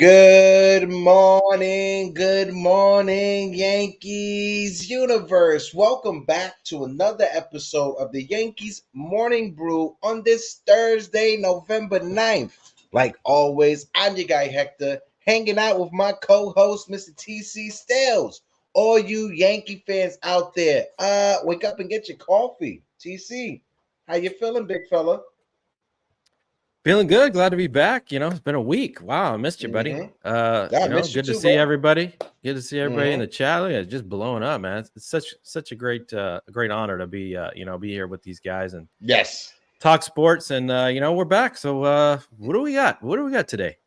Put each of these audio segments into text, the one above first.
Good morning, Yankees universe. Welcome back to another episode of the Yankees Morning Brew on this Thursday, November 9th. Like always, I'm your guy Hector, hanging out with my co-host, Mr. TC Stales. All you Yankee fans out there, wake up and get your coffee. TC, how you feeling, big fella? Feeling good. Glad to be back. It's been a week. Wow, I missed you, buddy. I missed you Good to too, see bro. everybody. Good to see everybody in Mm-hmm. the chat. Look at it, just blowing up, man. It's such a great honor to be be here with these guys and Yes. talk sports. And we're back. So what do we got? What do we got today?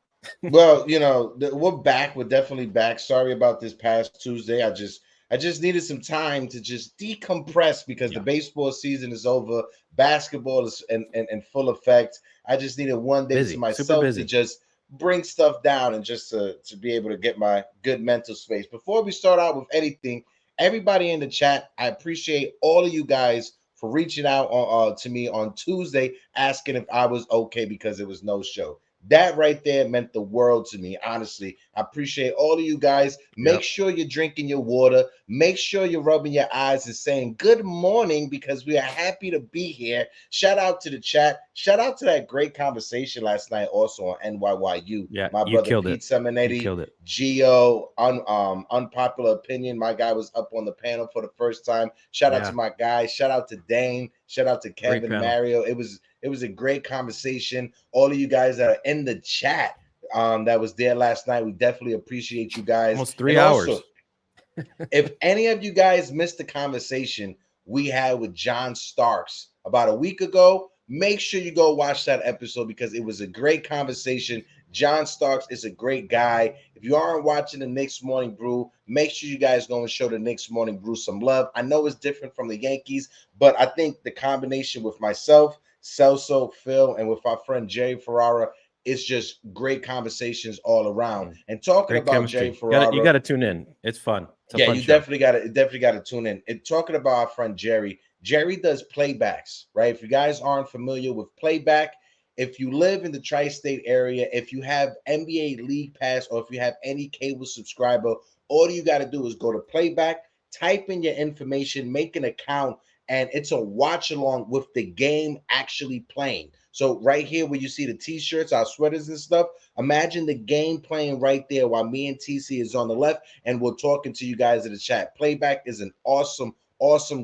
Well, we're back. We're definitely back. Sorry about this past Tuesday. I just needed some time to just decompress because the Yeah, baseball season is over. Basketball is in full effect. I just needed one day to busy, super myself to busy. just bring stuff down and just to be able to get my good mental space. Before we start out with anything, everybody in the chat, I appreciate all of you guys for reaching out to me on Tuesday asking if I was okay because there was no show. That right there meant the world to me. Honestly, I appreciate all of you guys. Make Yep. sure you're drinking your water. Make sure you're rubbing your eyes and saying good morning because we are happy to be here. Shout out to the chat. Shout out to that great conversation last night also on NYYU. Yeah, My you brother killed Pete it. You Seminetti, killed it. Geo, unpopular opinion. My guy was up on the panel for the first time. Shout out to Yeah, my guys. Shout out to Dane. Shout out to great Kevin panel. Mario. It was a great conversation. All of you guys that are in the chat that was there last night, we definitely appreciate you guys. Almost And 3 hours. also, if any of you guys missed the conversation we had with John Starks about a week ago, make sure you go watch that episode because it was a great conversation. John Starks is a great guy. If you aren't watching the Knicks Morning Brew, make sure you guys go and show the Knicks Morning Brew some love. I know it's different from the Yankees, but I think the combination with myself, Celso, Phil, and with our friend Jerry Ferrara, it's just great conversations all around. And talking Great about Jerry chemistry. You Ferrara, got to tune in. It's fun. It's a yeah, fun you show. definitely got to tune in. And talking about our friend Jerry, Jerry does playbacks, right? If you guys aren't familiar with playback, if you live in the tri-state area, if you have NBA League Pass, or if you have any cable subscriber, all you got to do is go to playback, type in your information, make an account, and it's a watch along with the game actually playing. So right here where you see the t-shirts, our sweaters and stuff, imagine the game playing right there while me and TC is on the left and we're talking to you guys in the chat. Playback is an awesome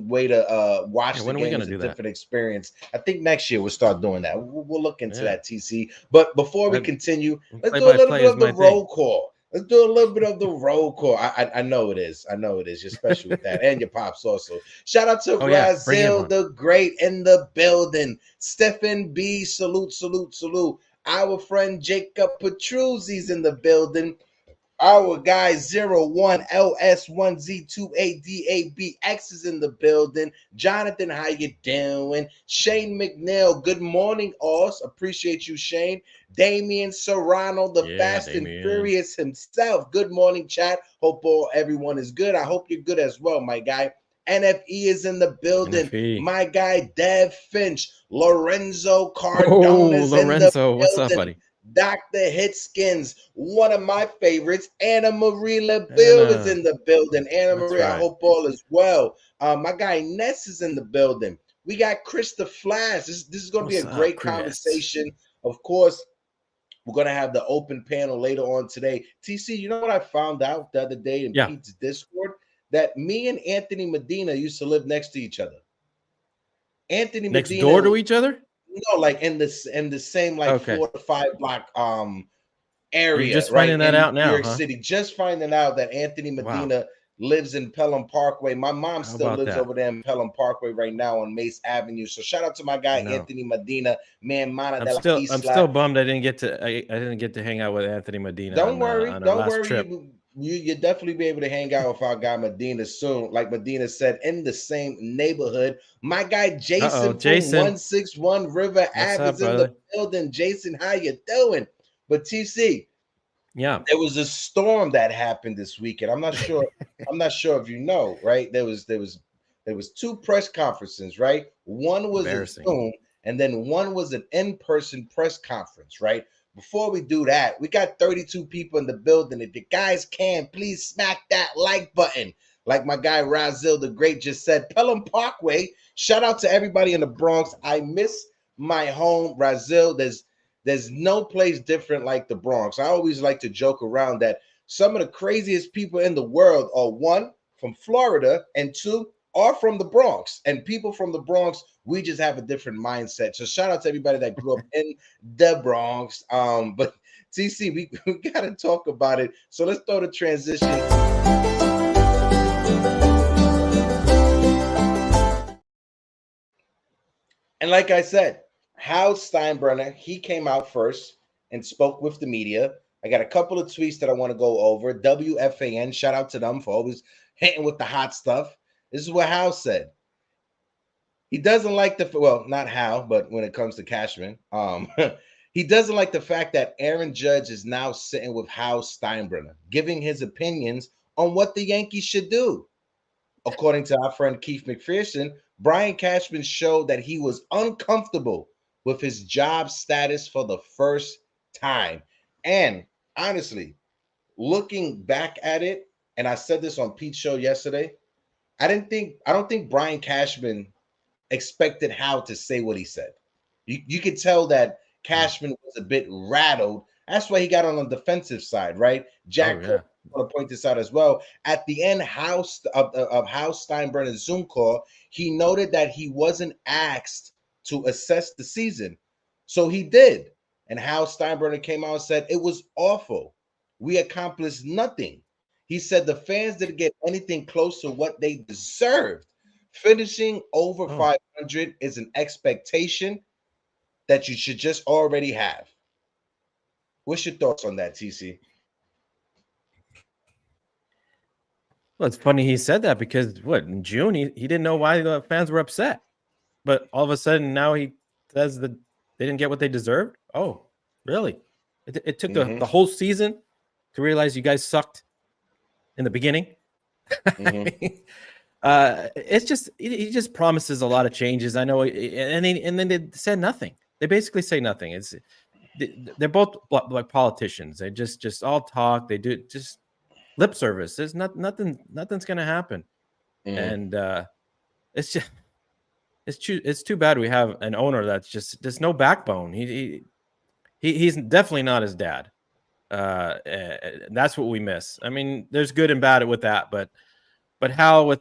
way to Yeah, watch the when are we game. gonna Is a do that? different experience. I think next year we'll start doing that. We'll look into Yeah. that, TC. But before we That continue, let's play do a by little play bit is of the my thing. roll call. Let's do a little bit of the roll call. I know it is. I know it is. You're special with that. And your pops also. Shout out to Oh yeah, bring him Brazil on. the Great in the building. Stephen B. Salute. Our friend Jacob Petruzzi's in the building. Our guy 01LS1Z28DABX is in the building. Jonathan, how you doing? Shane McNeil, good morning, Oz. Appreciate you, Shane. Damian Serrano, the Yeah, Fast and Damien. Furious himself. Good morning, chat. Hope everyone is good. I hope you're good as well, my guy. NFE is in the building. NFE. My guy Dev Finch, Lorenzo Cardone Oh, is in the Lorenzo, what's up, building. buddy? Dr. Hitskins, one of my favorites. Anna Marie LaBille is Anna, in the building. Anna that's Marie, I right. hope all is well. My guy Ness is in the building. We got Krista Flash. This is going to be a What's up, great Chris? conversation. Of course, we're going to have the open panel later on today. TC, you know what I found out the other day in Yeah, Pete's Discord? That me and Anthony Medina used to live next to each other. Anthony next Medina, door to each other. no, like in the same like Okay, 4 to 5 block you're area, just right, finding that in out New now, York huh? City. Just finding out that Anthony Wow, Medina lives in Pelham Parkway. My mom how still about lives that? over there in Pelham Parkway right now on Mace Avenue. So shout out to my I guy know. Anthony Medina, man, mana I'm de la still I'm isla. still bummed I didn't get to hang out with Anthony Medina on our Don't last worry. trip. You definitely be able to hang out with our guy Medina soon. Like Medina said, in the same neighborhood. My guy Uh-oh, Jason from Jason, 161 River what's Ave up, is in the brother? building. Jason, how you doing? But TC, Yeah. there was a storm that happened this weekend. I'm not sure. I'm not sure if you know, right? There was two press conferences, right? One was a Embarrassing. Zoom, and then one was an in-person press conference, right? before we do that, we got 32 people in the building. If you guys can, please smack that like button. Like my guy Razil the Great just said, Pelham Parkway. Shout out to everybody in the Bronx. I miss my home, Razil. There's no place different like the Bronx. I always like to joke around that some of the craziest people in the world are, one, from Florida, and two, are from the Bronx. And people from the Bronx, we just have a different mindset. So shout out to everybody that grew up in the Bronx. But TC, we got to talk about it. So let's throw the transition. And like I said, Hal Steinbrenner, he came out first and spoke with the media. I got a couple of tweets that I want to go over. WFAN, shout out to them for always hitting with the hot stuff. This is what Hal said. He doesn't like the, well, not Hal, but when it comes to Cashman, he doesn't like the fact that Aaron Judge is now sitting with Hal Steinbrenner, giving his opinions on what the Yankees should do. According to our friend Keith McPherson, Brian Cashman showed that he was uncomfortable with his job status for the first time. And honestly, looking back at it, and I said this on Pete's show yesterday, I don't think Brian Cashman expected Hal to say what he said. You could tell that Cashman was a bit rattled. That's why he got on the defensive side, right? Jack, I want to point this out as well. At the end of Hal Steinbrenner's Zoom call, he noted that he wasn't asked to assess the season. So he did. And Hal Steinbrenner came out and said, it was awful. We accomplished nothing. He said the fans didn't get anything close to what they deserved. Finishing over 500 is an expectation that you should just already have. What's your thoughts on that, TC? Well, it's funny he said that because in June he didn't know why the fans were upset, but all of a sudden now he says that they didn't get what they deserved. Oh, really? It took the whole season to realize you guys sucked in the beginning. It's just he just promises a lot of changes. I know, and then they said nothing. They basically say nothing. They're both like politicians. They just all talk. They do just lip service. There's nothing's gonna happen, and it's too bad we have an owner there's no backbone. He's definitely not his dad. That's what we miss. I mean, there's good and bad with that, but Hal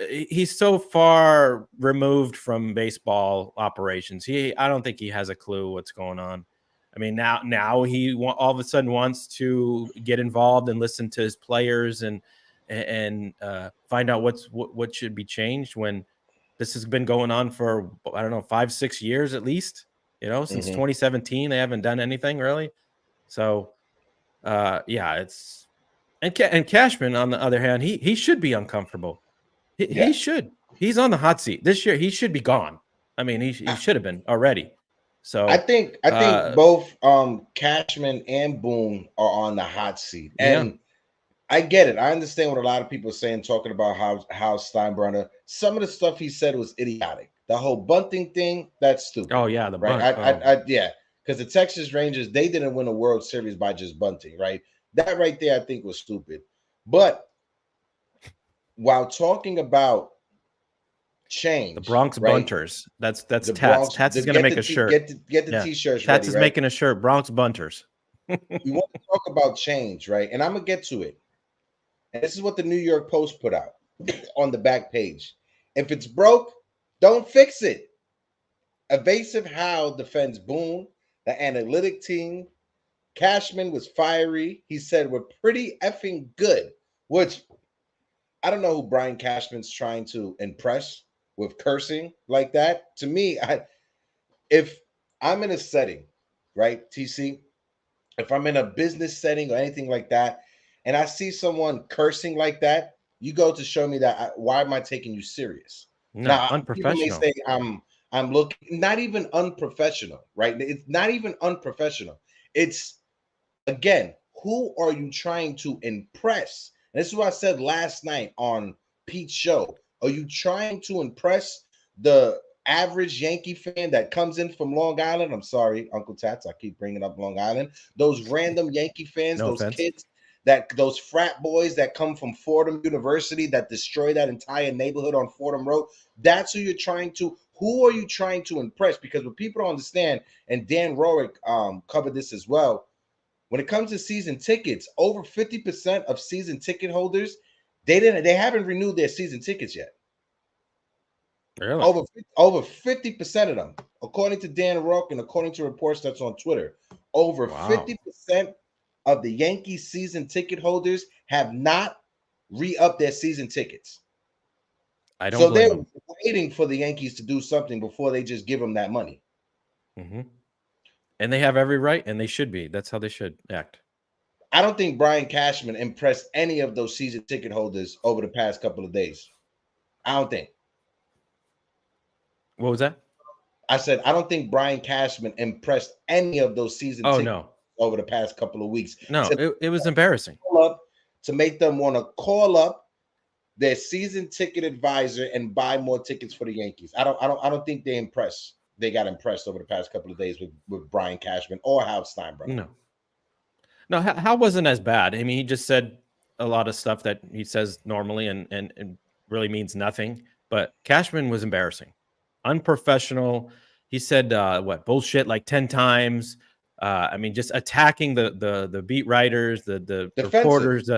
he's so far removed from baseball operations. I don't think he has a clue what's going on. I mean, now he all of a sudden wants to get involved and listen to his players and find out what should be changed when this has been going on for, I don't know, 5-6 years at least, since 2017, they haven't done anything really. So it's, and Cashman on the other hand, he should be uncomfortable. He should. He's on the hot seat this year. He should be gone. I mean, he should have been already. So I think both Cashman and Boone are on the hot seat, and I get it. I understand what a lot of people are saying, talking about how Steinbrenner. Some of the stuff he said was idiotic. The whole bunting thing, that's stupid. Oh yeah, the right. Bunt. Because the Texas Rangers, they didn't win a World Series by just bunting, right? That right there, I think, was stupid. But while talking about change, the Bronx Bunters. That's Tats. Bronx, Tats is going to make a shirt. Get the t-shirts. Tats is making a shirt. Bronx Bunters. We want to talk about change, right? And I'm gonna get to it. And this is what the New York Post put out on the back page. If it's broke, don't fix it. Evasive Hal defends Boone, the analytic team. Cashman was fiery. He said we're pretty effing good, which I don't know who Brian Cashman's trying to impress with cursing like that. To me, if I'm in a setting, right, TC, if I'm in a business setting or anything like that, and I see someone cursing like that, you go to show me that why am I taking you serious? No, now, unprofessional. People may say I'm looking, not even unprofessional, right? It's not even unprofessional. It's, again, who are you trying to impress? And this is what I said last night on Pete's show. Are you trying to impress the average Yankee fan that comes in from Long Island, I'm sorry, Uncle Tats, I keep bringing up Long Island. Those random Yankee fans, No those offense. kids, those frat boys that come from Fordham University that destroy that entire neighborhood on Fordham Road. That's who you're trying to. Who are you trying to impress? Because what people don't understand, and Dan Rorick covered this as well. When it comes to season tickets, over 50% of season ticket holders, they haven't renewed their season tickets yet. Really? Over 50% of them, according to Dan Rock and according to reports that's on Twitter, over 50% of the Yankees season ticket holders have not re-upped their season tickets. I don't blame them. Waiting for the Yankees to do something before they just give them that money. Mm-hmm. And they have every right, and they should be. That's how they should act. I don't think Brian Cashman impressed any of those season ticket holders over the past couple of days. I don't think. What was that? I said I don't think Brian Cashman impressed any of those season tickets over the past couple of weeks. No, it was embarrassing. To make them want to call up their season ticket advisor and buy more tickets for the Yankees. I don't think they impressed. They got impressed over the past couple of days with Brian Cashman or Hal Steinbrenner. No, Hal wasn't as bad. I mean, he just said a lot of stuff that he says normally and really means nothing. But Cashman was embarrassing, unprofessional. He said bullshit like 10 times. I mean, just attacking the beat writers, the reporters.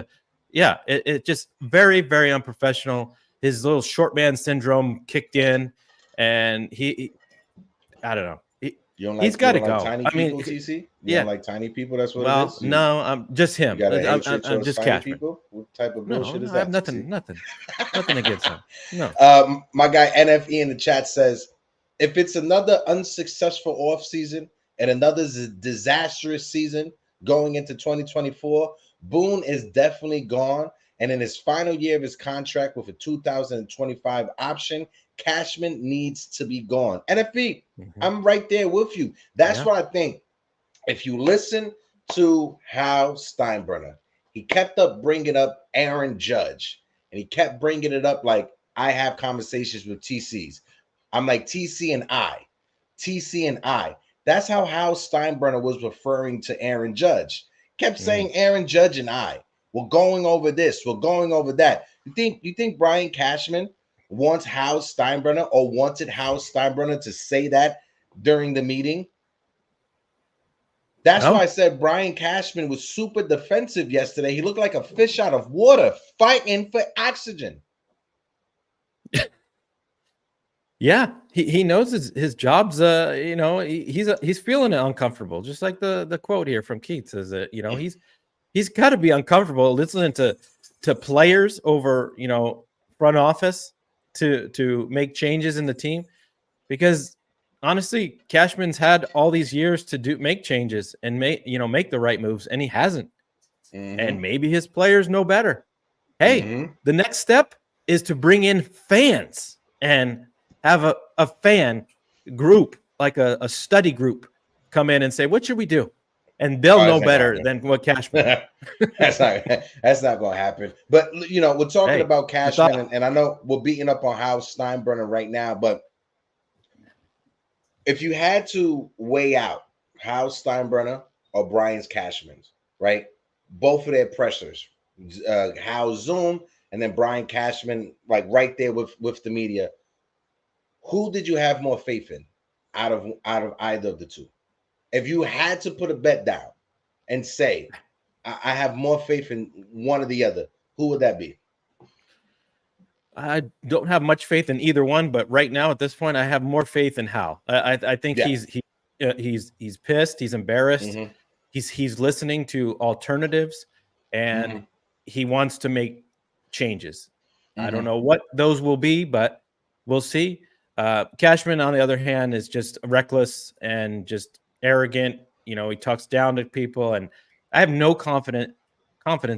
It just very, very unprofessional. His little short man syndrome kicked in, and he I don't know. He's got to go. Tiny people, TC? You don't like tiny people? That's what it is? No, I'm just him. I'm just Cashman. People? What type of bullshit is that? I have nothing against him. No. My guy NFE in the chat says, if it's another unsuccessful offseason and another disastrous season going into 2024, Boone is definitely gone. And in his final year of his contract with a 2025 option, Cashman needs to be gone. NFB, I'm right there with you. That's what I think. If you listen to Hal Steinbrenner, he kept up bringing up Aaron Judge, and he kept bringing it up like I have conversations with TCs. I'm like TC and I. That's how Hal Steinbrenner was referring to Aaron Judge. Kept saying Aaron Judge and I. We're going over this. We're going over that. You think Brian Cashman wants Hal Steinbrenner or wanted Hal Steinbrenner to say that during the meeting? That's why I said Brian Cashman was super defensive yesterday. He looked like a fish out of water fighting for oxygen. Yeah, he knows his job's he's feeling uncomfortable, just like the quote here from Keith says that he's got to be uncomfortable listening to players over front office to make changes in the team, because honestly Cashman's had all these years to make changes and make the right moves, and he hasn't. And maybe his players know better. Hey, the next step is to bring in fans and have a fan group, like a study group, come in and say, what should we do? And they'll know better than what Cashman. That's not going to happen. But, we're talking about Cashman, and I know we're beating up on Hal Steinbrenner right now, but if you had to weigh out Hal Steinbrenner or Brian Cashman's, right? Both of their pressers, Hal Zoom and then Brian Cashman, like right there with the media. Who did you have more faith in out of either of the two? If you had to put a bet down and say, I have more faith in one or the other, who would that be? I don't have much faith in either one, but right now at this point, I have more faith in Hal. I think he's pissed, he's embarrassed, he's listening to alternatives, and he wants to make changes. I don't know what those will be, but we'll see. Cashman, on the other hand, is just reckless and just arrogant. He talks down to people, and I have no confidence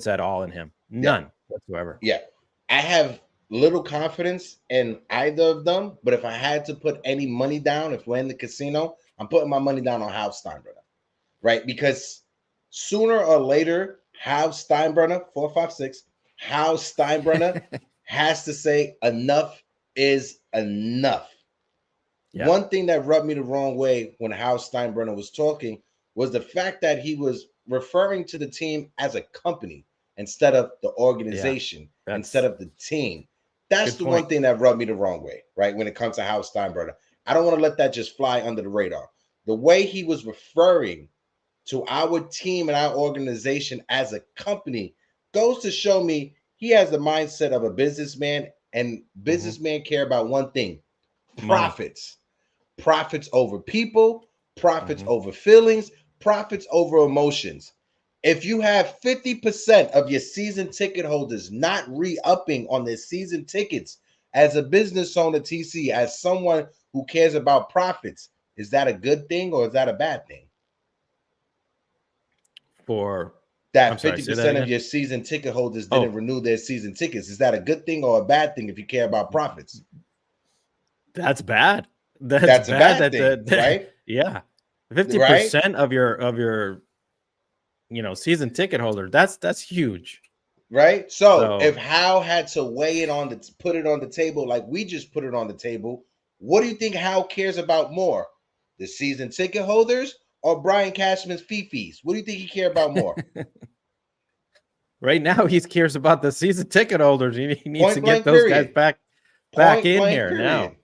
at all in him. None whatsoever. Yeah. I have little confidence in either of them, but if I had to put any money down, if we're in the casino, I'm putting my money down on Hal Steinbrenner, right? Because sooner or later, Hal Steinbrenner, 456, Hal Steinbrenner has to say enough is enough. Yeah. One thing that rubbed me the wrong way when Hal Steinbrenner was talking was the fact that he was referring to the team as a company instead of the Yeah. organization, instead That's of the team. That's good the one point. thing that rubbed me the wrong way, right? When it comes to Hal Steinbrenner, I don't want to let that just fly under the radar. The way he was referring to our team and our organization as a company goes to show me he has the mindset of a businessman, and Mhm. businessmen care about one thing: Money. profits. Profits over people, profits Mhm. over feelings, profits over emotions. If you have 50% of your season ticket holders not re-upping on their season tickets, as a business owner, TC, as someone who cares about profits, is that a good thing or is that a bad thing? For I'm That sorry, say that 50% of again. your season ticket holders didn't Oh, renew their season tickets. Is that a good thing or a bad thing if you care about profits? that's bad. That's That's a bad bad that thing, the right? yeah. Right? 50% of your season ticket holder. That's huge. Right? So if So Hal had to weigh it on the put it on the table like we just put it on the table, what do you think Hal cares about more? The season ticket holders or Brian Cashman's fee fees? What do you think he care about more? right now he cares about the season ticket holders. He needs to Point get blank those guys period. back Point in blank here period. now.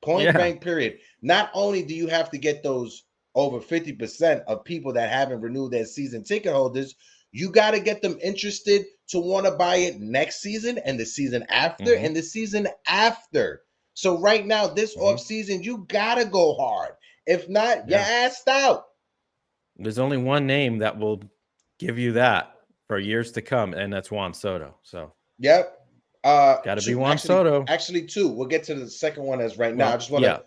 Point Yeah. blank period. Not only do you have to get those over 50% of people that haven't renewed their season ticket holders, you got to get them interested to want to buy it next season and the season after Hmm. and the season after. So right now, this Hmm. off season, you got to go hard. If not, you're Yeah. assed out. There's only one name that will give you that for years to come, and that's Juan Soto. So Yep. got to be Two, Juan Soto. actually two. We'll get to the second one as right now. I Well, just want to yeah.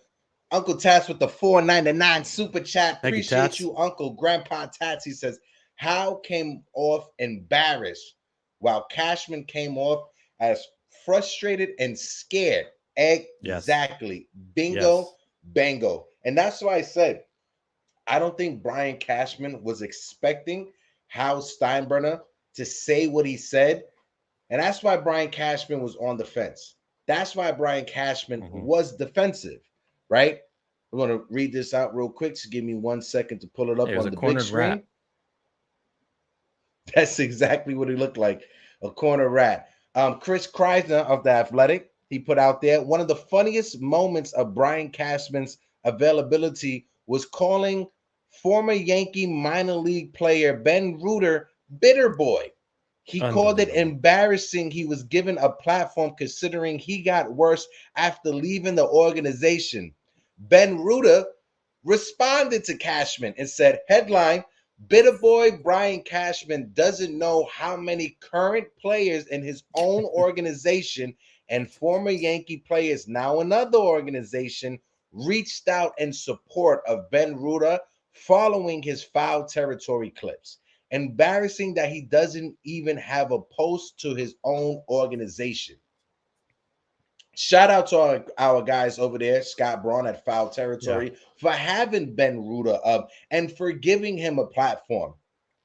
Uncle Tats with the 4.99 super chat. Thank you, Appreciate Tats. you, Uncle Grandpa Tats. He says, How came off embarrassed while Cashman came off as frustrated and scared? Yes. Exactly. Bingo, Yes. bango. And that's why I said, I don't think Brian Cashman was expecting Hal Steinbrenner to say what he said. And that's why Brian Cashman was on the fence. That's why Brian Cashman Hmm. was defensive, right? I'm going to read this out real quick. So give me 1 second to pull it Hey, up it was on a the big cornered rat. screen. That's exactly what he looked like, a corner rat. Chris Kreisner of The Athletic, he put out there, one of the funniest moments of Brian Cashman's availability was calling former Yankee minor league player Ben Reuter bitter boy. He called it Unbelievable. embarrassing he was given a platform considering he got worse after leaving the organization. Ben Reuter responded to Cashman and said, headline, Bitter boy Brian Cashman doesn't know how many current players in his own organization and former Yankee players, now another organization, reached out in support of Ben Reuter following his foul territory clips. Embarrassing that he doesn't even have a post to his own organization. Shout out to our guys over there, Scott Braun at Foul Yeah. Territory, for having Ben Reuter up and for giving him a platform.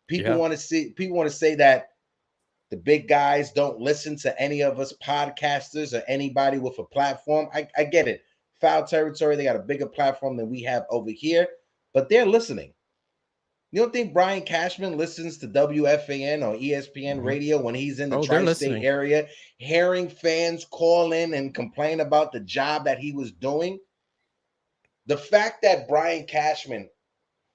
Yeah. People want to say that the big guys don't listen to any of us podcasters or anybody with a platform. I get it. Foul Territory, they got a bigger platform than we have over here, but they're listening. You don't think Brian Cashman listens to WFAN or ESPN Hmm. radio when he's in the Oh, they're tri-state listening. area, hearing fans call in and complain about the job that he was doing? The fact that Brian Cashman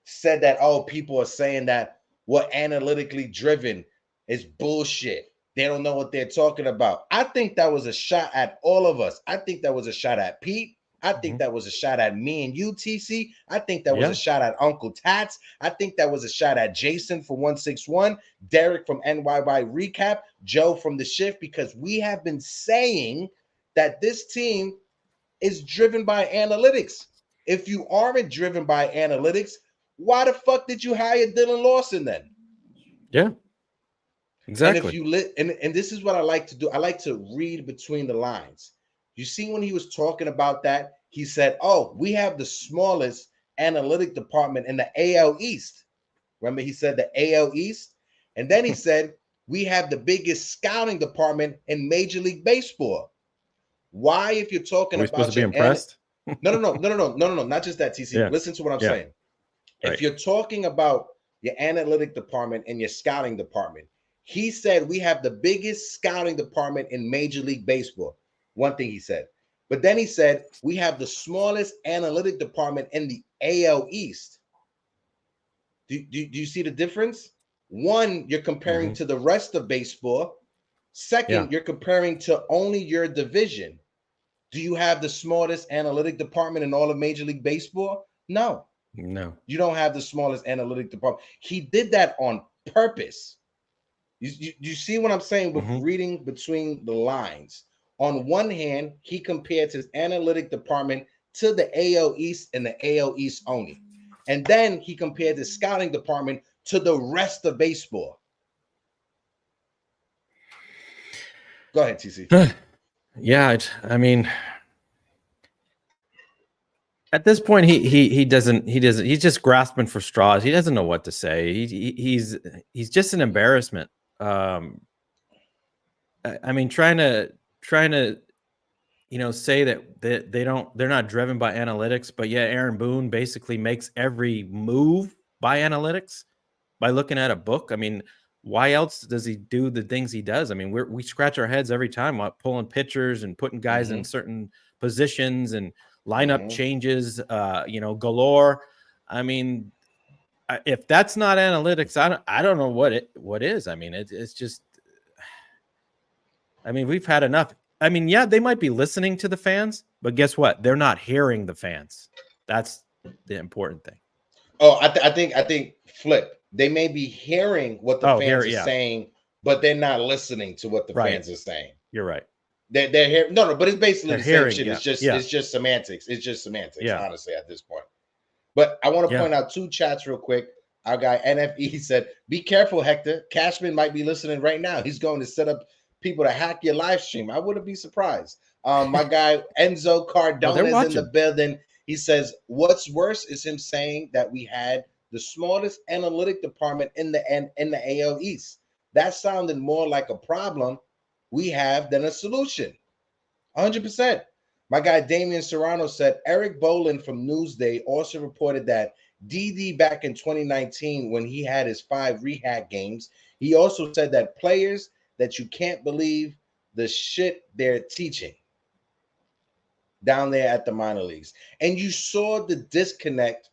said that, oh, people are saying that we're analytically driven is bullshit. They don't know what they're talking about. I think that was a shot at all of us. I think that was a shot at Pete. I think Hmm. that was a shot at me and you, TC. I think that was a Yeah. shot at Uncle Tats. I think that was a shot at Jason from 161, Derek from NYY Recap, Joe from The Shift, because we have been saying that this team is driven by analytics. If you aren't driven by analytics, why the fuck did you hire Dylan Lawson then? Yeah. And if Exactly. you and this is what I like to do, I like to read between the lines. You see, when he was talking about that, he said, oh, we have the smallest analytic department in the AL East. Remember, he said the AL East? And then he said, we have the biggest scouting department in Major League Baseball. Why, if you're Are talking we supposed to about be your impressed? No. Not just that, TC. Yeah. Listen to what I'm Yeah. saying. Right. If you're talking about your analytic department and your scouting department, he said we have the biggest scouting department in Major League Baseball. One thing he said. But then he said we have the smallest analytic department in the AL East. Do you see the difference? One, you're comparing to the rest of baseball. Second, you're comparing to only your division. Do you have the smallest analytic department in all of Major League Baseball? No. No. You don't have the smallest analytic department. He did that on purpose. You see what I'm saying with reading between the lines? On one hand, he compared his analytic department to the AL East and the AL East only. And then he compared the scouting department to the rest of baseball. Go ahead, TC. Yeah, I mean, at this point, he doesn't he's just grasping for straws. He doesn't know what to say. He's just an embarrassment. I mean, trying to say that they're not driven by analytics, but yeah, Aaron Boone basically makes every move by analytics, by looking at a book. I mean, why else does he do the things he does? I mean, we scratch our heads every time while pulling pitchers and putting guys in certain positions and lineup changes, galore. I mean, if that's not analytics, I don't know what is. I mean, it's just, I mean, we've had enough. I mean, yeah, they might be listening to the fans, but guess what? They're not hearing the fans. That's the important thing. Oh, I think flip. They may be hearing what the fans are saying, but they're not listening to what the fans are saying. You're right. They're hearing but it's basically the same shit. Yeah. It's just semantics. It's just semantics, honestly, at this point. But I want to point out two chats real quick. Our guy NFE said, "Be careful, Hector. Cashman might be listening right now. He's going to set up people to hack your live stream. I wouldn't be surprised." My guy Enzo Cardona is in the building. He says, "What's worse is him saying that we had the smallest analytic department in the AL East. That sounded more like a problem we have than a solution." 100%. My guy Damian Serrano said Eric Bolin from Newsday also reported that DD back in 2019, when he had his 5 rehab games, he also said that players that you can't believe the shit they're teaching down there at the minor leagues. And you saw the disconnect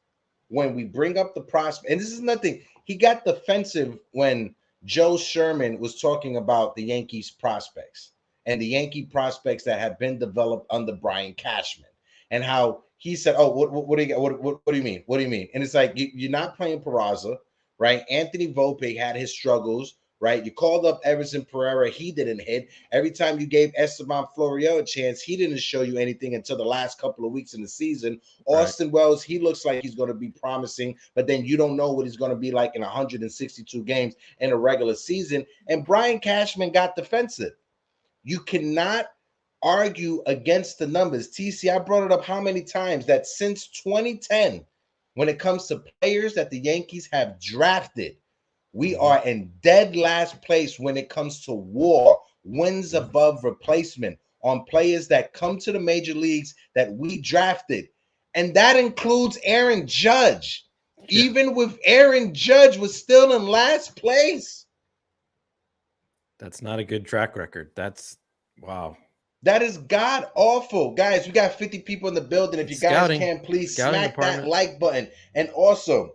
when we bring up the prospect. And this is nothing. He got defensive when Joe Sherman was talking about the Yankees prospects and the Yankee prospects that have been developed under Brian Cashman, and how he said, "Oh, what do you mean? What do you mean?" And it's like you're not playing Peraza, right? Anthony Volpe had his struggles, right? You called up Everson Pereira, he didn't hit. Every time you gave Esteban Florial a chance, he didn't show you anything until the last couple of weeks in the season. Austin Wells, he looks like he's going to be promising, but then you don't know what he's going to be like in 162 games in a regular season. And Brian Cashman got defensive. You cannot argue against the numbers. TC, I brought it up how many times that since 2010, when it comes to players that the Yankees have drafted, we are in dead last place when it comes to WAR, wins above replacement, on players that come to the major leagues that we drafted. And that includes Aaron Judge. Yeah. Even with Aaron Judge was still in last place. That's not a good track record. That's wow. That is god awful. Guys, we got 50 people in the building. If you guys can, please smack that like button. And also,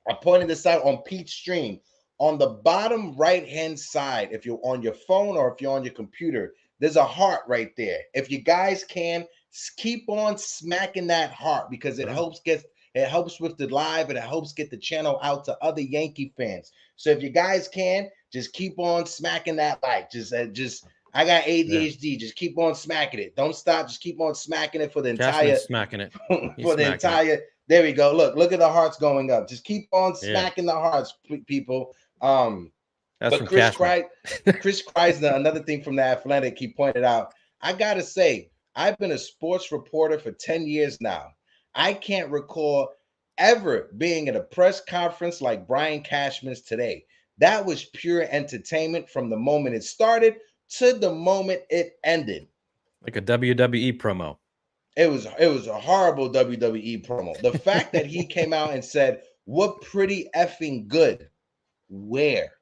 I pointed this out on Pete's stream. On the bottom right-hand side, if you're on your phone or if you're on your computer, there's a heart right there. If you guys can, keep on smacking that heart, because it helps with the live, and it helps get the channel out to other Yankee fans. So if you guys can, just keep on smacking that like. I got ADHD. Yeah. Just keep on smacking it. Don't stop. Just keep on smacking it for the entire smacking it. For the entire. There we go. Look at the hearts going up. Just keep on smacking the hearts, people. That's but Chris Kreisner, another thing from the Athletic, he pointed out, I gotta say, I've been a sports reporter for 10 years now. I can't recall ever being at a press conference like Brian Cashman's today. That was pure entertainment from the moment it started to the moment it ended. Like a WWE promo. It was a horrible WWE promo. The fact that he came out and said, "What pretty effing good." Where?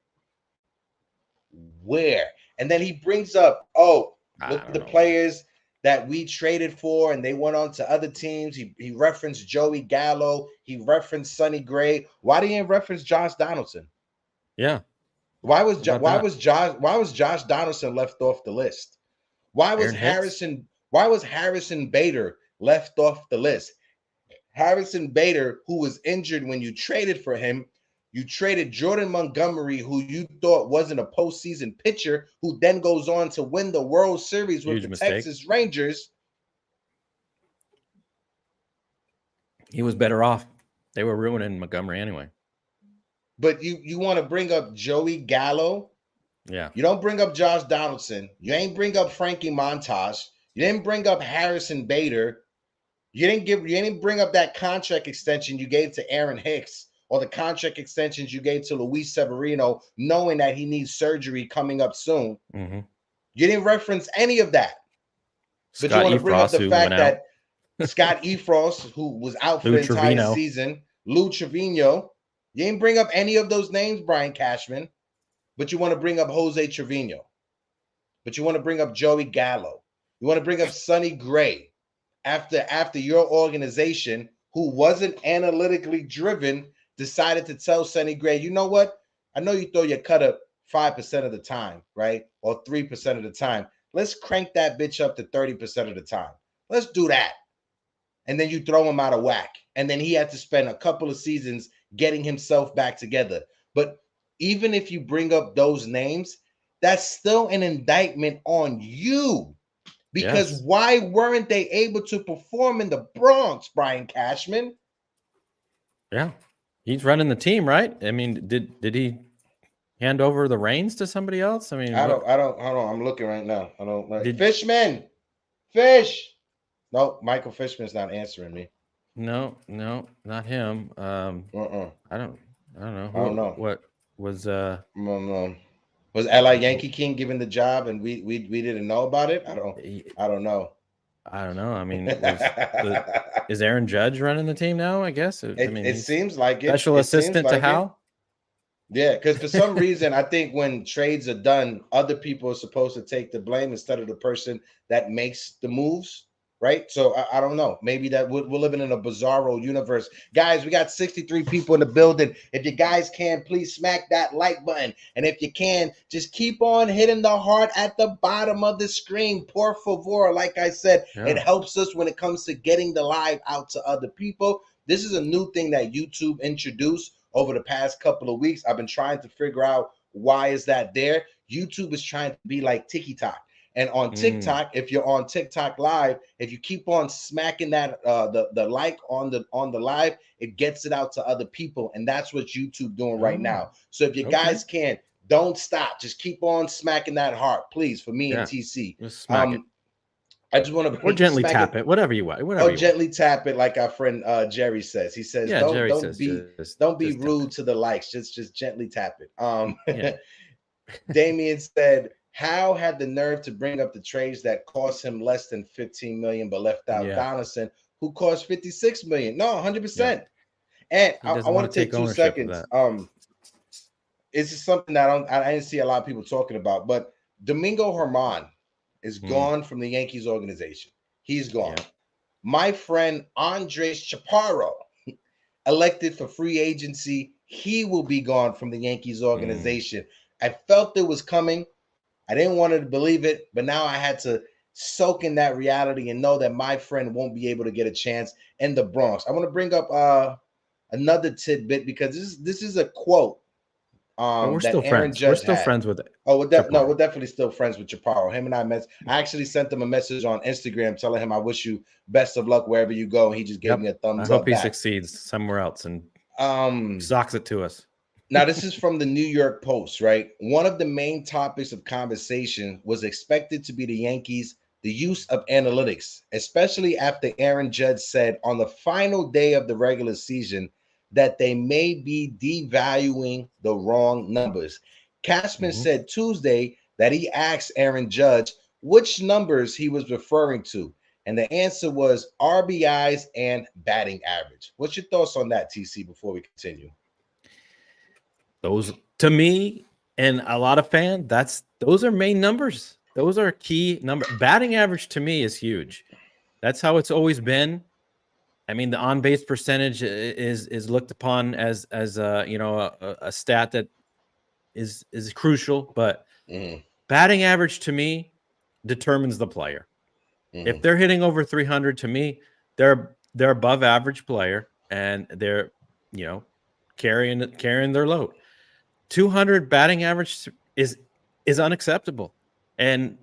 And then he brings up, "Oh, look at the players that we traded for, and they went on to other teams." He referenced Joey Gallo. He referenced Sonny Gray. Why didn't he reference Josh Donaldson? Yeah. Why was Josh Donaldson left off the list? Why was Harrison Bader left off the list? Harrison Bader, who was injured when you traded for him, you traded Jordan Montgomery, who you thought wasn't a postseason pitcher, who then goes on to win the World Series with the Texas Rangers. He was better off. They were ruining Montgomery anyway. But you want to bring up Joey Gallo? Yeah. You don't bring up Josh Donaldson. You ain't bring up Frankie Montas. You didn't bring up Harrison Bader. You didn't bring up that contract extension you gave to Aaron Hicks, or the contract extensions you gave to Luis Severino, knowing that he needs surgery coming up soon. Mm-hmm. You didn't reference any of that. But you want to bring up the fact that Scott Efros, who was out for the entire season, Lou Trevino, you didn't bring up any of those names, Brian Cashman. But you want to bring up Jose Trevino. But you want to bring up Joey Gallo. You want to bring up Sonny Gray after your organization, who wasn't analytically driven, decided to tell Sonny Gray, "You know what? I know you throw your cutter 5% of the time, right? Or 3% of the time. Let's crank that bitch up to 30% of the time. Let's do that." And then you throw him out of whack. And then he had to spend a couple of seasons getting himself back together. But even if you bring up those names, that's still an indictment on you. Because why weren't they able to perform in the Bronx, Brian Cashman? Yeah. He's running the team, right? I mean, did he hand over the reins to somebody else? I mean, I don't. Hold on. I'm looking right now. I don't. Fishman. Fish. No, Michael Fishman's not answering me. No, not him. I don't know. What was was L.I. Yankee King given the job and we didn't know about it? I don't know. I mean, is Aaron Judge running the team now? I guess. It seems like it. Special assistant to Hal. Yeah, because for some reason, I think when trades are done, other people are supposed to take the blame instead of the person that makes the moves. Right. So I don't know. Maybe that we're living in a bizarro universe. Guys, we got 63 people in the building. If you guys can, please smack that like button. And if you can, just keep on hitting the heart at the bottom of the screen. Por favor. Like I said, It helps us when it comes to getting the live out to other people. This is a new thing that YouTube introduced over the past couple of weeks. I've been trying to figure out why is that there. YouTube is trying to be like TikTok. And on TikTok, if you're on TikTok live, if you keep on smacking that the like on the live, it gets it out to other people, and that's what YouTube doing right now. So if you guys can, don't stop, just keep on smacking that heart, please, for me and TC. I just want to or gently tap it, whatever you want. Whatever gently tap it, like our friend Jerry says. He says, don't be rude to the likes, just gently tap it. Damien said, Howe had the nerve to bring up the trades that cost him less than $15 million, but left out Donaldson, who cost $56 million. No, 100%. And I want to take 2 seconds. It's just something that I didn't see a lot of people talking about, but Domingo Germán is gone from the Yankees organization. He's gone. My friend Andres Chaparro, elected for free agency, he will be gone from the Yankees organization. I felt it was coming. I didn't want to believe it, but now I had to soak in that reality and know that my friend won't be able to get a chance in the Bronx. I want to bring up another tidbit because this is a quote but we're still friends. We're still friends with it. Oh, we're definitely still friends with Chaparro. Him and I actually sent him a message on Instagram telling him I wish you best of luck wherever you go. And he just gave me a thumbs up. I hope he succeeds somewhere else and socks it to us. Now, this is from the New York Post, right? One of the main topics of conversation was expected to be the Yankees, the use of analytics, especially after Aaron Judge said on the final day of the regular season that they may be devaluing the wrong numbers. Cashman said Tuesday that he asked Aaron Judge which numbers he was referring to, And the answer was RBIs and batting average. What's your thoughts on that, TC, before we continue? Those, to me and a lot of fans, those are main numbers. Those are key number. Batting average to me is huge. That's how it's always been. I mean, the on-base percentage is looked upon as a stat that is crucial, but batting average to me determines the player. If they're hitting over 300, to me, they're above average player, and they're carrying their load. 200 batting average is unacceptable, and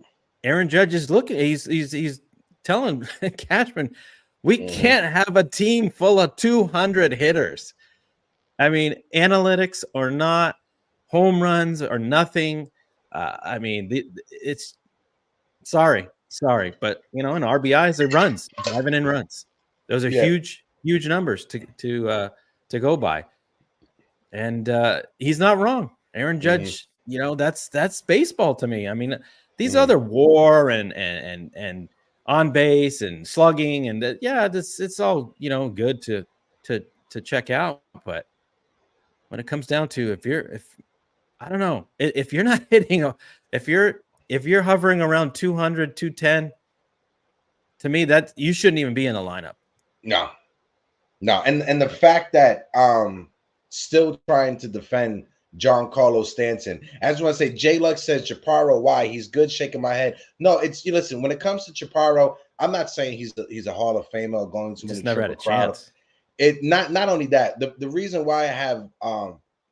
Aaron Judge is looking. He's telling Cashman, we can't have a team full of 200 hitters. I mean, analytics or not, home runs or nothing. I mean, it's sorry, but in RBIs, they're runs, driving in runs. Those are huge numbers to go by. And he's not wrong. Aaron Judge, that's baseball to me. I mean, these other WAR and on base and slugging and it's all good to check out. But when it comes down to if I don't know, if you're not hitting, if you're hovering around 200, 210, to me that you shouldn't even be in the lineup. No, and the fact that still trying to defend Giancarlo Stanton. I just want to say, J Luck says Chaparro, why? He's good, shaking my head. No, listen, when it comes to Chaparro, I'm not saying he's a Hall of Famer going to just never had a chance. Not only that, the reason why I have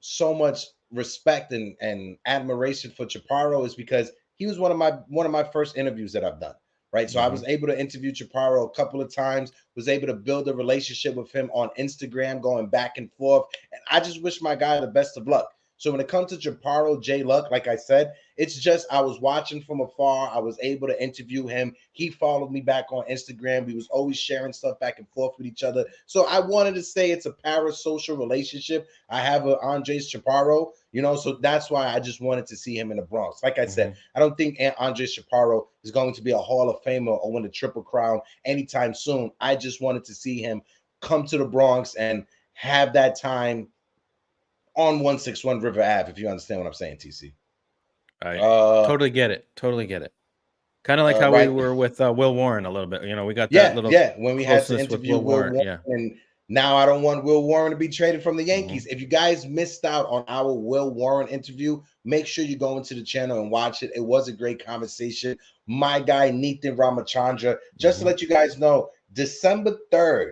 so much respect and admiration for Chaparro is because he was one of my first interviews that I've done. Right. So I was able to interview Chaparro a couple of times, was able to build a relationship with him on Instagram, going back and forth. And I just wish my guy the best of luck. So when it comes to Chaparro, J Luck, like I said, it's just I was watching from afar. I was able to interview him. He followed me back on Instagram. We was always sharing stuff back and forth with each other. So I wanted to say it's a parasocial relationship I have with Andres Chaparro, so that's why I just wanted to see him in the Bronx. Like I said, I don't think Andres Chaparro is going to be a Hall of Famer or win a Triple Crown anytime soon. I just wanted to see him come to the Bronx and have that time on 161 River Ave, if you understand what I'm saying, TC. I totally get it. Kind of like how we were with Will Warren a little bit. We got that little when we had to interview Will Warren. And now I don't want Will Warren to be traded from the Yankees. If you guys missed out on our Will Warren interview, make sure you go into the channel and watch it. It was a great conversation. My guy, Nathan Ramachandra, just to let you guys know, December 3rd,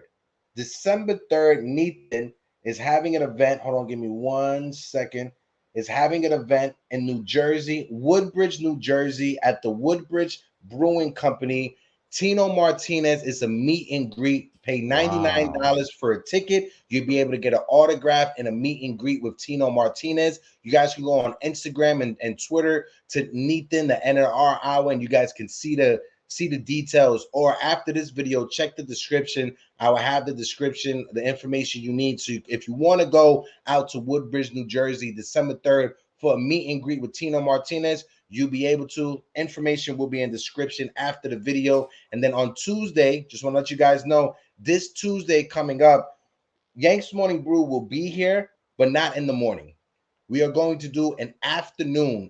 Nathan is having an event. Hold on, give me 1 second. Is having an event in New Jersey, Woodbridge, New Jersey, at the Woodbridge Brewing Company. Tino Martinez is a meet and greet. Pay $99 for a ticket. You'll be able to get an autograph and a meet and greet with Tino Martinez. You guys can go on Instagram and Twitter to Nathan, the NR Hour, and you guys can see the details. Or after this video, check the description. I will have the description, the information you need. So if you want to go out to Woodbridge, New Jersey, December 3rd for a meet and greet with Tino Martinez, you'll be able to. Information will be in description after the video. And then on Tuesday, just want to let you guys know, this Tuesday coming up, Yankees Morning Brew will be here, but not in the morning. We are going to do an afternoon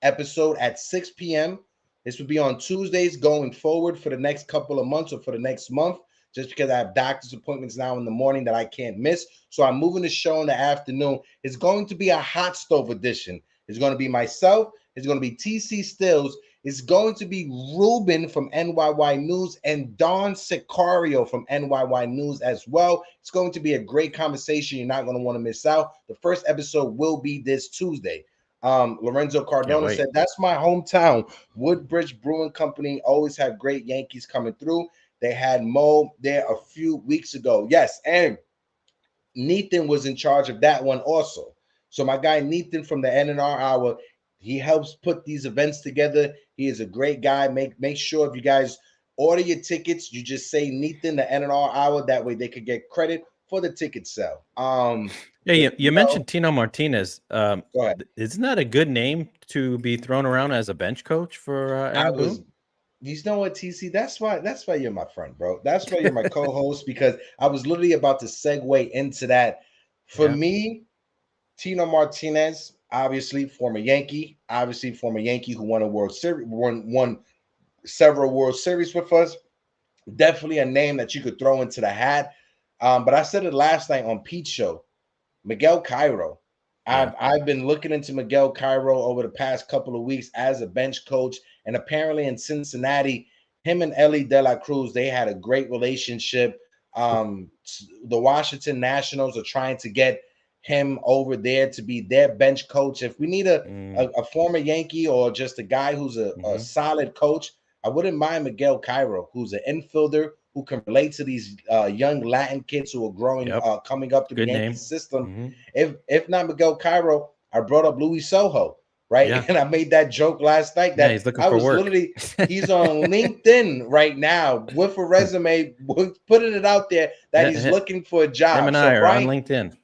episode at 6 p.m. This will be on Tuesdays going forward for the next couple of months or for the next month, just because I have doctor's appointments now in the morning that I can't miss. So I'm moving the show in the afternoon. It's going to be a hot stove edition. It's going to be myself. It's going to be TC Stills. It's going to be Ruben from NYY News and Don Sicario from NYY News as well. It's going to be a great conversation. You're not going to want to miss out. The first episode will be this Tuesday. Lorenzo Cardona said, that's my hometown. Woodbridge Brewing Company always have great Yankees coming through. They had Mo there a few weeks ago. Yes, and Nathan was in charge of that one also. So my guy Nathan from the NNR Hour, he helps put these events together. He is a great guy. Make sure if you guys order your tickets, you just say Nathan, the NNR Hour. That way they could get credit for the ticket sale. You mentioned Tino Martinez. Go ahead. Isn't that a good name to be thrown around as a bench coach for Aaron Boone? You know what, TC? That's why you're my friend, bro. That's why you're my co-host, because I was literally about to segue into that. For Yeah. me, Tino Martinez, obviously former Yankee, who won a World Series, won several World Series with us. Definitely a name that you could throw into the hat. But I said it last night on Pete's show. Miguel Cairo. Yeah. I've been looking into Miguel Cairo over the past couple of weeks as a bench coach, and apparently in Cincinnati, him and Ellie De La Cruz, they had a great relationship. The Washington Nationals are trying to get him over there to be their bench coach. If we need a former Yankee or just a guy who's a solid coach, I wouldn't mind Miguel Cairo, who's an infielder who can relate to these young Latin kids who are growing, coming up through the Good name. Yankees system. If not Miguel Cairo, I brought up Luis Soho, right? Yeah. And I made that joke last night that he's looking I for was work. literally, he's on LinkedIn right now with a resume, putting it out there that he's looking for a job. Him and I are on LinkedIn.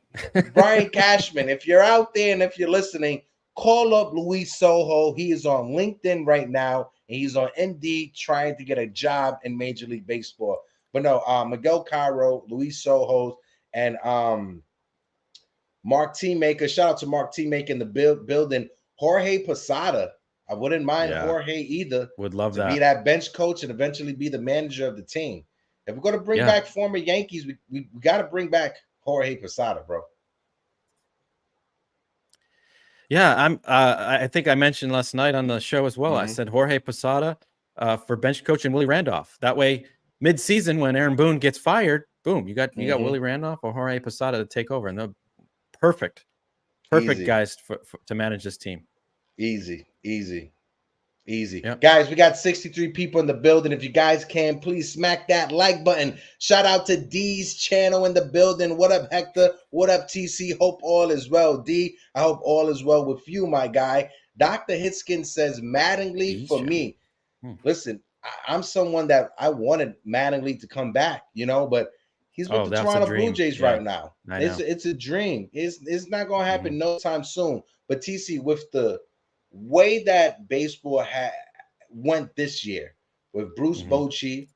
Brian Cashman, if you're out there and if you're listening, call up Luis Soho. He is on LinkedIn right now, and he's on Indeed trying to get a job in Major League Baseball. But no, Miguel Cairo, Luis Soho, and Mark Teammaker. Shout out to Mark Teammaker in the building. Jorge Posada. I wouldn't mind Jorge either. Would love to be that bench coach and eventually be the manager of the team. If we're going to bring back former Yankees, we got to bring back Jorge Posada, bro. Yeah, I think I mentioned last night on the show as well. I said Jorge Posada for bench coach and Willie Randolph. That way, mid-season when Aaron Boone gets fired, boom, you got Willie Randolph or Jorge Posada to take over, and they're perfect guys to manage this team. Easy. Yep. Guys, we got 63 people in the building. If you guys can, please smack that like button. Shout out to D's channel in the building. What up, Hector? What up, TC? Hope all is well. D, I hope all is well with you, my guy. Dr. Hitskin says, Mattingly for me. Listen, I'm someone that I wanted Mattingly to come back, but he's with the Toronto Blue Jays right now. It's a dream. It's not going to happen no time soon. But TC, with the way that baseball went this year, with Bruce Bochy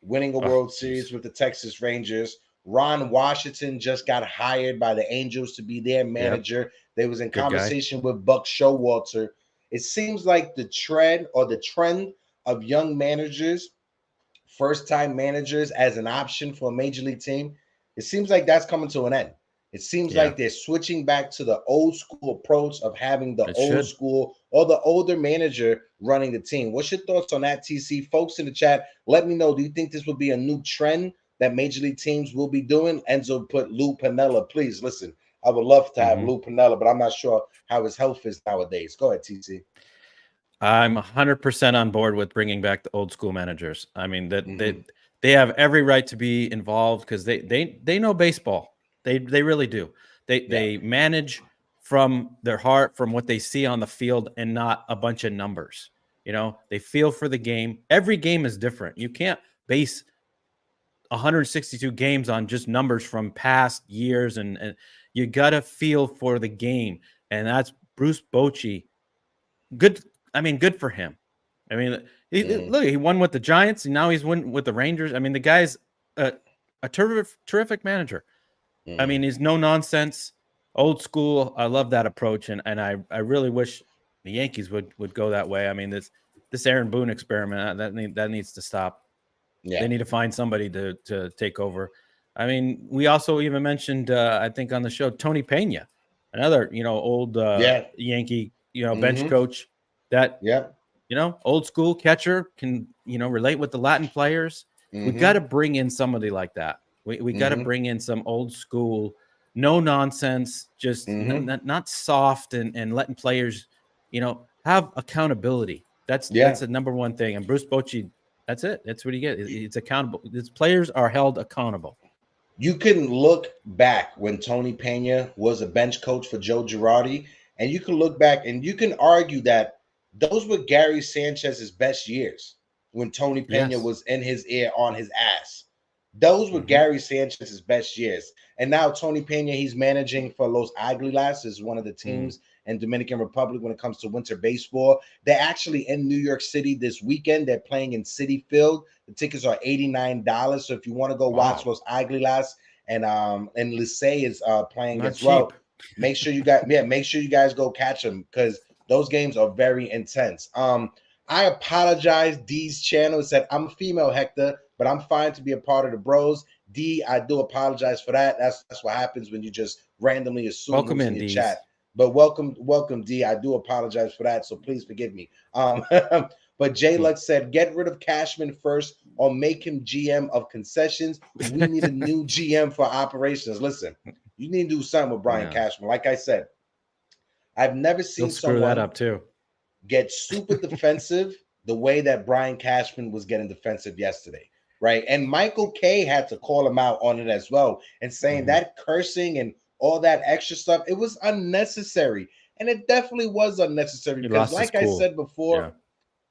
winning a World Series with the Texas Rangers, Ron Washington just got hired by the Angels to be their manager. They was in conversation with Buck Showalter. It seems like the trend of young managers, first-time managers as an option for a major league team, it seems like that's coming to an end. It seems like they're switching back to the old school approach of having the old school or the older manager running the team. What's your thoughts on that, TC? Folks in the chat, let me know. Do you think this will be a new trend that major league teams will be doing? Enzo put Lou Piniella. Please listen. I would love to have Lou Piniella, but I'm not sure how his health is nowadays. Go ahead, TC. I'm 100% on board with bringing back the old school managers. I mean, that they have every right to be involved because they know baseball. They really do. They manage from their heart, from what they see on the field, and not a bunch of numbers. They feel for the game. Every game is different. You can't base 162 games on just numbers from past years, and you gotta feel for the game. And that's Bruce Bochy. Good. I mean, good for him. I mean, look, he won with the Giants, and now he's won with the Rangers. I mean, the guy's a terrific manager. I mean, he's no nonsense, old school. I love that approach, and I really wish the Yankees would go that way. I mean, this Aaron Boone experiment that needs to stop. Yeah. They need to find somebody to take over. I mean, we also even mentioned I think on the show Tony Pena, another old Yankee bench coach that old school catcher can relate with the Latin players. We got to bring in somebody like that. We got to bring in some old school, no nonsense, just not soft and letting players, have accountability. That's the number one thing. And Bruce Bochy, that's it. That's what you get. It's accountable. These players are held accountable. You can look back when Tony Pena was a bench coach for Joe Girardi, and you can look back and you can argue that those were Gary Sanchez's best years when Tony Pena was in his ear on his ass. Those were Gary Sanchez's best years. And now Tony Pena, he's managing for Los Águilas, is one of the teams in Dominican Republic when it comes to winter baseball. They're actually in New York City this weekend. They're playing in Citi Field. The tickets are $89. So if you want to go watch Los Águilas, and Licey is playing Not as well, cheap. make sure you guys go catch them, because those games are very intense. I apologize. D's channel said, I'm a female, Hector, but I'm fine to be a part of the bros. D, I do apologize for that. That's what happens when you just randomly assume who's in your chat. But welcome, D. I do apologize for that, so please forgive me. But J Lux said, get rid of Cashman first or make him GM of concessions. We need a new GM for operations. Listen, you need to do something with Brian Cashman. Like I said, I've never seen someone that up too. Get super defensive the way that Brian Cashman was getting defensive yesterday, right? And Michael Kay had to call him out on it as well, and saying that cursing and all that extra stuff, it was unnecessary. And it definitely was unnecessary, because like I said before,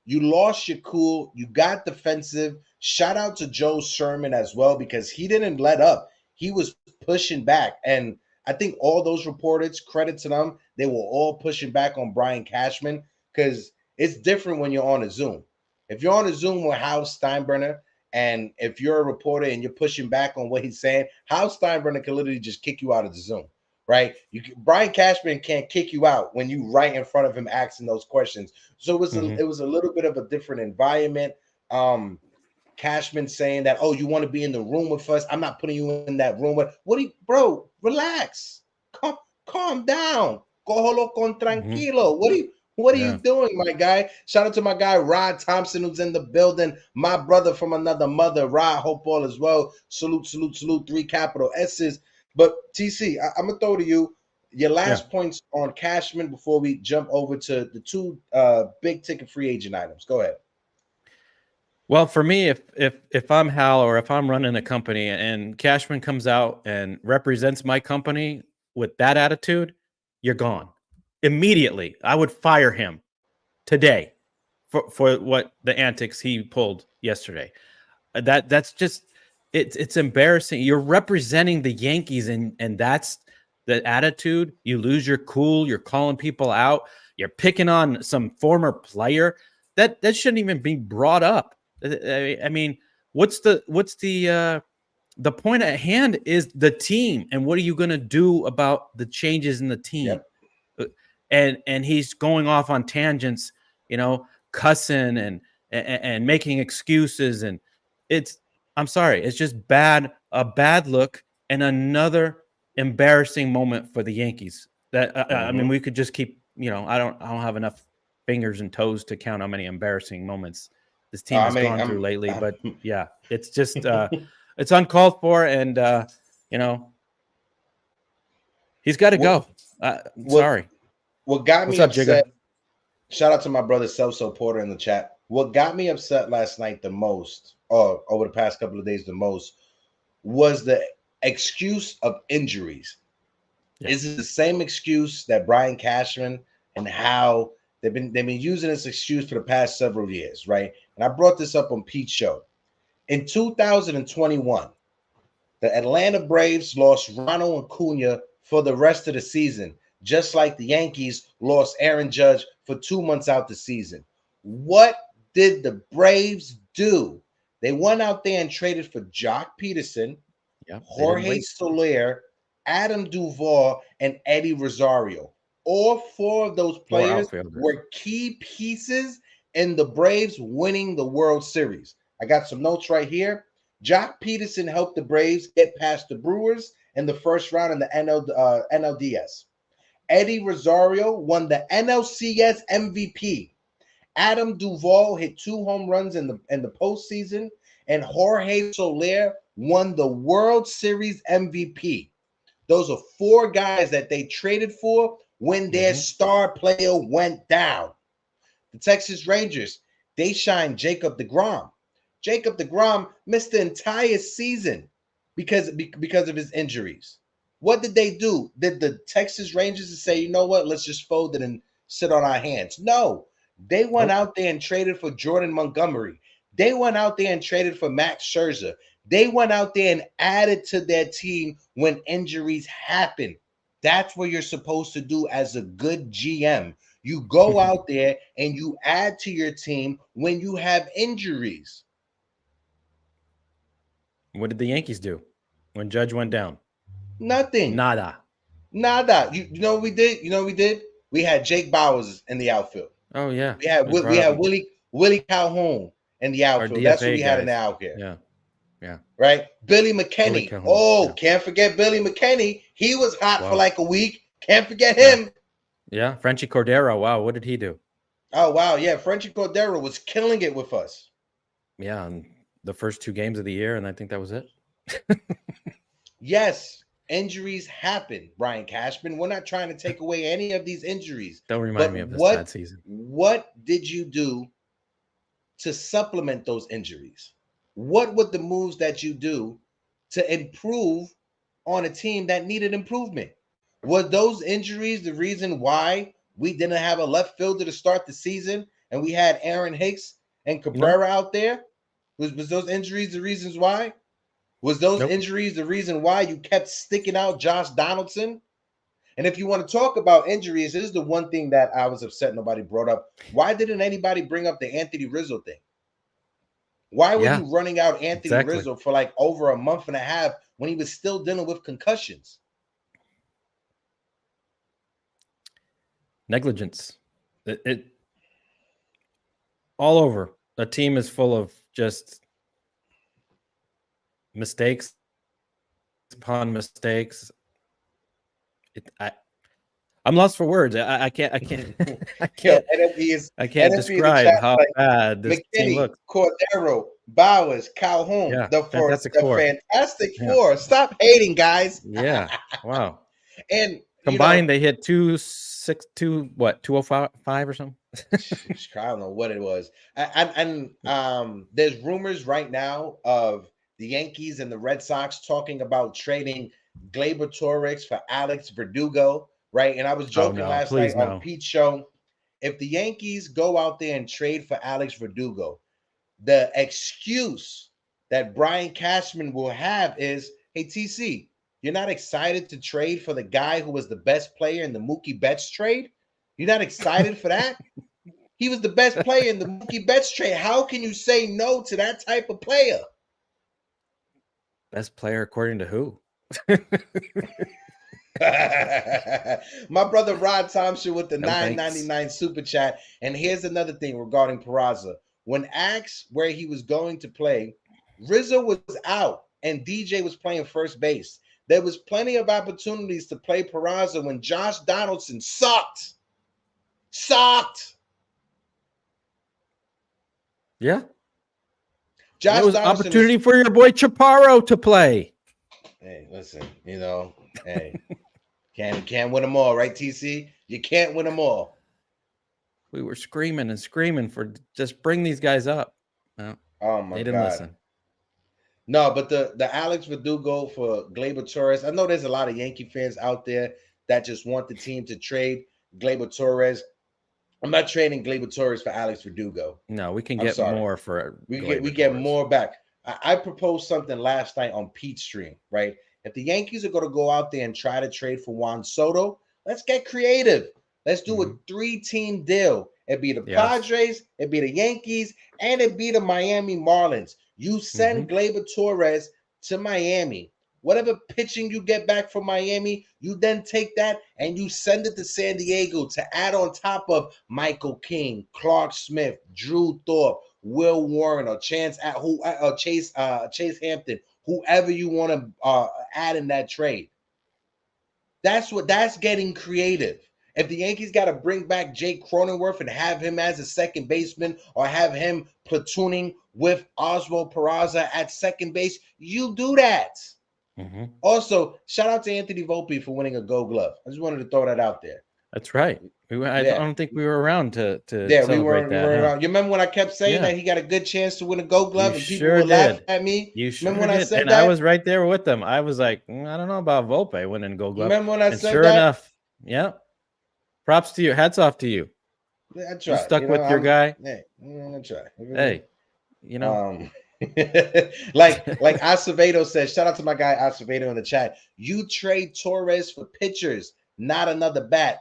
you lost your cool, you got defensive. Shout out to Joe Sherman as well, because he didn't let up. He was pushing back. And I think all those reporters, credit to them, they were all pushing back on Brian Cashman, because it's different when you're on a Zoom. If you're on a Zoom with Hal Steinbrenner, and if you're a reporter and you're pushing back on what he's saying, Hal Steinbrenner can literally just kick you out of the Zoom, right? Brian Cashman can't kick you out when you right in front of him asking those questions. So it was a little bit of a different environment. Cashman saying that, oh, you want to be in the room with us? I'm not putting you in that room. Bro, relax. Calm down. Cójalo con tranquilo. What are you doing, my guy? Shout out to my guy, Rod Thompson, who's in the building. My brother from another mother, Rod, hope all as well. Salute, 3 capital S's. But TC, I'm going to throw to you your last points on Cashman before we jump over to the 2 big ticket free agent items. Go ahead. Well, for me, if I'm Hal, or if I'm running a company and Cashman comes out and represents my company with that attitude, you're gone. Immediately, I would fire him today for what the antics he pulled yesterday. That's just it's embarrassing. You're representing the Yankees, and that's the attitude. You lose your cool. You're calling people out. You're picking on some former player. That shouldn't even be brought up. I mean, what's the point at hand is the team, and what are you going to do about the changes in the team? Yep. And he's going off on tangents, cussing and making excuses, and I'm sorry, it's just a bad look and another embarrassing moment for the Yankees. That I mean, we could just keep, I don't have enough fingers and toes to count how many embarrassing moments this team has gone through lately. But yeah, it's just it's uncalled for, and he's got to go. Sorry. What got me upset, shout out to my brother Celso Porter in the chat. What got me upset last night the most, or over the past couple of days the most, was the excuse of injuries. Is it the same excuse that Brian Cashman and how they've been using this excuse for the past several years, right? And I brought this up on Pete's show. In 2021, the Atlanta Braves lost Ronald Acuna for the rest of the season, just like the Yankees lost Aaron Judge for 2 months out the season. What did the Braves do? They went out there and traded for Jock Peterson, Jorge Soler, Adam Duvall, and Eddie Rosario. All 4 of those players were key pieces in the Braves winning the World Series. I got some notes right here. Jock Peterson helped the Braves get past the Brewers in the first round in the NLDS. Eddie Rosario won the NLCS MVP. Adam Duvall hit 2 home runs in the postseason, and Jorge Soler won the World Series MVP. Those are 4 guys that they traded for when their star player went down. The Texas Rangers, they signed Jacob deGrom. Jacob deGrom missed the entire season because of his injuries. What did they do? Did the Texas Rangers say, you know what, let's just fold it and sit on our hands? No. They went out there and traded for Jordan Montgomery. They went out there and traded for Max Scherzer. They went out there and added to their team when injuries happen. That's what you're supposed to do as a good GM. You go out there and you add to your team when you have injuries. What did the Yankees do when Judge went down? Nothing. Nada. You know what we did? You know what we did? We had Jake Bowers in the outfield. Oh yeah. We had Willie Calhoun in the outfield. That's what we had in the outfield. Yeah. Yeah. Right? Billy McKinney. Can't forget Billy McKinney. He was hot for like a week. Can't forget him. Yeah. Frenchie Cordero. Wow. What did he do? Oh, wow. Yeah. Frenchie Cordero was killing it with us. Yeah. And the first 2 games of the year, and I think that was it. Yes. Injuries happen, Brian Cashman. We're not trying to take away any of these injuries. Don't remind me of this bad season. What did you do to supplement those injuries? What were the moves that you do to improve on a team that needed improvement? Were those injuries the reason why we didn't have a left fielder to start the season and we had Aaron Hicks and Cabrera out there? Was those injuries the reasons why? Was those injuries the reason why you kept sticking out Josh Donaldson? And if you want to talk about injuries, this is the one thing that I was upset nobody brought up. Why didn't anybody bring up the Anthony Rizzo thing? Why were you running out Anthony Rizzo for like over a month and a half when he was still dealing with concussions? Negligence. It all over. A team is full of just mistakes upon mistakes. I'm lost for words. I can't describe how bad this team looks. Cordero, Bowers, Calhoun, the Fantastic Four. Stop hating, guys. Yeah. Wow. And combined, they hit 205 or something. I don't know what it was. And there's rumors right now of the Yankees and the Red Sox talking about trading Gleyber Torres for Alex Verdugo. Right. And I was joking last night on Pete's show. If the Yankees go out there and trade for Alex Verdugo, the excuse that Brian Cashman will have is, hey, TC, you're not excited to trade for the guy who was the best player in the Mookie Betts trade? You're not excited for that? He was the best player in the Mookie Betts trade. How can you say no to that type of player? Best player according to who? My brother Rod Thompson with the $9.99 super chat. And here's another thing regarding Peraza. When asked where he was going to play, Rizzo was out and DJ was playing first base. There was plenty of opportunities to play Peraza when Josh Donaldson sucked. Yeah. Josh was Donaldson opportunity for your boy Chaparro to play. Hey, listen, hey. Can't win them all, right, TC? You can't win them all. We were screaming and screaming for just bring these guys up. No, they didn't listen. No, but the Alex Verdugo for Gleyber Torres, I know there's a lot of Yankee fans out there that just want the team to trade Gleyber Torres. I'm not trading Gleyber Torres for Alex Verdugo. No, we can get more for we get more back. I proposed something last night on Pete's stream, right? If the Yankees are going to go out there and try to trade for Juan Soto, let's get creative. Let's do a 3-team deal. It'd be the Padres, it'd be the Yankees, and it'd be the Miami Marlins. You send Gleyber Torres to Miami. Whatever pitching you get back from Miami, you then take that and you send it to San Diego to add on top of Michael King, Clark Smith, Drew Thorpe, Will Warren, or Chase Hampton, whoever you want to add in that trade. That's getting creative. If the Yankees got to bring back Jake Cronenworth and have him as a second baseman or have him platooning with Oswald Peraza at second base, you do that. Also, shout out to Anthony Volpe for winning a Gold Glove. I just wanted to throw that out there. That's right. I don't think we were around to we were around. You remember when I kept saying that he got a good chance to win a Gold Glove and people would laugh at me? You remember when I said that? I was right there with them. I was like, I don't know about Volpe winning Gold Glove. Remember when I said that? Sure enough, props to you. Hats off to you. I tried. You stuck with your guy. Hey, I try. Hey, like Acevedo says, shout out to my guy Acevedo in the chat. You trade Torres for pitchers, not another bat.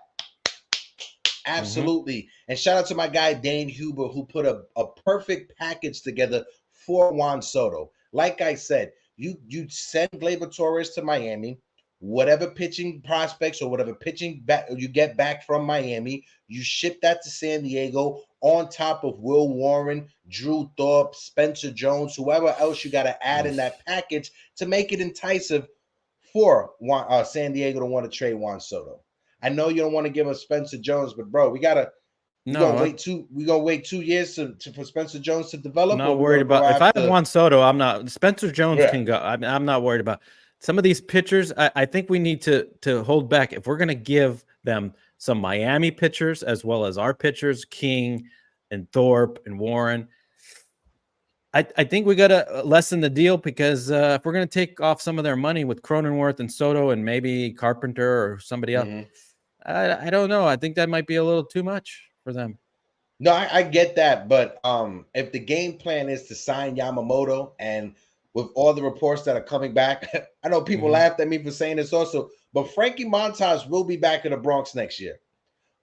Absolutely. And shout out to my guy Dane Huber, who put a perfect package together for Juan Soto. Like I said, you send Gleyber Torres to Miami. Whatever pitching prospects or whatever pitching back you get back from Miami, you ship that to San Diego on top of Will Warren, Drew Thorpe, Spencer Jones, whoever else you got to add in that package to make it enticing for San Diego to want to trade Juan Soto. I know you don't want to give us Spencer Jones, but bro, we're gonna wait 2 years for Spencer Jones to develop. I'm not worried about if I have Juan Soto. I'm not. Spencer Jones can go. I'm not worried about some of these pitchers. I think we need to hold back if we're going to give them some Miami pitchers as well as our pitchers, King and Thorpe and Warren. I think we got to lessen the deal because if we're going to take off some of their money with Cronenworth and Soto and maybe Carpenter or somebody else, I don't know. I think that might be a little too much for them. No, I get that, but if the game plan is to sign Yamamoto, and with all the reports that are coming back, I know people laughed at me for saying this also, but Frankie Montas will be back in the Bronx next year.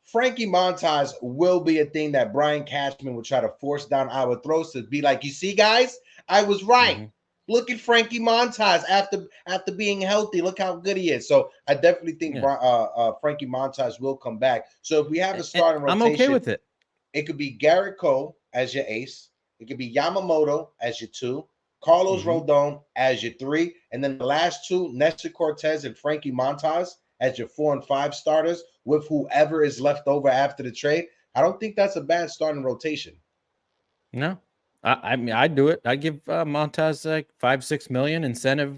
Frankie Montas will be a thing that Brian Cashman will try to force down our throats to be like, you see, guys, I was right. Look at Frankie Montas after being healthy. Look how good he is. So I definitely think Frankie Montas will come back. So if we have a starting rotation, I'm okay with it. It could be Garrett Cole as your ace. It could be Yamamoto as your 2, Carlos Rodon as your 3, and then the last 2, Nestor Cortez and Frankie Montas as your 4 and 5 starters with whoever is left over after the trade. I don't think that's a bad starting rotation. No, I mean, I'd do it. I give Montas like $5-6 million incentive,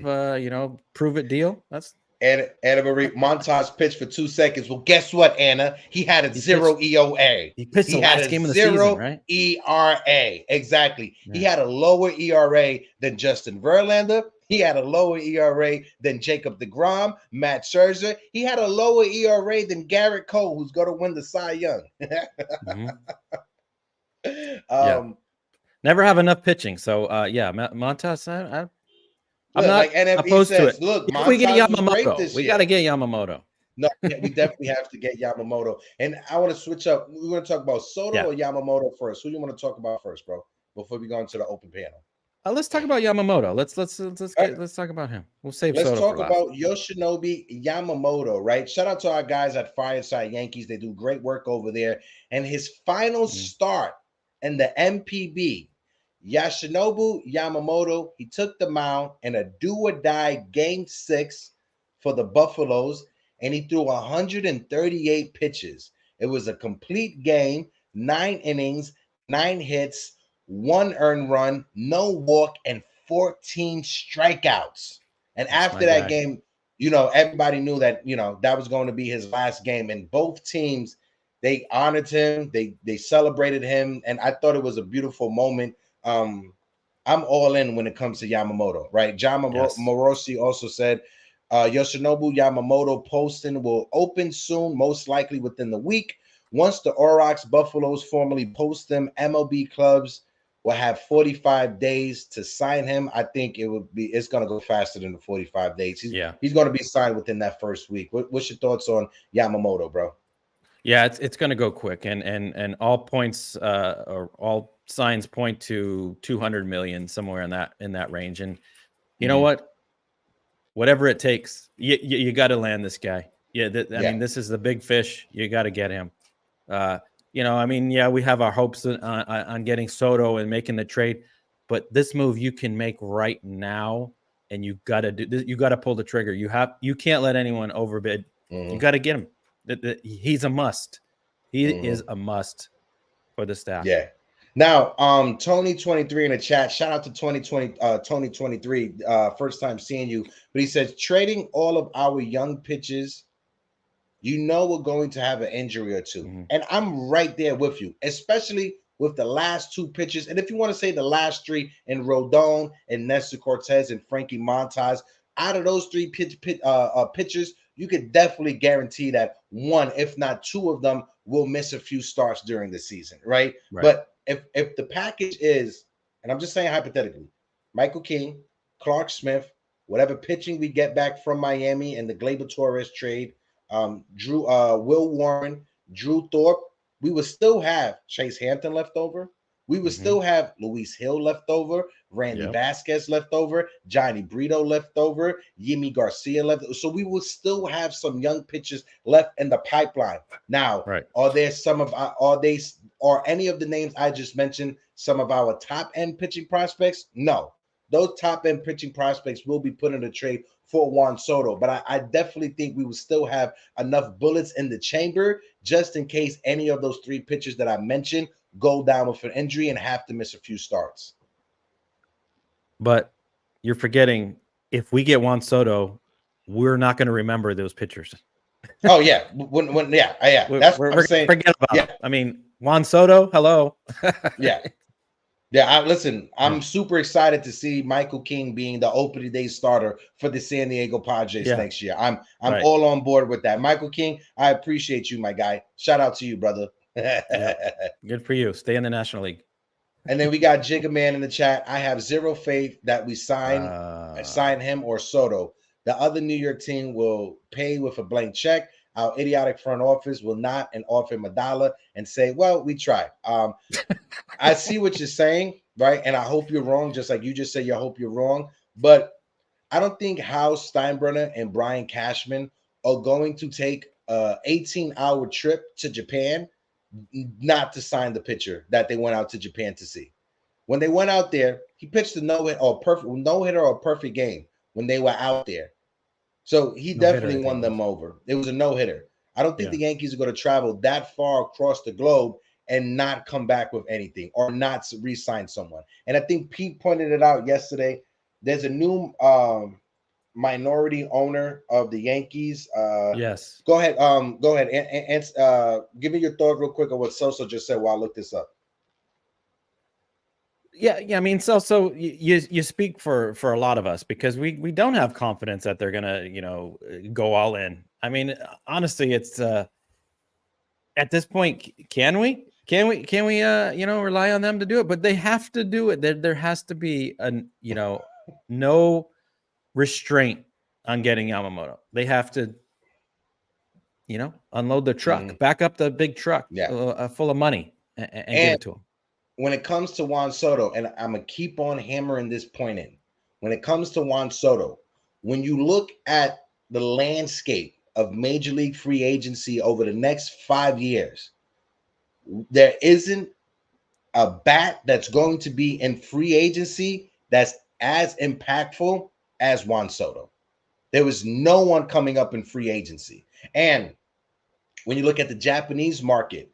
prove it deal. That's Anna Marie Montas pitched for 2 seconds. Well, guess what, Anna? He had a 0 EOA. He pitched the last game of the season, right? ERA. Exactly. Yeah. He had a lower ERA than Justin Verlander. He had a lower ERA than Jacob deGrom, Matt Scherzer. He had a lower ERA than Garrett Cole, who's going to win the Cy Young. Never have enough pitching. So, Montas, I'm not like NFE opposed says, to it. Look, if we get Yamamoto, we got to get Yamamoto. No, we definitely have to get Yamamoto. And I want to switch up. We're going to talk about Soto or Yamamoto first. Who do you want to talk about first, bro? Before we go into the open panel. Let's talk about Yamamoto. Let's talk about him. We'll save Soto Let's talk for about Yoshinobu Yamamoto, right? Shout out to our guys at Fireside Yankees. They do great work over there. And his final start in the MPB, Yoshinobu Yamamoto, he took the mound in a do-or-die Game 6 for the Buffaloes, and he threw 138 pitches. It was a complete game, 9 innings, 9 hits, 1 earned run, no walk, and 14 strikeouts. And after that game, everybody knew that, that was going to be his last game. And both teams, they honored him, they celebrated him, and I thought it was a beautiful moment. I'm all in when it comes to Yamamoto, right? John Morosi also said, Yoshinobu Yamamoto posting will open soon, most likely within the week. Once the Aurochs Buffaloes formally post them, MLB clubs will have 45 days to sign him. I think it's going to go faster than the 45 days. He's going to be signed within that first week. What's your thoughts on Yamamoto, bro? Yeah, it's going to go quick, and all points or all signs point to 200 million, somewhere in that range. And you know what? Whatever it takes, you got to land this guy. I mean, this is the big fish. You got to get him. We have our hopes on getting Soto and making the trade, but this move you can make right now, and you got to do this. You got to pull the trigger. You can't let anyone overbid. You got to get him. He's a must. He is a must for the staff. Yeah. Now, Tony 23 in the chat. Shout out to Tony 23. First time seeing you, but he says trading all of our young pitchers. We're going to have an injury or two, and I'm right there with you, especially with the last 2 pitchers. And if you want to say the last 3, and Rodon and Nestor Cortez and Frankie Montas, out of those 3 pitchers, you could definitely guarantee that 1, if not 2 of them will miss a few starts during the season, right? But if the package is, and I'm just saying hypothetically, Michael King, Clark Smith, whatever pitching we get back from Miami and the Gleyber Torres trade, Will Warren, Drew Thorpe, we would still have Chase Hampton left over. We would still have Luis Hill left over, Randy Vasquez left over, Johnny Brito left over, Yimi Garcia left. So we will still have some young pitchers left in the pipeline. Now, are there some of are any of the names I just mentioned some of our top end pitching prospects? No. Those top end pitching prospects will be put in a trade for Juan Soto, but I definitely think we will still have enough bullets in the chamber just in case any of those three pitchers that I mentioned go down with an injury and have to miss a few starts. But you're forgetting, if we get Juan Soto, we're not going to remember those pitchers. Oh yeah, that's what I'm saying. Forget about it. I mean, Juan Soto, hello. Listen, I'm super excited to see Michael King being the opening day starter for the San Diego Padres next year. I'm all on board with that. Michael King, I appreciate you, my guy. Shout out to you, brother. Good for you. Stay in the National League. And then we got Jigga Man in the chat. I have zero faith that we sign him or Soto. The other New York team will pay with a blank check. Our idiotic front office will not and offer him $1 and say, well, we tried. I see what you're saying, right? And I hope you're wrong, just like you just said, I hope you're wrong. But I don't think Hal Steinbrenner and Brian Cashman are going to take an 18-hour trip to Japan not to sign the pitcher that they went out to Japan to see. When they went out there, he pitched a no-hitter or a perfect game when they were out there. So he definitely won them over. It was a no-hitter. I don't think the Yankees are going to travel that far across the globe and not come back with anything or not re-sign someone. And I think Pete pointed it out yesterday. There's a new minority owner of the Yankees. Yes. Go ahead. Go ahead and give me your thought real quick on what Soto just said while I look this up. Yeah. I mean, so you speak for a lot of us because we don't have confidence that they're gonna go all in. I mean, honestly, it's at this point, can we rely on them to do it? But they have to do it. There has to be no restraint on getting Yamamoto. They have to unload the truck, back up the big truck full of money and give it to him. When it comes to Juan Soto, and I'm going to keep on hammering this point in, when it comes to Juan Soto, when you look at the landscape of Major League free agency over the next 5 years, there isn't a bat that's going to be in free agency that's as impactful as Juan Soto. There was no one coming up in free agency. And when you look at the Japanese market,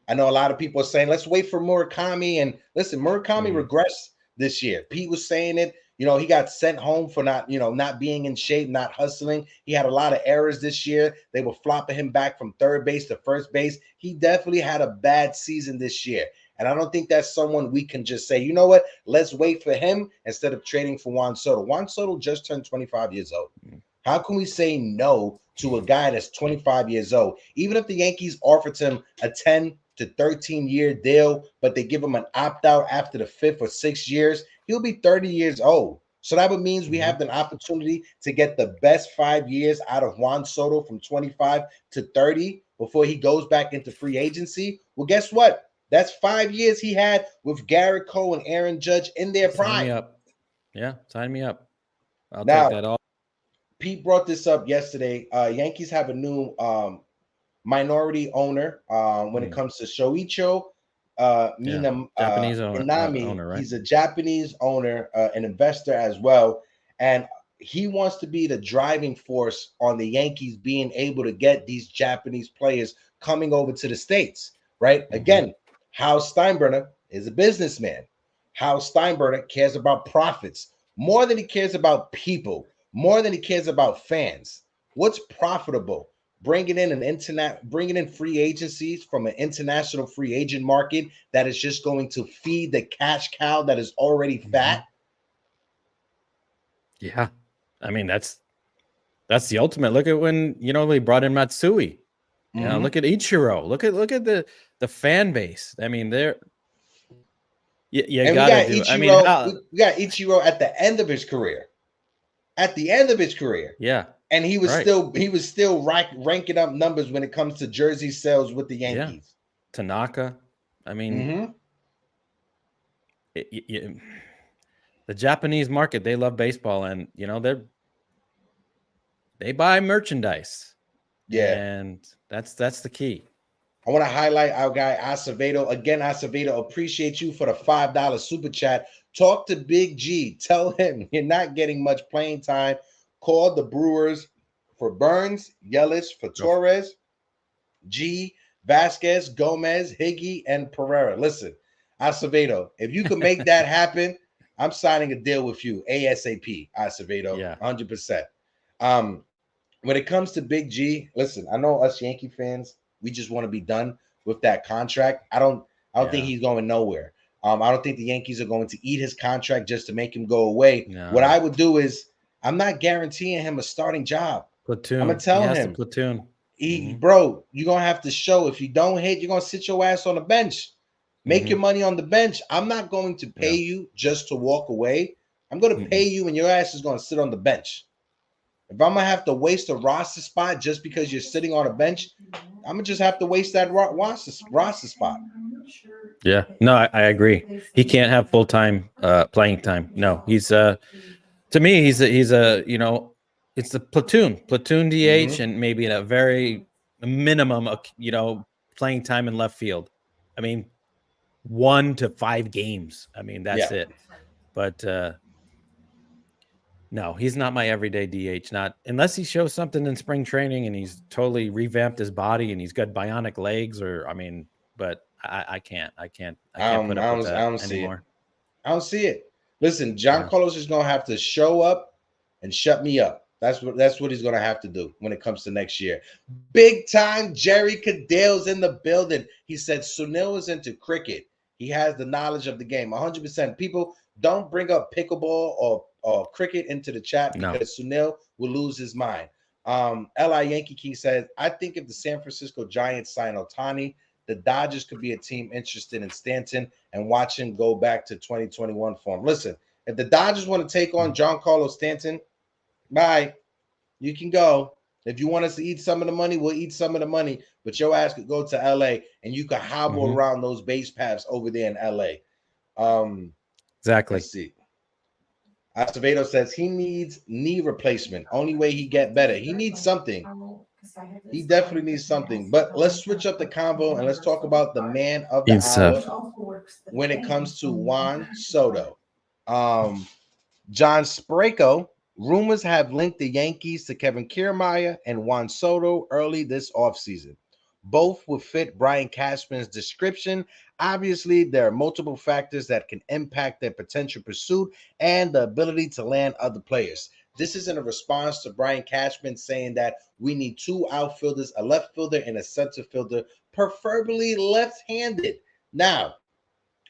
I know a lot of people are saying, let's wait for Murakami. And listen, Murakami regressed this year. Pete was saying it. He got sent home for not being in shape, not hustling. He had a lot of errors this year. They were flopping him back from third base to first base. He definitely had a bad season this year. And I don't think that's someone we can just say, you know what, let's wait for him instead of trading for Juan Soto. Juan Soto just turned 25 years old. How can we say no to a guy that's 25 years old? Even if the Yankees offered him a 10 to 13-year deal, but they give him an opt-out after the 5th or 6 years, he'll be 30 years old. So that would mean we have an opportunity to get the best 5 years out of Juan Soto from 25 to 30 before he goes back into free agency. Well, guess what? That's 5 years he had with Garrett Cole and Aaron Judge in their prime. Sign me up. Yeah, sign me up. I'll take that all. Pete brought this up yesterday. Yankees have a new minority owner when it comes to Shoichi Japanese Minami. Owner, right? He's a Japanese owner, an investor as well, and he wants to be the driving force on the Yankees being able to get these Japanese players coming over to the States, right? Again, Hal Steinbrenner is a businessman. Hal Steinbrenner cares about profits more than he cares about people, more than he cares about fans. What's profitable? Bringing in free agencies from an international free agent market that is just going to feed the cash cow that is already fat. Yeah, I mean that's the ultimate. Look at when they brought in Matsui. Look at Ichiro. Look at the fan base. I mean, You And we gotta got do. I mean, Ichiro. We got Ichiro at the end of his career. At the end of his career. yeah, And he was right. still ranking up numbers when it comes to jersey sales with the Yeah, Yankees. Tanaka. I mean, the Japanese market, they love baseball, and they buy merchandise. Yeah. And that's the key. I want to highlight our guy Acevedo. Again, Acevedo, appreciate you for the $5 super chat. Talk to Big G. Tell him you're not getting much playing time. Call the Brewers for Burns, Yelich for Torres, G, Vasquez, Gomez, Higgy, and Pereira. Listen, Acevedo, if you can make that happen, I'm signing a deal with you ASAP, Acevedo. Yeah. 100%. When it comes to Big G, listen, I know us Yankee fans, we just want to be done with that contract. I don't think he's going nowhere. I don't think the Yankees are going to eat his contract just to make him go away. No. What I would do is I'm not guaranteeing him a starting job. Platoon. I'm gonna tell he has him, to platoon. Bro, you're gonna have to show. If you don't hit, you're gonna sit your ass on the bench. Make your money on the bench. I'm not going to pay you just to walk away. I'm gonna pay you, and your ass is gonna sit on the bench. If I'm gonna have to waste a roster spot just because you're sitting on a bench, I'm gonna just have to waste that roster spot. Yeah, no, I agree. He can't have full-time playing time. No, he's to me, he's a it's the platoon DH, and maybe a very minimum of playing time in left field. I mean, 1 to 5 games. I mean, that's it. But no, he's not my everyday DH. Not unless he shows something in spring training and he's totally revamped his body and he's got bionic legs, but I can't put up with that anymore. I don't see it. Listen, John Carlos is gonna have to show up and shut me up. That's what he's gonna have to do when it comes to next year. Big time Jerry Cadale's in the building. He said Sunil is into cricket. He has the knowledge of the game. 100%. People don't bring up pickleball or cricket into the chat because Sunil will lose his mind. L.I. Yankee King says, I think if the San Francisco Giants sign Ohtani, the Dodgers could be a team interested in Stanton and watch him go back to 2021 form. Listen, if the Dodgers want to take on Giancarlo Stanton, bye. You can go. If you want us to eat some of the money, we'll eat some of the money. But your ass could go to LA and you could hobble around those base paths over there in LA. Exactly. Let's see. Acevedo says he needs knee replacement. Only way he get better. He needs something. He definitely needs something. But let's switch up the convo and let's talk about the man of the hour when it comes to Juan Soto. John Sprako. Rumors have linked the Yankees to Kevin Kiermaier and Juan Soto early this offseason. Both would fit Brian Cashman's description. Obviously, there are multiple factors that can impact their potential pursuit and the ability to land other players. This is in a response to Brian Cashman saying that we need 2 outfielders, a left fielder and a center fielder, preferably left-handed. Now,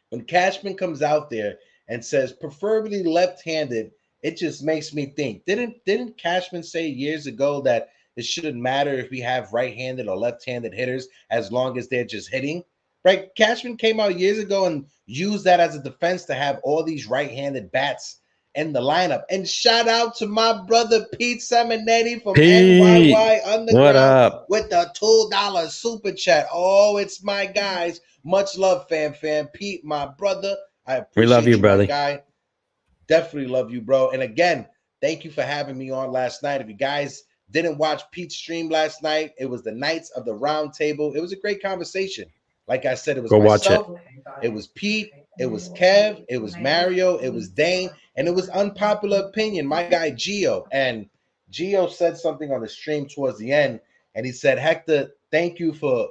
when Cashman comes out there and says preferably left-handed, it just makes me think. Didn't Cashman say years ago that it shouldn't matter if we have right-handed or left-handed hitters as long as they're just hitting? Right? Cashman came out years ago and used that as a defense to have all these right-handed bats in the lineup. And shout out to my brother Pete Simonetti from NYY Underground with the $2 super chat. Oh, it's my guys. Much love, fam. Pete, my brother. I appreciate we love you, brother. My guy. Definitely love you, bro. And again, thank you for having me on last night. If you guys didn't watch Pete's stream last night, it was the Knights of the Round Table. It was a great conversation. Like I said, it was myself, it was Pete, it was Kev, it was Mario, it was Dane, and it was unpopular opinion, my guy Gio. And Gio said something on the stream towards the end, and he said, Hector, thank you for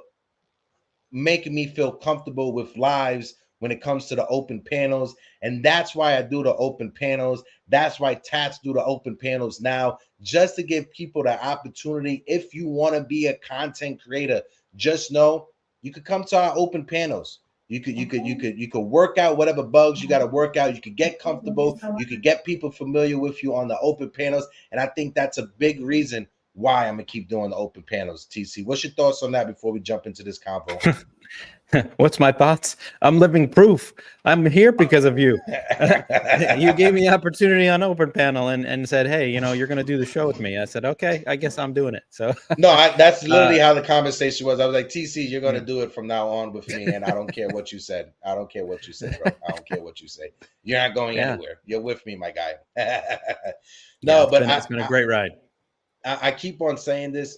making me feel comfortable with lives when it comes to the open panels. And that's why I do the open panels. That's why Tats do the open panels now, just to give people the opportunity. If you want to be a content creator, just know you could come to our open panels. You could work out whatever bugs you got to work out. You could get comfortable. You could get people familiar with you on the open panels. And I think that's a big reason why I'm gonna keep doing the open panels. TC, what's your thoughts on that before we jump into this convo? What's my thoughts? I'm living proof. I'm here because of you. You gave me the opportunity on Open Panel and said, hey, you know, you're going to do the show with me. I said, okay, I guess I'm doing it. So No, that's literally how the conversation was. I was like, TC, you're going to mm, do it from now on with me, and I don't care what you said. I don't care what you say, bro. I don't care what you say. You're not going yeah, anywhere. You're with me, my guy. yeah, No, but it's been a great ride. I keep on saying this.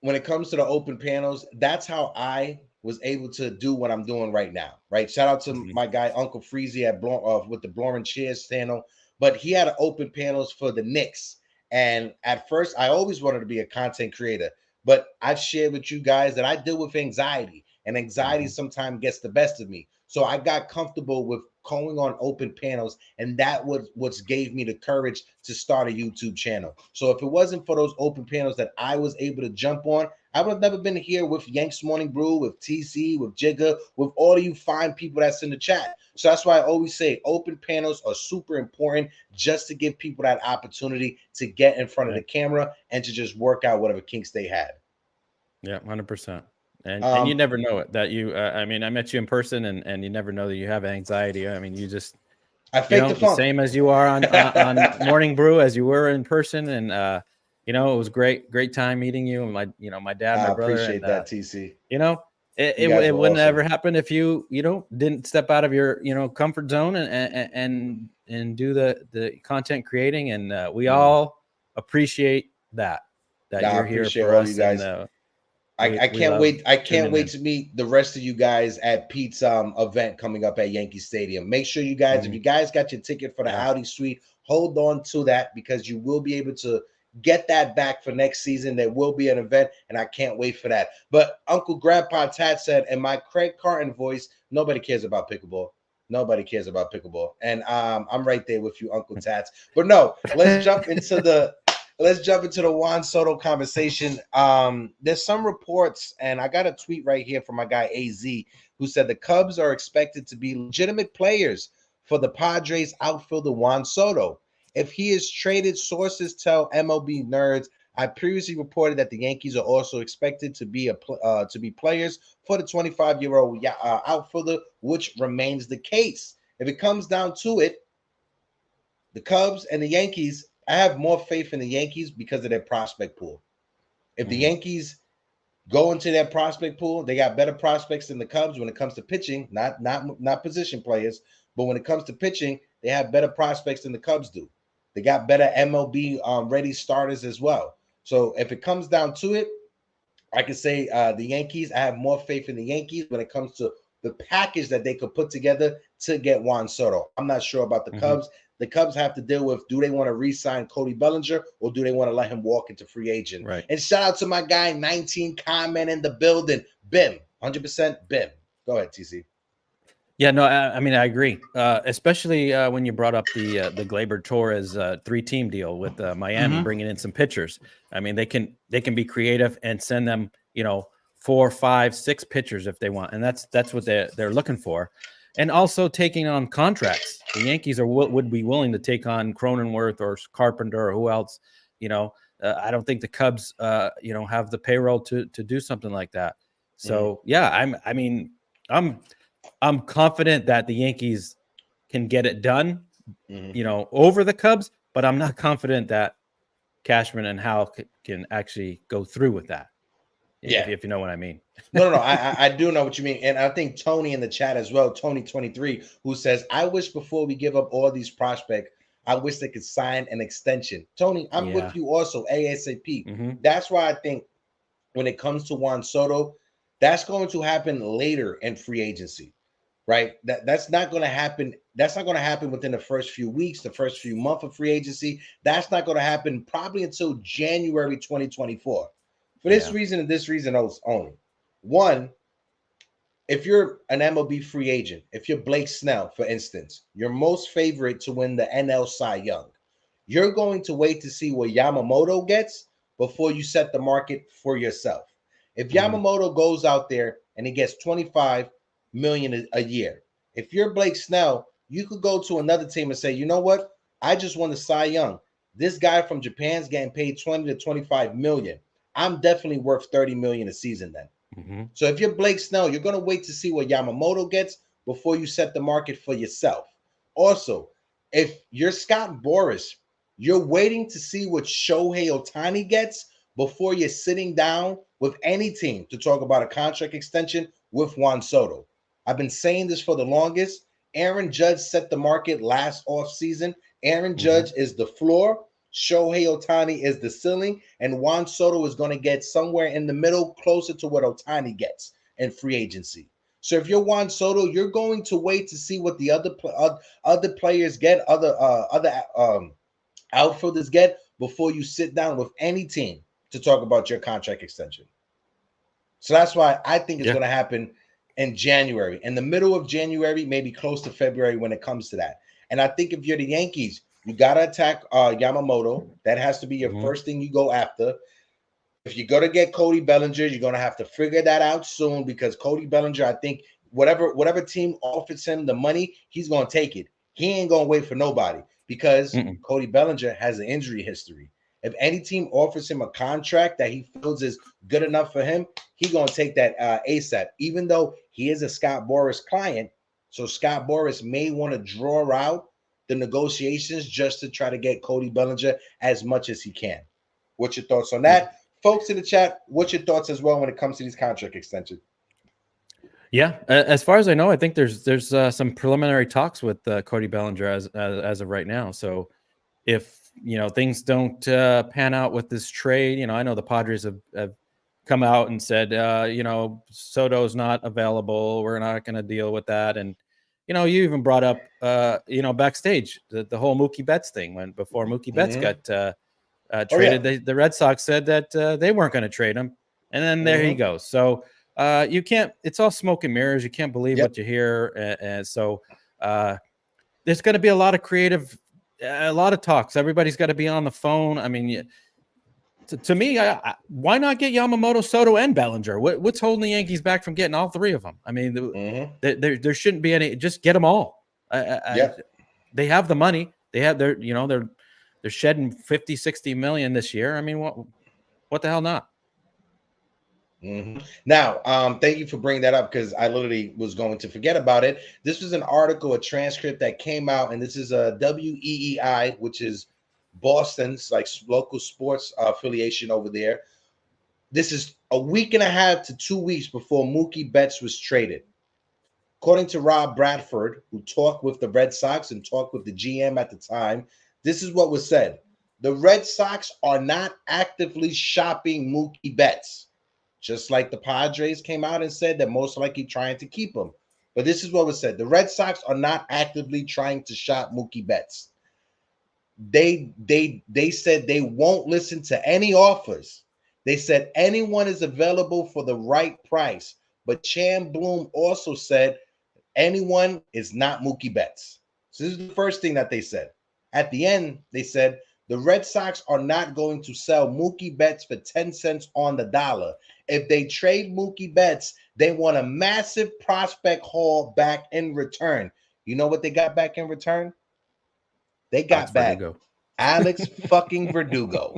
When it comes to the open panels, that's how I was able to do what I'm doing right now. Right. Shout out to Mhm. my guy Uncle Freezy at with the Blowing Cheers channel, but he had open panels for the Knicks. And at first, I always wanted to be a content creator, but I've shared with you guys that I deal with anxiety, and anxiety sometimes gets the best of me. So I got comfortable with going on open panels, and that was what gave me the courage to start a YouTube channel. So if it wasn't for those open panels that I was able to jump on, I would have never been here with Yanks Morning Brew, with TC, with Jigga, with all of you fine people that's in the chat. So that's why I always say open panels are super important, just to give people that opportunity to get in front of the camera and to just work out whatever kinks they had. Yeah, 100%. And you never know it that you. I mean, I met you in person, and you never know that you have anxiety. I mean, you just I you faked know the the funk. same as you are on Morning Brew as you were in person, and you know, it was great time meeting you and my dad, I my brother, appreciate and that, TC. you know, You guys it were wouldn't awesome. ever happen if you didn't step out of your comfort zone and do the content creating, and we all appreciate that I you're here appreciate for all you us, guys. and I we can't love wait. I can't tuning wait in. to meet the rest of you guys at Pete's event coming up at Yankee Stadium. Make sure you guys, if you guys got your ticket for the Yeah. Audi Suite, hold on to that, because you will be able to get that back for next season. There will be an event, and I can't wait for that. But Uncle Grandpa Tat said, in my Craig Carton voice, nobody cares about pickleball. Nobody cares about pickleball. And I'm right there with you, Uncle Tats. But no, let's jump into the Juan Soto conversation. There's some reports, and I got a tweet right here from my guy AZ, who said the Cubs are expected to be legitimate players for the Padres outfielder Juan Soto. If he is traded, sources tell MLB Nerds. I previously reported that the Yankees are also expected to be players for the 25-year-old outfielder, which remains the case. If it comes down to it, the Cubs and the Yankees, I have more faith in the Yankees because of their prospect pool. If the Yankees go into their prospect pool, they got better prospects than the Cubs when it comes to pitching, not position players, but when it comes to pitching, they have better prospects than the Cubs do. They got better MLB ready starters as well. So if it comes down to it, I can say the Yankees. I have more faith in the Yankees when it comes to the package that they could put together to get Juan Soto. I'm not sure about the Cubs. The Cubs have to deal with, do they want to re-sign Cody Bellinger, or do they want to let him walk into free agent? Right. And shout out to my guy 19 comment in the building. Bim, 100% Bim. Go ahead, TC. Yeah, no, I mean, I agree, especially when you brought up the Gleyber Torres 3-team deal with Miami, bringing in some pitchers. I mean, they can be creative and send them 4, 5, 6 pitchers if they want, and that's what they're looking for. And also taking on contracts. The Yankees would be willing to take on Cronenworth or Carpenter or who else. I don't think the Cubs have the payroll to do something like that. So yeah, I'm confident that the Yankees can get it done, over the Cubs, but I'm not confident that Cashman and Hal can actually go through with that. Yeah. If you know what I mean. No. I do know what you mean. And I think Tony in the chat as well, Tony23, who says, I wish before we give up all these prospects, I wish they could sign an extension. Tony, I'm with you also, ASAP. That's why I think when it comes to Juan Soto, that's going to happen later in free agency, right? That's not going to happen. That's not going to happen within the first few weeks, the first few months of free agency. That's not going to happen probably until January 2024. For this reason and this reason only. One, if you're an MLB free agent, if you're Blake Snell, for instance, you're most favorite to win the NL Cy Young. You're going to wait to see what Yamamoto gets before you set the market for yourself. If Yamamoto goes out there and he gets 25 million a year, if you're Blake Snell, you could go to another team and say, you know what? I just won the Cy Young. This guy from Japan's getting paid 20 to 25 million. I'm definitely worth 30 million a season then. So if you're Blake Snell, you're going to wait to see what Yamamoto gets before you set the market for yourself. Also, if you're Scott Boras, you're waiting to see what Shohei Ohtani gets before you're sitting down with any team to talk about a contract extension with Juan Soto. I've been saying this for the longest. Aaron Judge set the market last offseason. Aaron Judge is the floor. Shohei Ohtani is the ceiling, and Juan Soto is going to get somewhere in the middle, closer to what Ohtani gets in free agency. So if you're Juan Soto, you're going to wait to see what the other players get, other outfielders get before you sit down with any team to talk about your contract extension. So that's why I think it's going to happen in January, in the middle of January, maybe close to February when it comes to that. And I think if you're the Yankees, you got to attack Yamamoto. That has to be your first thing you go after. If you're going to get Cody Bellinger, you're going to have to figure that out soon, because Cody Bellinger, I think whatever team offers him the money, he's going to take it. He ain't going to wait for nobody, because Cody Bellinger has an injury history. If any team offers him a contract that he feels is good enough for him, he's going to take that ASAP, even though he is a Scott Boras client. So Scott Boras may want to draw out the negotiations just to try to get Cody Bellinger as much as he can. What's your thoughts on that? Folks in the chat, what's your thoughts as well when it comes to these contract extensions? Yeah, as far as I know, I think there's some preliminary talks with Cody Bellinger as of right now. So if things don't pan out with this trade, I know the Padres have come out and said, Soto's not available. We're not going to deal with that. And you even brought up, backstage the whole Mookie Betts thing before Mookie Betts got traded. The Red Sox said that they weren't going to trade him, and then there he goes. So you can't. It's all smoke and mirrors. You can't believe what you hear, and so there's going to be a lot of creative, a lot of talks. Everybody's got to be on the phone. I mean, to me, why not get Yamamoto, Soto, and Bellinger? What's holding the Yankees back from getting all three of them? I mean, there shouldn't be any. Just get them all. They have the money. They have they're shedding 50, 60 million this year. I mean, what the hell not? Now, thank you for bringing that up, because I literally was going to forget about it. This was an article, a transcript that came out, and this is a WEEI, which is Boston's local sports affiliation over there. This is a week and a half to 2 weeks before Mookie Betts was traded. According to Rob Bradford, who talked with the Red Sox and talked with the GM at the time, this is what was said. The Red Sox are not actively shopping Mookie Betts, just like the Padres came out and said that most likely trying to keep him. But this is what was said. The Red Sox are not actively trying to shop Mookie Betts. They said they won't listen to any offers. They said anyone is available for the right price. But Chan Bloom also said anyone is not Mookie Betts. So this is the first thing that they said. At the end, they said the Red Sox are not going to sell Mookie Betts for 10 cents on the dollar. If they trade Mookie Betts, they want a massive prospect haul back in return. You know what they got back in return? They got back Alex fucking Verdugo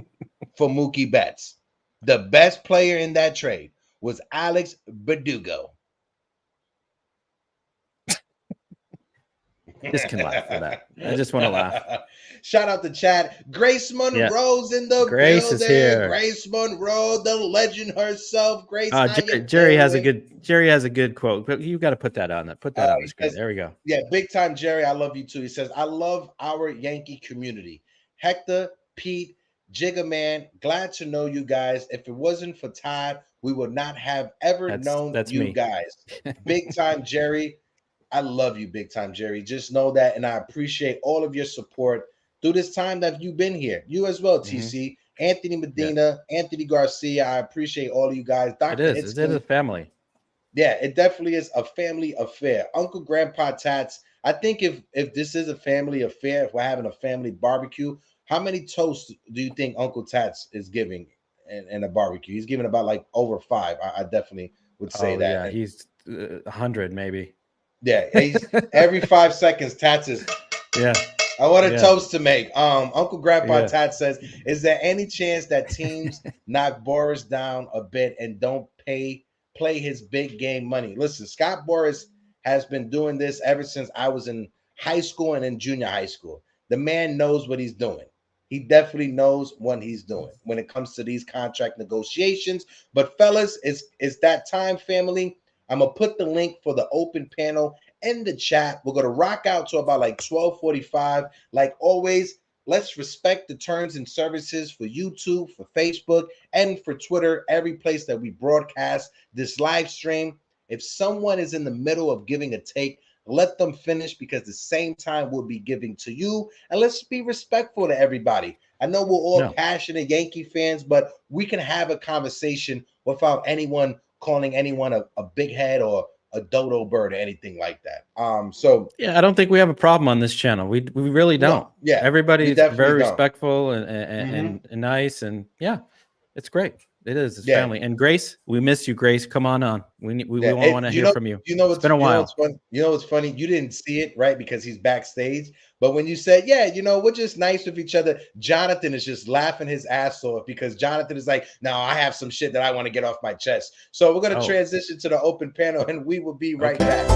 for Mookie Betts. The best player in that trade was Alex Verdugo. Just can laugh for that. I just want to laugh. Shout out to Chad. Grace Monroe's in the Grace building. Is here. Grace Monroe, the legend herself. Grace, Jerry has a good quote, but you got to put that on that. Put that on the screen. There we go. Yeah, big time, Jerry. I love you too. He says, I love our Yankee community. Hector, Pete, Jigga Man, glad to know you guys. If it wasn't for Todd, we would not have ever known you guys. Big time, Jerry. I love you, big time, Jerry. Just know that, and I appreciate all of your support through this time that you've been here. You as well, TC. Anthony Medina, Anthony Garcia. I appreciate all of you guys. It is a family. Yeah, it definitely is a family affair. Uncle Grandpa Tats. I think if this is a family affair, if we're having a family barbecue, how many toasts do you think Uncle Tats is giving in a barbecue? He's giving about over 5. I definitely would say that. Yeah, he's 100 maybe. Yeah, every 5 seconds, Tats is. Yeah. I want a toast to make. Uncle Grandpa Tats says, is there any chance that teams knock Boris down a bit and don't pay play his big game money. Listen, Scott Boras has been doing this ever since I was in high school and in junior high school. The man knows what he's doing. He definitely knows what he's doing when it comes to these contract negotiations. But fellas, it's that time, family. I'm gonna put the link for the open panel in the chat. We're gonna rock out to about like 12:45. Like always, let's respect the terms and services for YouTube, for Facebook, and for Twitter, every place that we broadcast this live stream. If someone is in the middle of giving a take, let them finish, because the same time we'll be giving to you. And let's be respectful to everybody. I know we're all passionate Yankee fans, but we can have a conversation without anyone calling anyone a big head or a dodo bird or anything like that. So yeah, I don't think we have a problem on this channel. We really don't. No, yeah, everybody's very don't. respectful and nice, and yeah, it's great. It is. It's family. And Grace, we miss you, Grace. Come on. We want to hear from you. It's been a while. You know what's funny? You didn't see it, right? Because he's backstage. But when you said, yeah, we're just nice with each other, Jonathan is just laughing his ass off, because Jonathan is like, no, I have some shit that I want to get off my chest. So we're going to transition to the open panel, and we will be right back.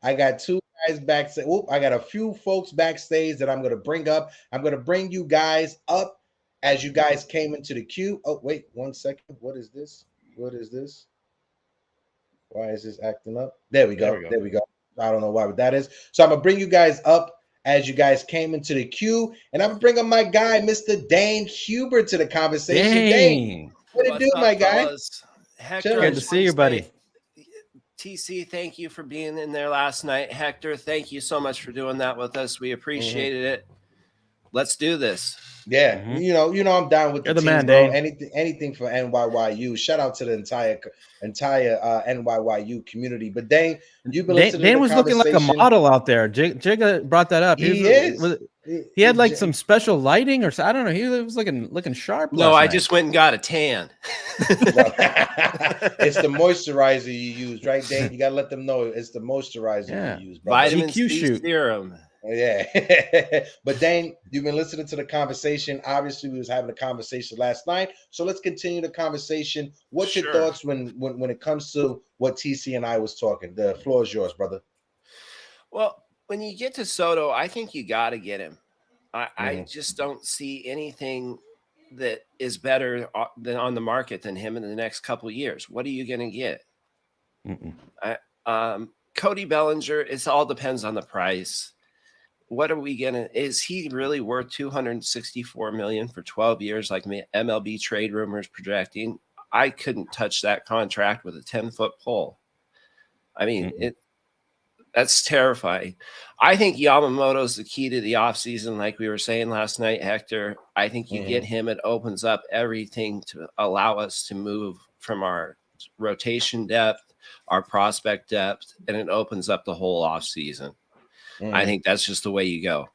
I got two guys backstage. I got a few folks backstage that I'm going to bring up. I'm going to bring you guys up as you guys came into the queue. Oh, wait 1 second. What is this? Why is this acting up? There we go. There we go. I don't know why that is. So I'm going to bring you guys up as you guys came into the queue. And I'm going to bring up my guy, Mr. Dane Huber, to the conversation. Dane, what it do, my guy? Hector, good to see you, buddy. TC, thank you for being in there last night. Hector, thank you so much for doing that with us. We appreciated it. Let's do this. Yeah, you know, I'm down with the teams, man, bro. Dane. Anything for NYYU. Shout out to the entire NYYU community. But Dane, you've been listening. Dane was looking like a model out there. Jigga brought that up. He had like some special lighting, or I don't know. He was looking sharp. No, I just went and got a tan. It's the moisturizer you use, right, Dane? You gotta let them know it's the moisturizer you use, bro. Vitamin C serum. Yeah. But Dane, you've been listening to the conversation. Obviously, we was having a conversation last night, so let's continue the conversation. What's your thoughts when it comes to what TC and I was talking? The floor is yours, brother. Well, when you get to Soto, I think you got to get him. I just don't see anything that is better than on the market than him in the next couple of years. What are you going to get? Cody Bellinger, it all depends on the price. What are we gonna? Is he really worth $264 million for 12 years, like MLB trade rumors projecting? I couldn't touch that contract with a 10-foot pole. I mean, that's terrifying. I think Yamamoto is the key to the offseason, like we were saying last night, Hector. I think you get him, it opens up everything to allow us to move from our rotation depth, our prospect depth, and it opens up the whole offseason. I think that's just the way you go.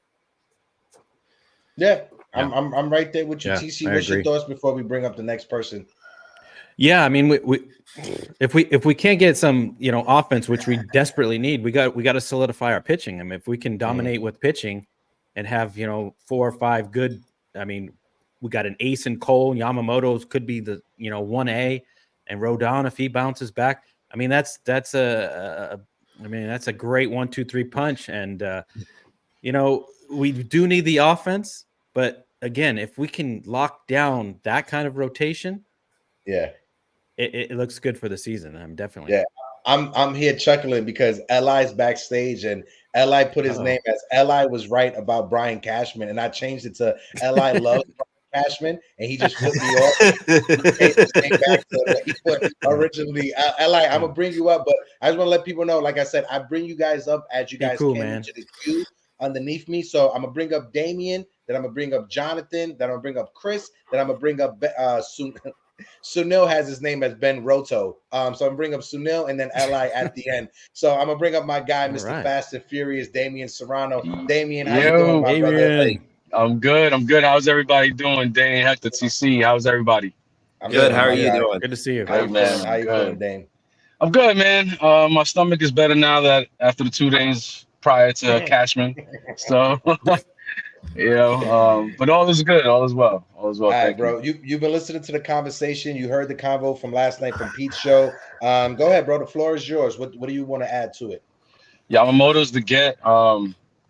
Yeah, I'm right there with you, TC. What's your thoughts before we bring up the next person? Yeah, I mean, if we can't get some offense, which we desperately need, we got to solidify our pitching. I mean, if we can dominate with pitching and have 4 or 5 good, I mean, we got an ace in Cole. Yamamoto could be the 1A, and Rodon if he bounces back. I mean, that's a great 1-2-3 punch. And, we do need the offense. But again, if we can lock down that kind of rotation, it looks good for the season. I'm definitely. Yeah, I'm here chuckling because Li's backstage, and Li put his name as Li was right about Brian Cashman, and I changed it to Li loves Brian Cashman, and he just flipped me off. Back to what he put originally. Li, I'm gonna bring you up, but I just want to let people know, like I said, I bring you guys up as you guys came into the queue underneath me. So I'm gonna bring up Damien, then I'm gonna bring up Jonathan, then I'm gonna bring up Chris, then I'm gonna bring up Sunil has his name as Ben Roto. So I'm gonna bring up Sunil and then Li at the end. So I'm gonna bring up my guy, Mr. Fast and Furious, Damien Serrano. Damien, how you doing, my brother? I'm good. How's everybody doing? Dane, Hector, TC. How's everybody? I'm good. How are you doing? Good to see you. Good, man. How you doing, Dane? I'm good, man. My stomach is better now that after the 2 days prior to Cashman. So, but all is good. All is well. All is well. All right, Thank you. bro. You've been listening to the conversation. You heard the convo from last night from Pete's show. Go ahead, bro. The floor is yours. What do you want to add to it? Yamamoto's the get.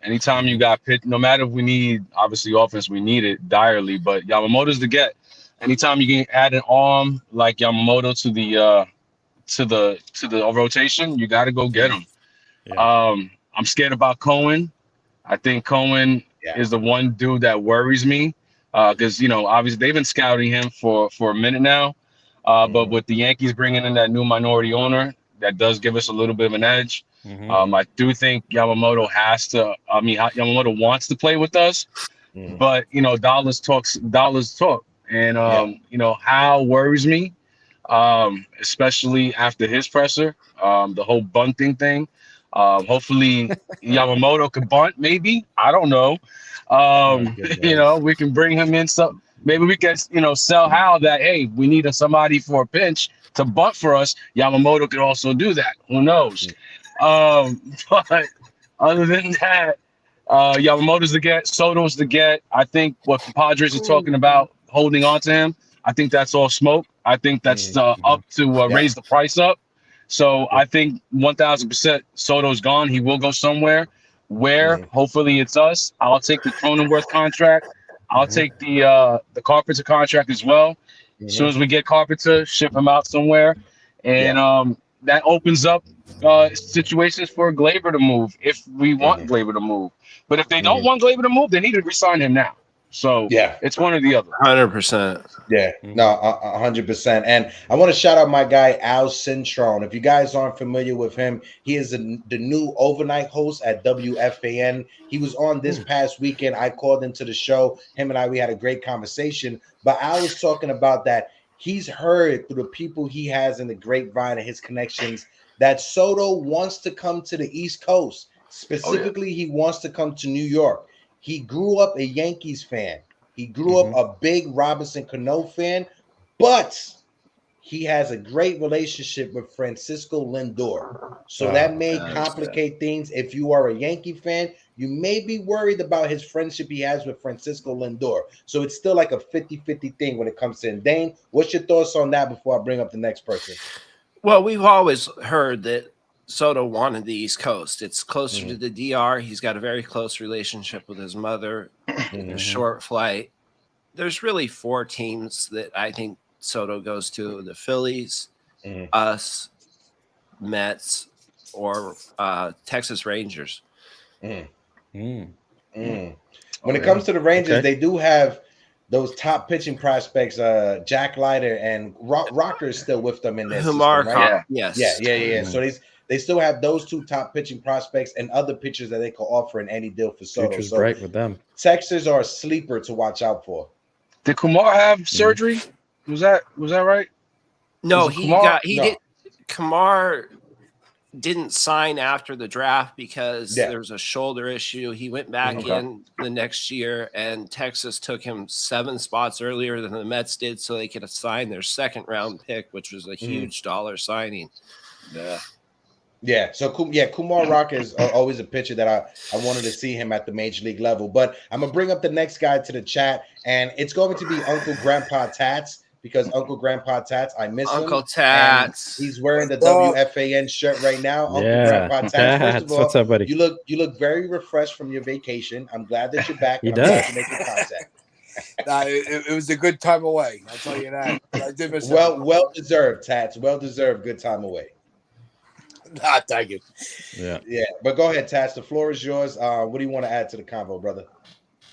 Anytime you got pitch, no matter if we need obviously offense, we need it direly, but Yamamoto's the get. Anytime you can add an arm like Yamamoto to the rotation, you got to go get him. Yeah. I'm scared about Cohen. I think Cohen is the one dude that worries me because obviously they've been scouting him for a minute now, but with the Yankees bringing in that new minority owner, that does give us a little bit of an edge. I do think Yamamoto Yamamoto wants to play with us, but dollars talk, and Hal worries me, especially after his presser, the whole bunting thing. Hopefully Yamamoto can bunt, maybe. I don't know. We can bring him in. So maybe we can, sell Hal that, hey, we need somebody for a pinch to bunt for us. Yamamoto could also do that. Who knows? But other than that, Yamamoto's the get, Soto's the get. I think what the Padres are talking about holding on to him, I think that's all smoke. I think that's up to raise the price up. So I think 1,000% Soto's gone. He will go somewhere. Where? Hopefully it's us. I'll take the Cronenworth contract. I'll take the Carpenter contract as well. As soon as we get Carpenter, ship him out somewhere. And that opens up situations for Glaber to move if we want Glaber to move. But if they don't want Glaber to move, they need to resign him now. So it's one or the other. 100%. Yeah, no, 100%. And I want to shout out my guy Al Cintron. If you guys aren't familiar with him, he is the new overnight host at WFAN. He was on this past weekend. I called into the show. Him and we had a great conversation. But Al was talking about that he's heard through the people he has in the grapevine and his connections that Soto wants to come to the East Coast. Specifically, he wants to come to New York. He grew up a Yankees fan. He grew up a big Robinson Cano fan, but he has a great relationship with Francisco Lindor. So that may complicate things. If you are a Yankee fan, you may be worried about his friendship he has with Francisco Lindor. So it's still like a 50-50 thing when it comes to it. Dane, what's your thoughts on that before I bring up the next person? Well, we've always heard that Soto wanted the East Coast. It's closer to the DR. He's got a very close relationship with his mother. A short flight. There's really 4 teams that I think Soto goes to: the Phillies, us, Mets, or Texas Rangers. When it comes to the Rangers, they do have those top pitching prospects, Jack Leiter and Rocker is still with them in their system, right? Yes. So they still have those 2 top pitching prospects and other pitchers that they could offer in any deal for Soto. Future's bright with them. Texans are a sleeper to watch out for. Did Kumar have surgery? Was that right? No, Kumar didn't sign after the draft because there was a shoulder issue. He went back in the next year, and Texas took him 7 spots earlier than the Mets did, so they could assign their 2nd round pick, which was a huge dollar signing. So Kumar Rocker is always a pitcher that I wanted to see him at the major league level. But I'm gonna bring up the next guy to the chat, and it's going to be Uncle Grandpa Tats, because Uncle Grandpa Tats, I miss Uncle him. Tats. He's wearing the WFAN shirt right now. Uncle Grandpa Tats. First of all, what's up, buddy? You look very refreshed from your vacation. I'm glad that you're back. He I'm does. glad to make your contact. It was a good time away. I'll tell you that. I did miss well deserved, Tats. Well deserved. Good time away. Thank you. Yeah. But go ahead, Tats. The floor is yours. What do you want to add to the convo, brother?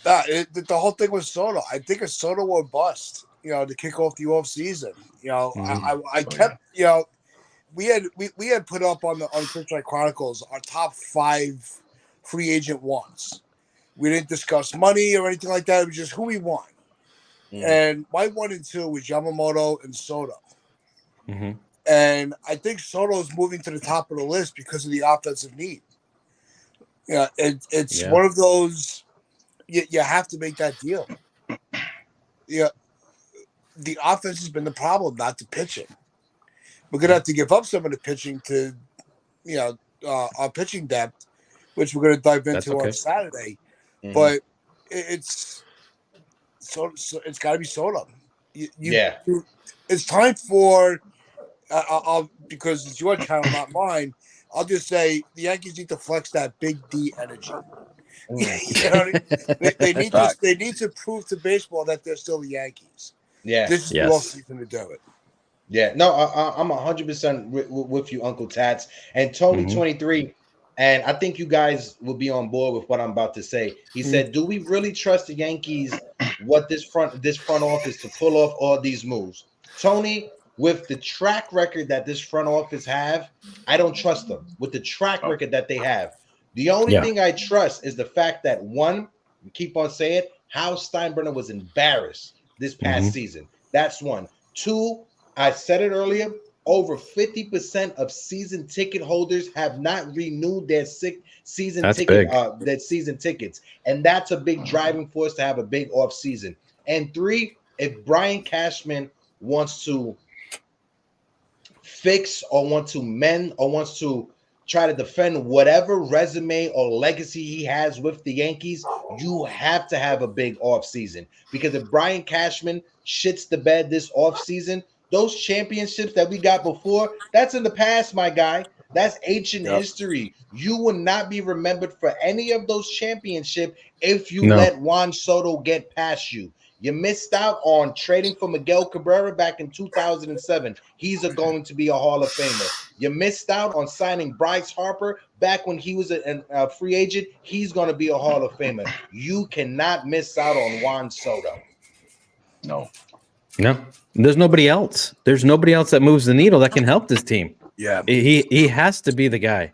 The whole thing was Soto. I think it's Soto or bust. To kick off the off season. I kept. We had put up on Pitchlight Chronicles our top 5 free agent wants. We didn't discuss money or anything like that. It was just who we want. And my 1 and 2 was Yamamoto and Soto. And I think Soto's moving to the top of the list because of the offensive need. It's one of those you have to make that deal. The offense has been the problem, not the pitching. We're gonna have to give up some of the pitching to, our pitching depth which we're going to dive That's into okay. on Saturday. Mhm. But it's it's got to be Soto. It's time for I'll because it's your channel, not mine. I'll just say the Yankees need to flex that big D energy. You know what I mean? They need to prove to baseball that they're still the Yankees. Yeah. This is the off season to do it. Yeah. No, I'm 100% with you, Uncle Tats. And Tony 23, and I think you guys will be on board with what I'm about to say. He said, "Do we really trust the Yankees? What this front office to pull off all these moves?" Tony, with the track record that this front office have, I don't trust them. With the track record that they have, the only thing I trust is the fact that one, keep on saying it, how Steinbrenner was embarrassed this past season. That's one. Two, I said it earlier, over 50% of season ticket holders have not renewed their season tickets. And that's a big driving force to have a big off season. And three, if Brian Cashman wants to fix or wants to mend or wants to try to defend whatever resume or legacy he has with the Yankees, you have to have a big offseason. Because if Brian Cashman shits the bed this offseason, those championships that we got before, that's in the past, my guy. That's ancient history. You will not be remembered for any of those championships if you let Juan Soto get past you. You missed out on trading for Miguel Cabrera back in 2007. He's going to be a Hall of Famer. You missed out on signing Bryce Harper back when he was a free agent. He's going to be a Hall of Famer. You cannot miss out on Juan Soto. No. There's nobody else. There's nobody else that moves the needle that can help this team. Yeah. He has to be the guy.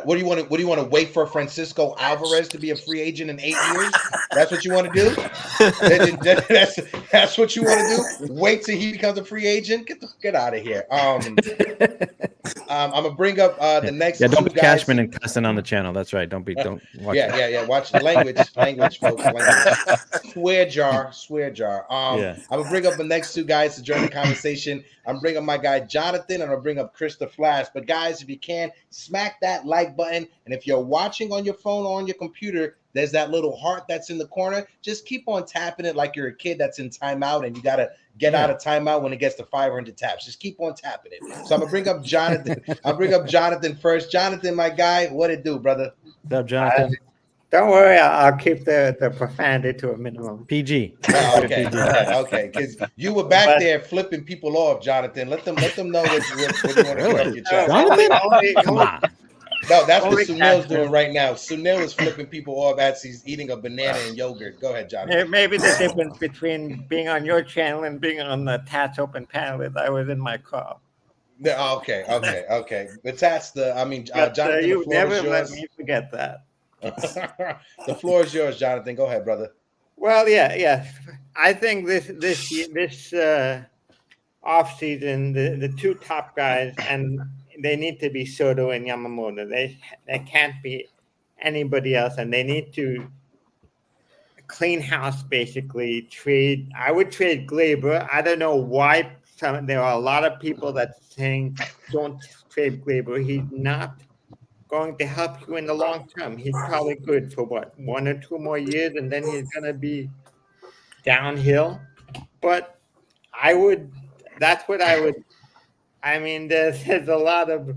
What do you want to wait for Francisco Alvarez to be a free agent in 8 years? That's what you want to do? That's what you want to do? Wait till he becomes a free agent? Get out of here. I'm gonna bring up the next. Yeah, don't two be guys. Cashman and cussing on the channel. That's right. Don't watch. Yeah. Watch the language, folks. Language. Swear jar. I'm gonna bring up the next two guys to join the conversation. I'm bringing up my guy Jonathan, and I'm gonna bring up Krista Flash. But guys, if you can, smack that like button, and if you're watching on your phone or on your computer, there's that little heart that's in the corner. Just keep on tapping it like you're a kid that's in timeout and you gotta get out of timeout when it gets to 500 taps. Just keep on tapping it. So I'm gonna bring up Jonathan. I'll bring up Jonathan first. Jonathan, my guy, what it do, brother? What's up, Jonathan? Don't worry, I'll keep the profanity to a minimum. PG. Okay. Because you were back there flipping people off, Jonathan. Let them know what you want to get off your chest. Jonathan? Come on. No, that's what Sunil's doing right now. Sunil is flipping people off as he's eating a banana and yogurt. Go ahead, Jonathan. Maybe the difference between being on your channel and being on the Tats Open panel is I was in my car. Okay. But Tats, Jonathan, you the floor never is let yours. me forget that. The floor is yours, Jonathan. Go ahead, brother. Well, yeah. I think this off season, the two top guys, and they need to be Soto and Yamamoto. They can't be anybody else, and they need to clean house, basically. Trade. I would trade Glaber. I don't know why. There are a lot of people that saying don't trade Glaber. He's not going to help you in the long term. He's probably good for 1 or 2 more years, and then he's going to be downhill. But that's what I would. I mean, there's a lot of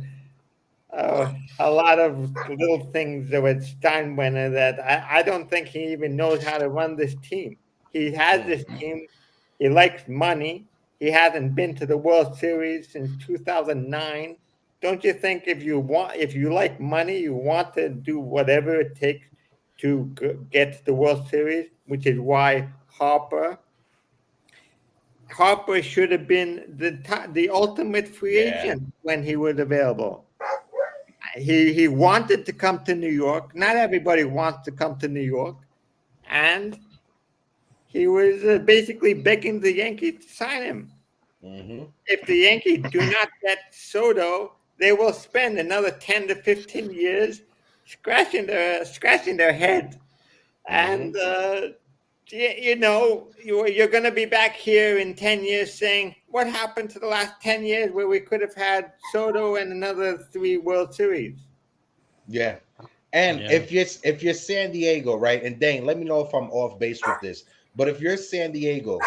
little things with Steinbrenner that I don't think he even knows how to run this team. He has this team. He likes money. He hasn't been to the World Series since 2009. Don't you think if you like money, you want to do whatever it takes to get to the World Series, which is why Harper should have been the ultimate free agent when he was available. He wanted to come to New York. Not everybody wants to come to New York. And he was basically begging the Yankees to sign him. Mm-hmm. If the Yankees do not get Soto, they will spend another 10 to 15 years scratching their head. And, you're going to be back here in 10 years saying, what happened to the last 10 years where we could have had Soto and another 3 World Series? Yeah. And if you're San Diego, right? And Dane, let me know if I'm off base with this. But if you're San Diego,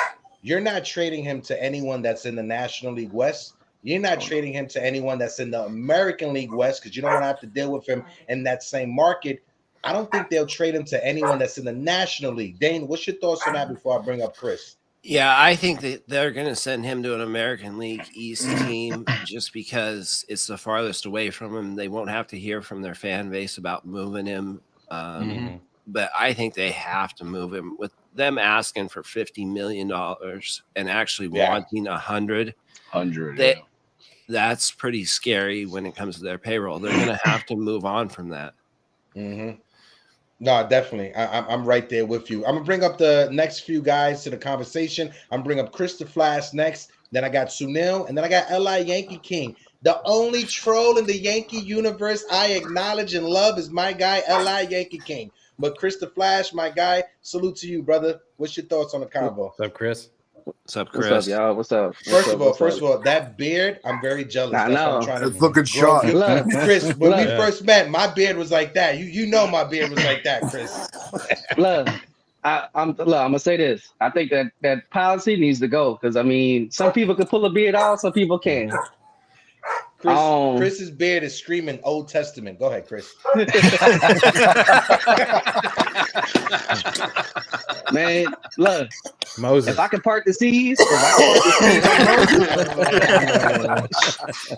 you're not trading him to anyone that's in the National League West. You're not trading him to anyone that's in the American League West because you don't want to have to deal with him in that same market. I don't think they'll trade him to anyone that's in the National League. Dane, what's your thoughts on that before I bring up Chris? Yeah, I think that they're going to send him to an American League East team just because it's the farthest away from him. They won't have to hear from their fan base about moving him. But I think they have to move him with them asking for $50 million and actually wanting 100. That's pretty scary when it comes to their payroll. They're going to have to move on from that. No, definitely. I'm right there with you. I'm going to bring up the next few guys to the conversation. I'm going to bring up Chris the Flash next. Then I got Sunil. And then I got L.I. Yankee King. The only troll in the Yankee universe I acknowledge and love is my guy, L.I. Yankee King. But Chris the Flash, my guy, salute to you, brother. What's your thoughts on the convo? What's up, Chris? What's up, Chris? What's up, y'all? What's up? First of all, that beard, I'm very jealous. I know. It's looking sharp. Chris, when we first met, my beard was like that. You know my beard was like that, Chris. Look, I'm gonna say this. I think that policy needs to go because I mean, some people can pull a beard off, some people can't. Chris's beard is screaming Old Testament. Go ahead, Chris. Man, look, Moses. if I can part the seas,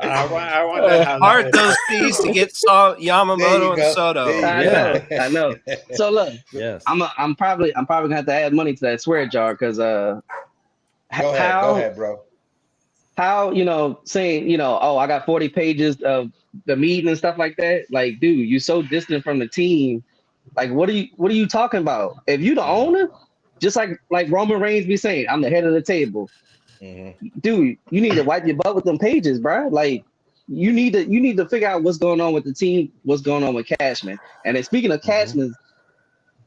I want part those seas to get Yamamoto and Soto. I know. So look, yes, I'm probably gonna have to add money to that swear jar because go ahead, bro. How saying oh, I got 40 pages of the meeting and stuff like that. Like, dude, you're so distant from the team. Like, what are you talking about? If you the owner, just like Roman Reigns be saying, I'm the head of the table. Dude, you need to wipe your butt with them pages, bro. Like, you need to figure out what's going on with the team, what's going on with Cashman. And then speaking of Cashman,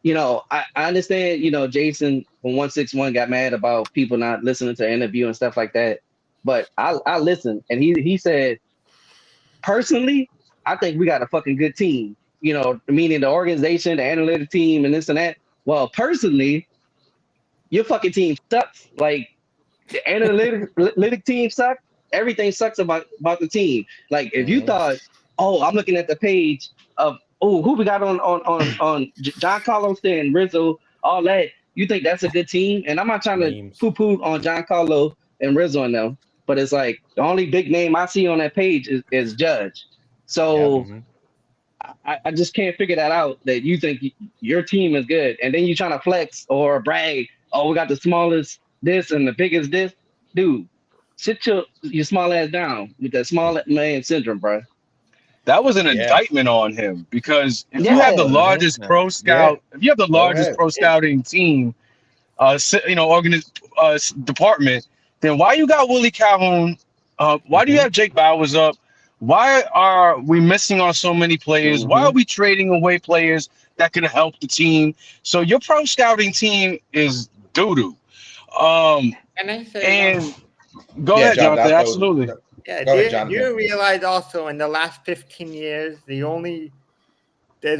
I understand, Jason from 161 got mad about people not listening to the interview and stuff like that. But I listened, and he said, personally, I think we got a fucking good team. Meaning the organization, the analytic team, and this and that. Well, personally, your fucking team sucks. Like, the analytic team sucks. Everything sucks about the team. Like, if you thought, I'm looking at the page of who we got on John Carlos and Rizzo, all that. You think that's a good team? And I'm not trying to poo-poo on John Carlos and Rizzo and them, but it's like the only big name I see on that page is Judge. So I just can't figure that out, that you think your team is good. And then you're trying to flex or brag, we got the smallest this and the biggest this. Dude, sit your small ass down with that small man syndrome, bro. That was an indictment on him because if you have the largest pro scout, if you have the largest pro scouting team, department, then why you got Willie Calhoun? Why do you have Jake Bowers up? Why are we missing on so many players? Why are we trading away players that could help the team? So your pro scouting team is doo-doo. Can I say go ahead, Jonathan. Absolutely. Yeah, do you realize also in the last 15 years, there's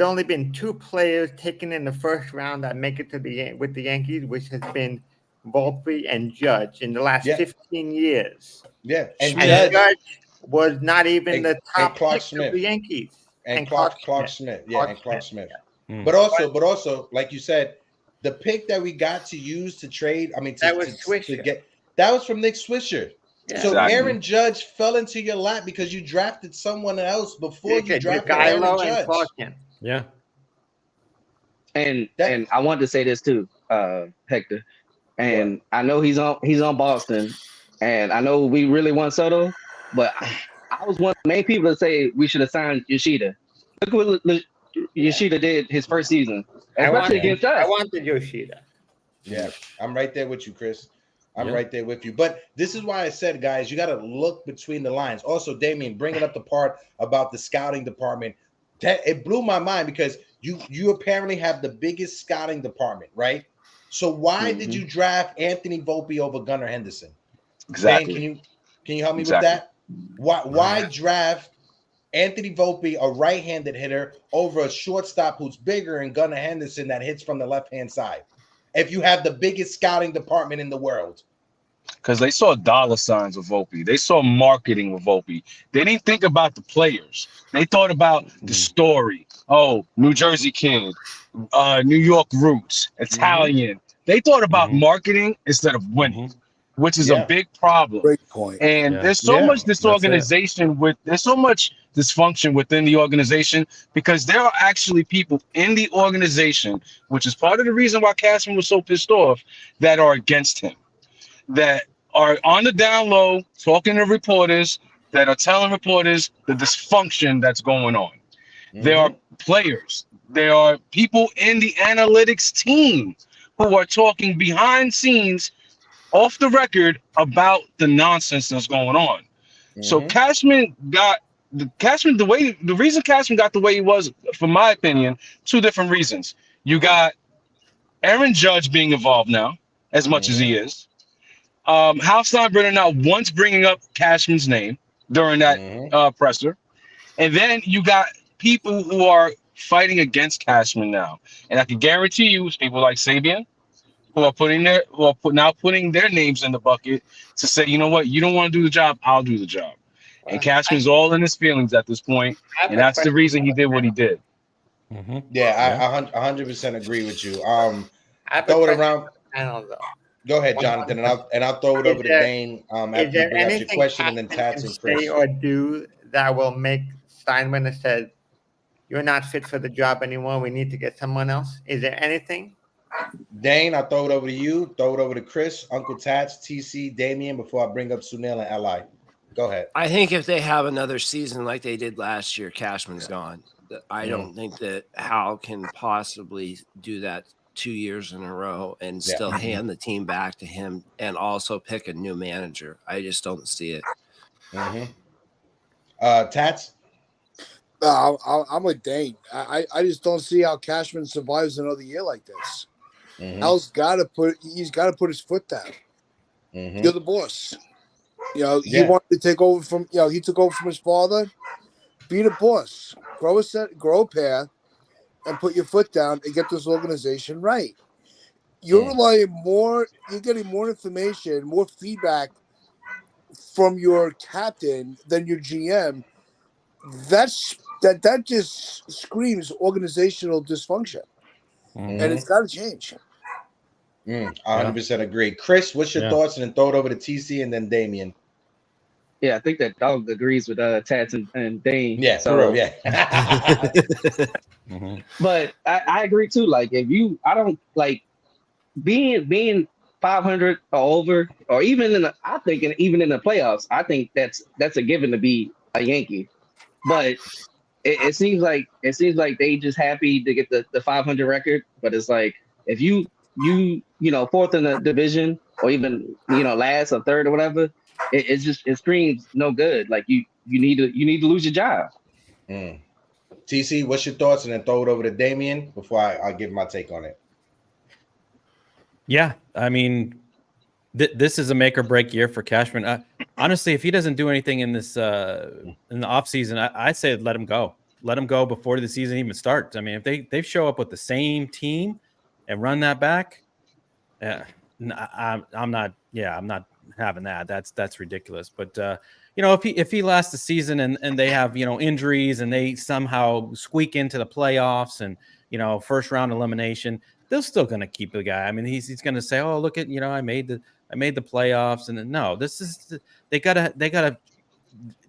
only been 2 players taken in the first round that make it to with the Yankees, which has been Volpe and Judge in the last 15 years. Yeah, and Judge was not even the top pick of the Yankees. And Clark Smith. And Clark Smith. But also, like you said, the pick that we got to use to trade, that was from Nick Swisher. Yeah. So Aaron Judge fell into your lap because you drafted someone else before you drafted Aaron Judge. Yeah. And I wanted to say this too, Hector. And I know he's on Boston, and I know we really want Soto, but I was one of the main people to say we should have signed Yoshida. Look what Yoshida did his first season, especially against us. I wanted Yoshida. Yeah, I'm right there with you, Chris. I'm right there with you. But this is why I said, guys, you got to look between the lines. Also, Damien, bringing up the part about the scouting department, it blew my mind because you apparently have the biggest scouting department, right? So why did you draft Anthony Volpe over Gunnar Henderson? Exactly. Dan, can you help me with that? Why draft Anthony Volpe, a right-handed hitter, over a shortstop who's bigger and Gunnar Henderson that hits from the left-hand side. If you have the biggest scouting department in the world. Because they saw dollar signs with Volpe. They saw marketing with Volpe. They didn't think about the players. They thought about the story. Oh, New Jersey kid, New York roots, Italian. They thought about marketing instead of winning, which is a big problem. Great point. And there's so much disorganization there's so much dysfunction within the organization because there are actually people in the organization, which is part of the reason why Cashman was so pissed off, that are against him, that are on the down low, talking to reporters, that are telling reporters the dysfunction that's going on. There are players, there are people in the analytics team who are talking behind scenes, off the record, about the nonsense that's going on. So Cashman got the reason Cashman got the way he was, from my opinion, two different reasons. You got Aaron Judge being involved now, as much as he is. Hal Steinbrenner now once bringing up Cashman's name during that presser. And then you got people who are fighting against Cashman now. And I can guarantee you, it's people like Sabian who are now putting their names in the bucket to say, you know what, you don't want to do the job, I'll do the job. And Cashman's all in his feelings at this point, and that's the reason he did what he did. Yeah, I 100% agree with you. Throw it around. Go ahead, Jonathan, and I'll throw it over to Dane after you bring up your question, and then Tats and Chris. Say or do that will make Steinbrenner said, "You're not fit for the job anymore. We need to get someone else." Is there anything? Dane, I'll throw it over to you. Throw it over to Chris, Uncle Tats, TC, Damien, before I bring up Sunil and Li. Go ahead. I think if they have another season like they did last year, Cashman's gone. I don't think that Hal can possibly do that 2 years in a row and still hand the team back to him and also pick a new manager. I just don't see it. Tats? I'm with Dane. I just don't see how Cashman survives another year like this. Hal's got to put his foot down. You're the boss. You know, he wanted to take over from, he took over from his father. Be the boss. Grow a pair and put your foot down and get this organization right. You're getting more information, more feedback from your captain than your GM. That just screams organizational dysfunction. And it's got to change. 100% agree. Chris, what's your thoughts? And then throw it over to TC and then Damien. Yeah, I think that Dog agrees with Tats and Dane. Yeah, so, for real, But I agree too. Like, I don't like being 500 or over, or even even in the playoffs. I think that's a given to be a Yankee. But it seems like they just happy to get the 500 record. But it's like if you fourth in the division or even last or third or whatever, it screams no good. Like you need to lose your job. TC, what's your thoughts? And then throw it over to Damien before I give my take on it. Yeah, I mean, this is a make or break year for Cashman. Honestly, if he doesn't do anything in this in the offseason, I say let him go. Let him go before the season even starts. I mean, if they show up with the same team and run that back, I'm not having that. That's ridiculous. But if he lasts the season and they have injuries and they somehow squeak into the playoffs and first round elimination, they're still going to keep the guy. I mean, he's going to say, "Oh, look at I made the playoffs." And no, this is they gotta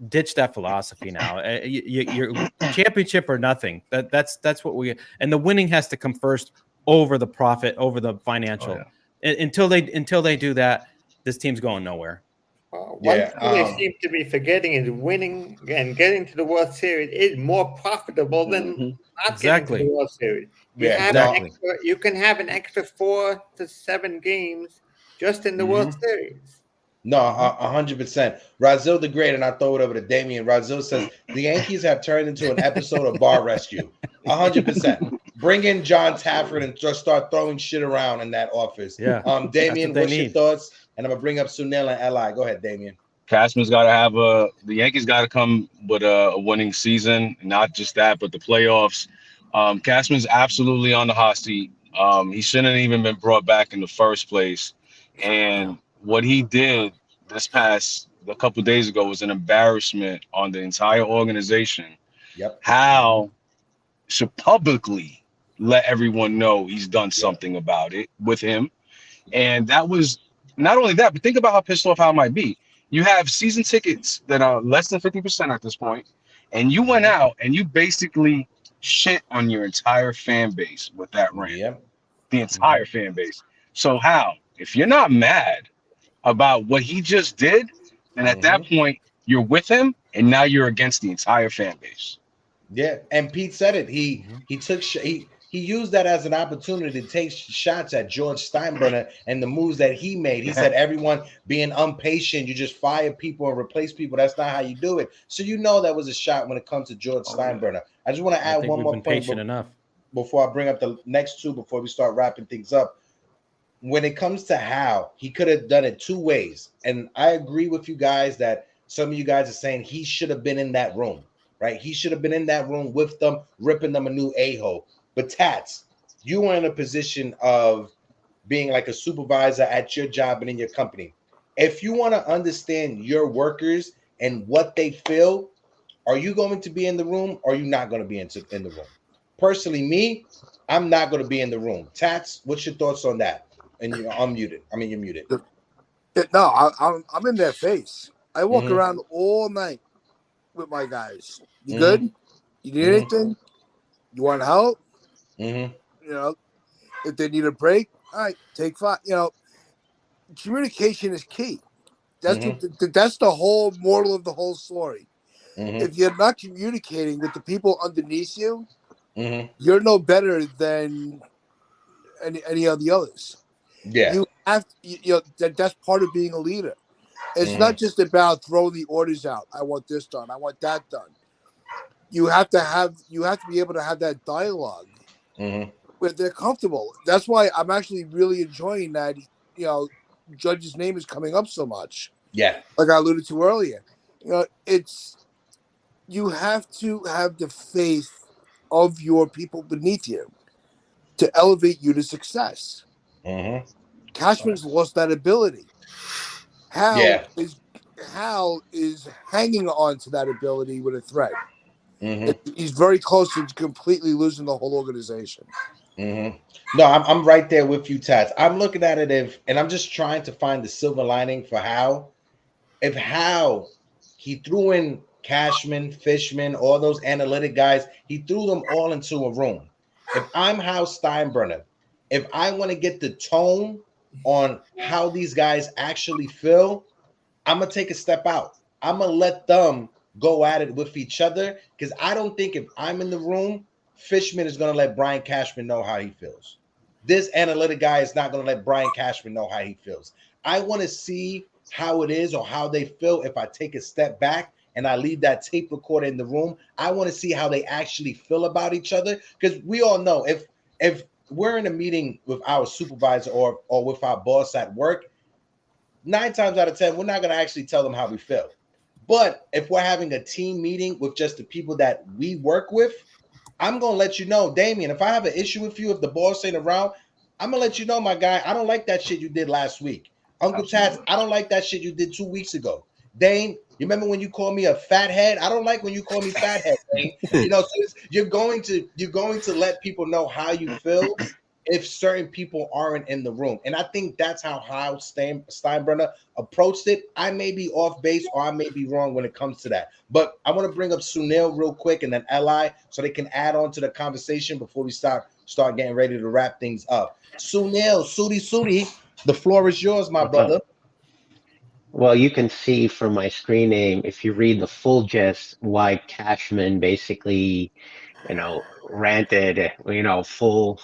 ditch that philosophy now. You're championship or nothing. That's what we, and the winning has to come first over the profit, over the financial. Until they do that, this team's going nowhere. One thing they seem to be forgetting is winning and getting to the World Series is more profitable than not getting to the World Series. You can have an extra 4 to 7 games just in the World Series. No, 100%. Razil the Great, and I throw it over to Damien. Razil says the Yankees have turned into an episode of Bar Rescue. 100%. Bring in John Tafford and just start throwing shit around in that office. Yeah. Damien, what's your thoughts? And I'm gonna bring up Sunil and Li. Go ahead, Damien. Cashman's got to have the Yankees got to come with a winning season. Not just that, but the playoffs. Cashman's absolutely on the hot seat. He shouldn't have even been brought back in the first place. And what he did a couple of days ago was an embarrassment on the entire organization. Yep. Hal should publicly let everyone know he's done something about it with him. And that was not only that, but think about how pissed off Hal might be. You have season tickets that are less than 50% at this point, and you went out and you basically shit on your entire fan base with that rant. Yep. The entire fan base. So Hal, if you're not mad about what he just did, then at that point you're with him, and now you're against the entire fan base. Yeah, and Pete said it. He used that as an opportunity to take shots at George Steinbrenner and the moves that he made. He said everyone being impatient, you just fire people and replace people. That's not how you do it. So that was a shot when it comes to George Steinbrenner. I just want to add one more point before I bring up the next two before we start wrapping things up. When it comes to Hal, he could have done it two ways. And I agree with you guys that some of you guys are saying he should have been in that room, right? He should have been in that room with them, ripping them a new a-hole. But Tats, you are in a position of being like a supervisor at your job and in your company. If you want to understand your workers and what they feel, are you going to be in the room or are you not going to be in the room? Personally, me, I'm not going to be in the room. Tats, what's your thoughts on that? And you're unmuted. I mean, you're muted. No, I'm in their face. I walk around all night with my guys. You good? You need anything? You want help? If they need a break, all right, take 5. Communication is key. That's the whole moral of the whole story. If you're not communicating with the people underneath you, you're no better than any of the others. Yeah, you have that's part of being a leader. It's not just about throwing the orders out. I want this done. I want that done. You have to be able to have that dialogue where they're comfortable. That's why I'm actually really enjoying that. Judge's name is coming up so much. Yeah, like I alluded to earlier. You have to have the faith of your people beneath you to elevate you to success. Cashman's lost that ability. Hal is hanging on to that ability with a thread. He's very close to completely losing the whole organization. No, I'm right there with you, Tats. I'm looking at it and I'm just trying to find the silver lining for Hal. If Hal, he threw in Cashman, Fishman, all those analytic guys, he threw them all into a room. If I'm Hal Steinbrenner, if I want to get the tone on how these guys actually feel, I'm going to take a step out. I'm going to let them go at it with each other because I don't think if I'm in the room, Fishman is going to let Brian Cashman know how he feels. This analytic guy is not going to let Brian Cashman know how he feels. I want to see how it is or how they feel if I take a step back and I leave that tape recorder in the room. I want to see how they actually feel about each other because we all know if we're in a meeting with our supervisor or with our boss at work, 9 times out of 10, we're not going to actually tell them how we feel. But if we're having a team meeting with just the people that we work with, I'm going to let you know, Damien, if I have an issue with you, if the boss ain't around, I'm going to let you know, my guy, I don't like that shit you did last week. Uncle Tats, I don't like that shit you did 2 weeks ago. Dane, you remember when you called me a fathead? I don't like when you call me fathead, Dane. So you're going to let people know how you feel if certain people aren't in the room. And I think that's how Hal Steinbrenner approached it. I may be off base or I may be wrong when it comes to that. But I want to bring up Sunil real quick and then Li so they can add on to the conversation before we start getting ready to wrap things up. Sunil, Sudi, the floor is yours, my brother. Well, you can see from my screen name, if you read the full gist, why Cashman basically, ranted, full,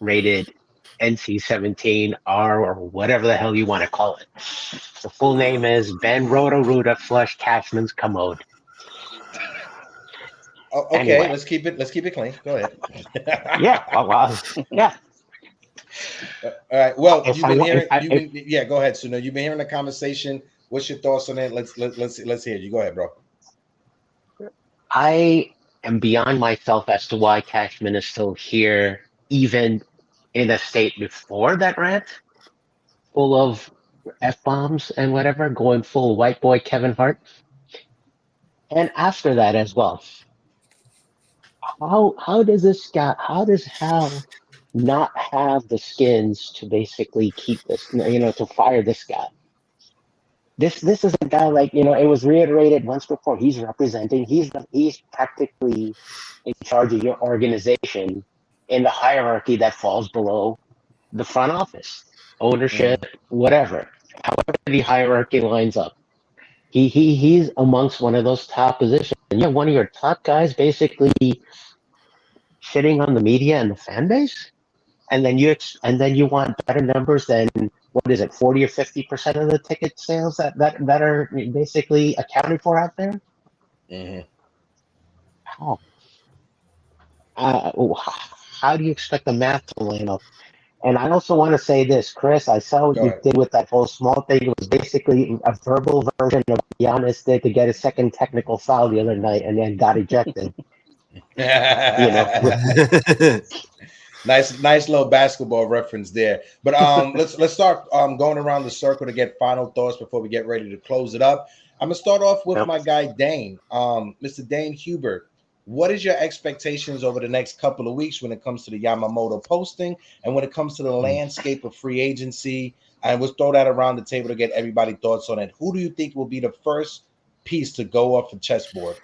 rated NC-17 R or whatever the hell you want to call it. The full name is Ben Roto-Ruta Flush Cashman's Commode. Okay, anyway. Let's keep it clean. Go ahead. Yeah. Yeah. All right. Well, go ahead, Suno. You've been hearing the conversation What's your thoughts on it? Let's hear you. Go ahead, bro. I am beyond myself as to why Cashman is still here, even in a state before that rant, full of F-bombs and whatever, going full white boy Kevin Hart. And after that as well. How does this guy, how does Hal not have the skins to basically keep this, to fire this guy? This is a guy, like, it was reiterated once before. He's representing, he's practically in charge of your organization in the hierarchy that falls below the front office, ownership, whatever. However the hierarchy lines up. He's amongst one of those top positions. And you have one of your top guys basically shitting on the media and the fan base, and then you want better numbers than, what is it, 40 or 50% of the ticket sales that are basically accounted for out there. How do you expect the math to line up? And I also want to say this, Chris, I saw what you did with that whole small thing. It was basically a verbal version of what Giannis did to get a second technical foul the other night and then got ejected. Nice little basketball reference there. But let's start going around the circle to get final thoughts before we get ready to close it up. I'm gonna start off with my guy Dane, Mr. Dane Huber. What is your expectations over the next couple of weeks when it comes to the Yamamoto posting and when it comes to the landscape of free agency? And we'll throw that around the table to get everybody's thoughts on it. Who do you think will be the first piece to go off the chessboard?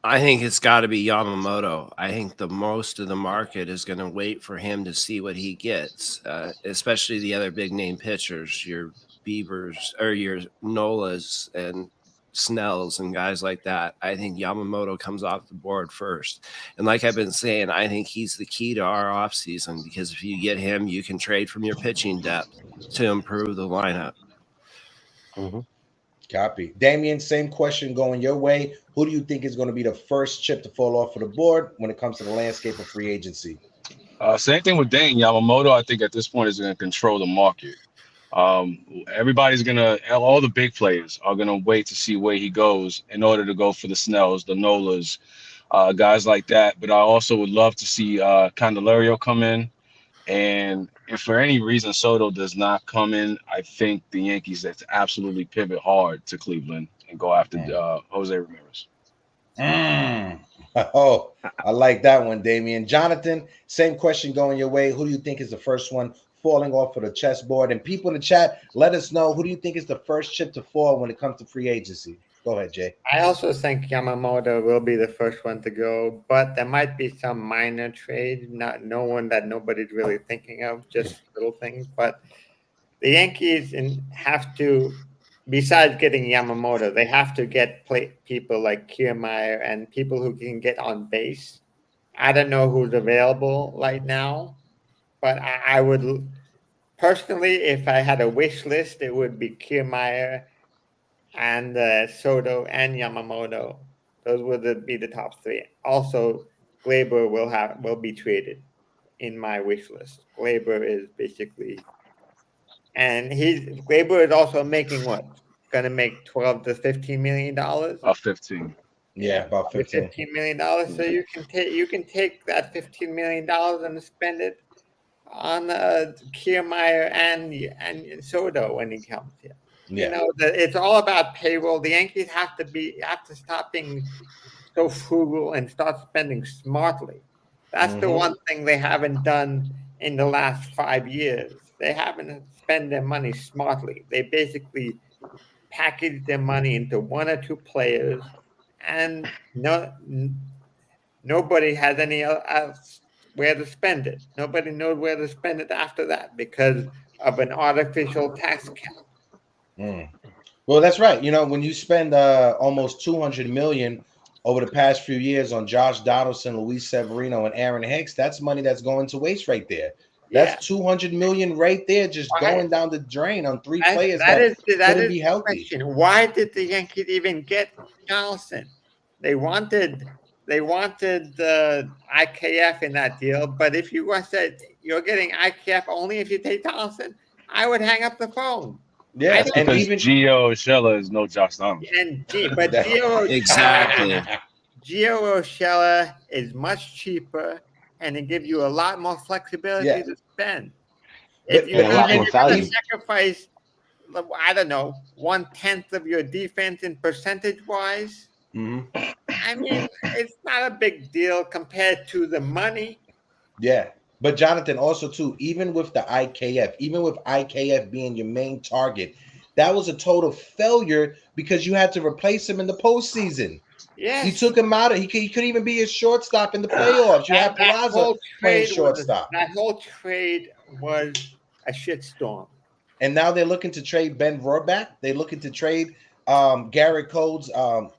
I think it's got to be Yamamoto. I think the most of the market is going to wait for him to see what he gets, especially the other big name pitchers, your Biebers or your Nolas and Snells and guys like that. I think Yamamoto comes off the board first. And like I've been saying, I think he's the key to our offseason, because if you get him, you can trade from your pitching depth to improve the lineup. Copy. Damien, same question going your way. Who do you think is going to be the first chip to fall off of the board when it comes to the landscape of free agency? Same thing with Dane. Yamamoto, I think at this point is going to control the market. Everybody's all the big players are gonna wait to see where he goes in order to go for the Snells, the Nolas, guys like that. But I also would love to see Candelario come in. And if for any reason Soto does not come in, I think the Yankees have to absolutely pivot hard to Cleveland and go after Jose Ramirez. Oh, I like that one, Damien. Jonathan, same question going your way. Who do you think is the first one falling off of the chessboard? And people in the chat, let us know, who do you think is the first chip to fall when it comes to free agency? Go ahead, Jay. I also think Yamamoto will be the first one to go, but there might be some minor trade, no one that nobody's really thinking of, just little things. But the Yankees have to, besides getting Yamamoto, they have to get people like Kiermaier and people who can get on base. I don't know who's available right now, but I would personally, if I had a wish list, it would be Kiermaier and Soto and Yamamoto. Those would be the top three. Also, Glaber will be traded in my wish list. Glaber is basically, and Glaber is also making what? Going to make $12 to $15 million. 15. Yeah, about $15 million. So you can take that $15 million and spend it on Kiermaier and Soto when he comes here. Yeah. It's all about payroll. The Yankees have to stop being so frugal and start spending smartly. That's the one thing they haven't done in the last 5 years. They haven't spent their money smartly. They basically package their money into one or two players, and nobody has any else where to spend it. Nobody knows where to spend it after that because of an artificial tax cap. Well, that's right. When you spend almost $200 million over the past few years on Josh Donaldson, Luis Severino, and Aaron Hicks, that's money that's going to waste right there. That's $200 million right there, just going down the drain on three players that couldn't be healthy. Question. Why did the Yankees even get Donaldson? They wanted the IKF in that deal, but if you said you're getting IKF only if you take Donaldson, I would hang up the phone. Yeah, That's and because even Gio Urshela is no Josh Donaldson. But Exactly. Gio Urshela is much cheaper, and it gives you a lot more flexibility to spend. If But you're a lot more gonna value. sacrifice, I don't know, 1/10 of your defense in percentage-wise, I mean, it's not a big deal compared to the money. yeah. But Jonathan, also too, even with the IKF, even with IKF being your main target, that was a total failure because you had to replace him in the postseason. Yes. You took him out. He couldn't even be a shortstop in the playoffs. You had Peraza playing shortstop. That whole trade was a shitstorm. And now they're looking to trade Ben Rohrback. They're looking to trade Garrett Cole's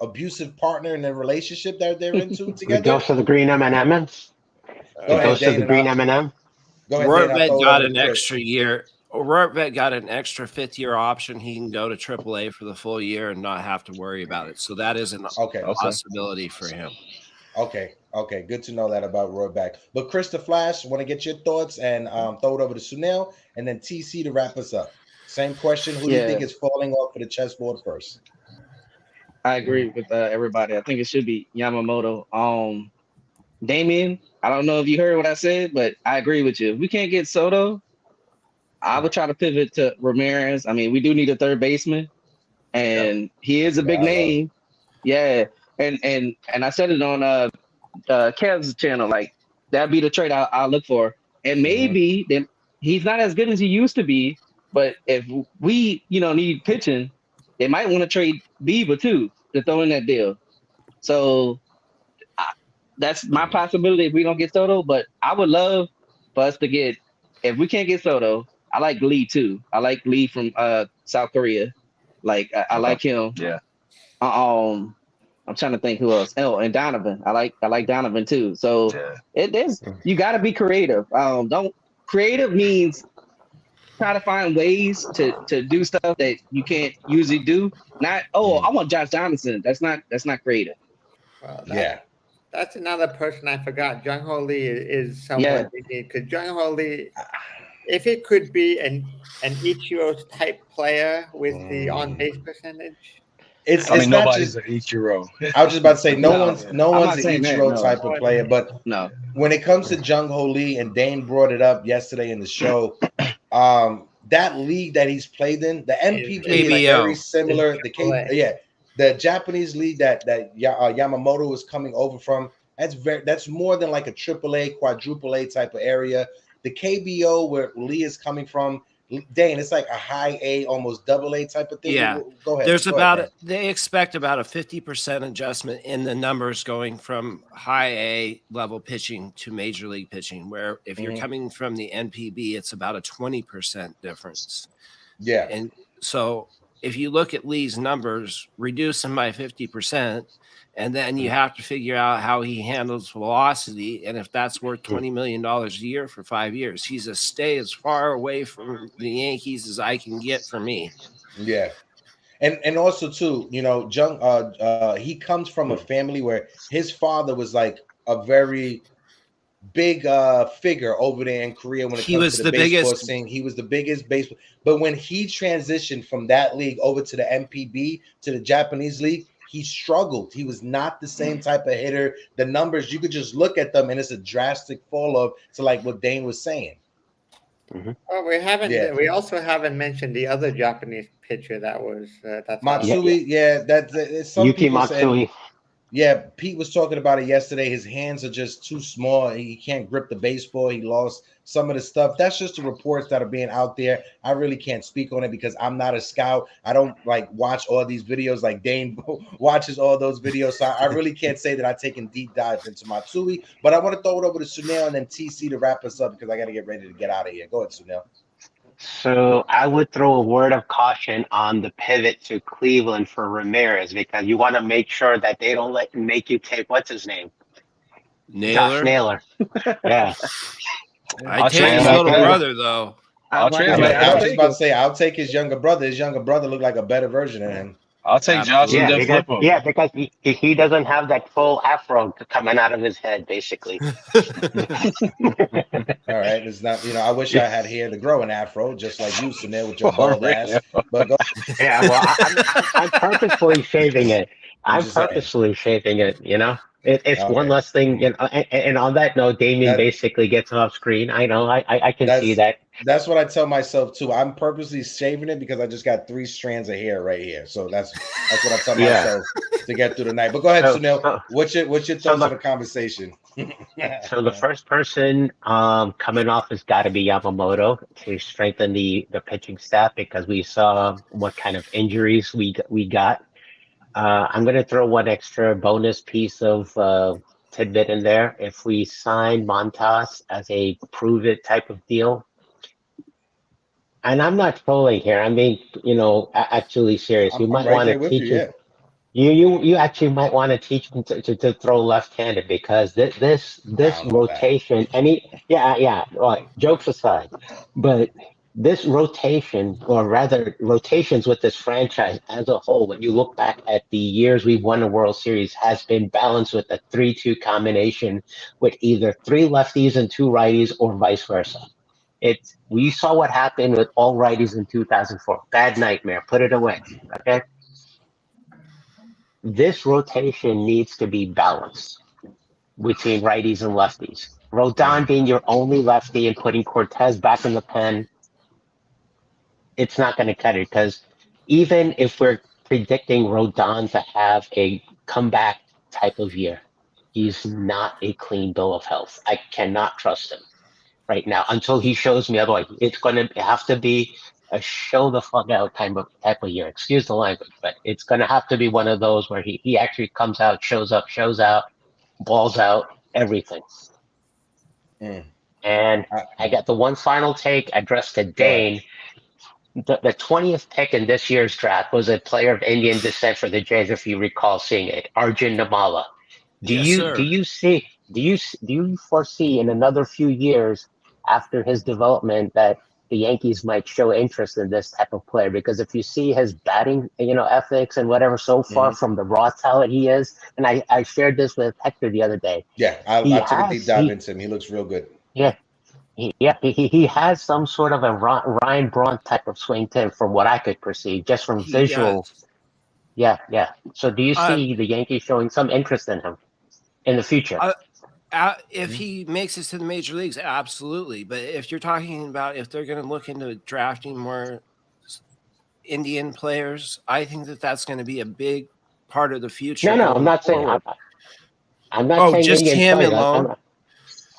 abusive partner in the relationship that they're into together. The dose of the green M&Ms. Go ahead, Dose of the green M&M. Go ahead, Rohrback got an extra year. Rohrback got an extra fifth-year option. He can go to AAA for the full year and not have to worry about it. So that is an possibility for him. Okay, good to know that about Rohrback. But Chris the Flash, want to get your thoughts and throw it over to Sunil and then TC to wrap us up. Same question: who do you think is falling off of the chessboard first? I agree with everybody. I think it should be Yamamoto. Damien, I don't know if you heard what I said, but I agree with you. If we can't get Soto, I would try to pivot to Ramirez. I mean, we do need a third baseman, and he is a big name. Yeah, and I said it on Kev's channel. Like that'd be the trade I'll look for. And maybe then he's not as good as he used to be. But if we need pitching, they might want to trade Bieber too to throw in that deal. So that's my possibility if we don't get Soto. But I would love for us to get, if we can't get Soto, I like Lee too. I like Lee from South Korea. Like I like him. Yeah. I'm trying to think who else. Oh, and Donovan. I like Donovan too. So it is, you got to be creative. Creative means try to find ways to do stuff that you can't usually do. Not I want Josh Donaldson. That's not creative. Well, that's another person I forgot. Jung Ho Lee is someone because Jung Ho Lee, if it could be an Ichiro type player with the on base percentage. It's nobody's an Ichiro. I was just about to say no one's an Ichiro that, type of player, but when it comes to Jung Ho Lee, and Dane brought it up yesterday in the show, that league that he's played in, the MPB is very similar. The Japanese league that Yamamoto is coming over from, that's more than like a AAA, quadruple A type of area. The KBO where Lee is coming from, Dane, it's like a high A, almost double A type of thing. Yeah, go ahead. There's they expect about a 50% adjustment in the numbers going from high A level pitching to major league pitching, where if you're coming from the NPB, it's about a 20% difference. Yeah. And so if you look at Lee's numbers, reduce them by 50%, and then you have to figure out how he handles velocity. And if that's worth $20 million a year for 5 years, he's a stay as far away from the Yankees as I can get for me. Yeah. And also too, Jung, he comes from a family where his father was like a very big figure over there in Korea when it comes to the baseball scene. He was the biggest baseball. But when he transitioned from that league over to the MPB, to the Japanese league, he struggled. He was not the same type of hitter. The numbers, you could just look at them and it's a drastic fall off to like what Dane was saying. Well, we also haven't mentioned the other Japanese pitcher that was Matsui. That's some Yuki Matsui. Yeah, Pete was talking about it yesterday. His hands are just too small. He can't grip the baseball. He lost some of the stuff. That's just the reports that are being out there. I really can't speak on it because I'm not a scout. I don't watch all these videos like Dane watches all those videos. So I really can't say that I've taken deep dives into Matsui. But I want to throw it over to Sunil and then TC to wrap us up because I got to get ready to get out of here. Go ahead, Sunil. So I would throw a word of caution on the pivot to Cleveland for Ramirez because you want to make sure that they don't make you take what's his name, Josh Naylor. Yeah, I take his little brother though. I was just about to say I'll take his younger brother. His younger brother looked like a better version of him. I'll take Josh and then flip him. Yeah, because he doesn't have that full afro coming out of his head, basically. All right, it's not. I wish I had hair to grow an afro, just like you, Sunil, with your bald ass. But go. Yeah, well, I'm purposefully shaving it. I'm just saying. purposefully shaving it. It's Okay. one less thing. And on that note, Damien basically gets off screen. I know. I can see that. That's what I tell myself too. I'm purposely shaving it because I just got 3 strands of hair right here. So that's what I tell myself to get through the night. But go ahead, Sunil. What's your thoughts on the conversation? So the first person coming off has got to be Yamamoto to strengthen the pitching staff, because we saw what kind of injuries we got. I'm going to throw one extra bonus piece of tidbit in there. If we sign Montas as a prove it type of deal, and I'm not trolling here, I mean, actually serious. You might want to teach him. You actually might want to teach him to throw left-handed, because this rotation, well, jokes aside, but this rotation, or rather rotations with this franchise as a whole, when you look back at the years we've won a World Series, has been balanced with a 3-2 combination with either 3 lefties and 2 righties, or vice versa. We saw what happened with all righties in 2004. Bad nightmare. Put it away. Okay. This rotation needs to be balanced between righties and lefties. Rodon being your only lefty and putting Cortez back in the pen, it's not going to cut it, because even if we're predicting Rodon to have a comeback type of year, he's not a clean bill of health. I cannot trust him right now until he shows me otherwise. It's going to have to be a show the fuck out type of year. Excuse the language, but it's going to have to be one of those where he actually comes out, shows up, shows out, balls out, everything. And I got the one final take addressed to Dane. The 20th pick in this year's draft was a player of Indian descent for the Jays, if you recall seeing it, Arjun Namala. Do you foresee in another few years after his development that the Yankees might show interest in this type of player? Because if you see his batting, ethics and whatever so far from the raw talent he is, and I shared this with Hector the other day. Yeah, I took a deep dive into him. He looks real good. Yeah. He has some sort of a Ryan Braun type of swing to him, from what I could perceive, just from visual. Yeah. So do you see the Yankees showing some interest in him in the future? If he makes it to the major leagues, absolutely. But if you're talking about if they're going to look into drafting more Indian players, I think that's going to be a big part of the future. No, I'm not saying. I'm not saying just Indian him players. alone.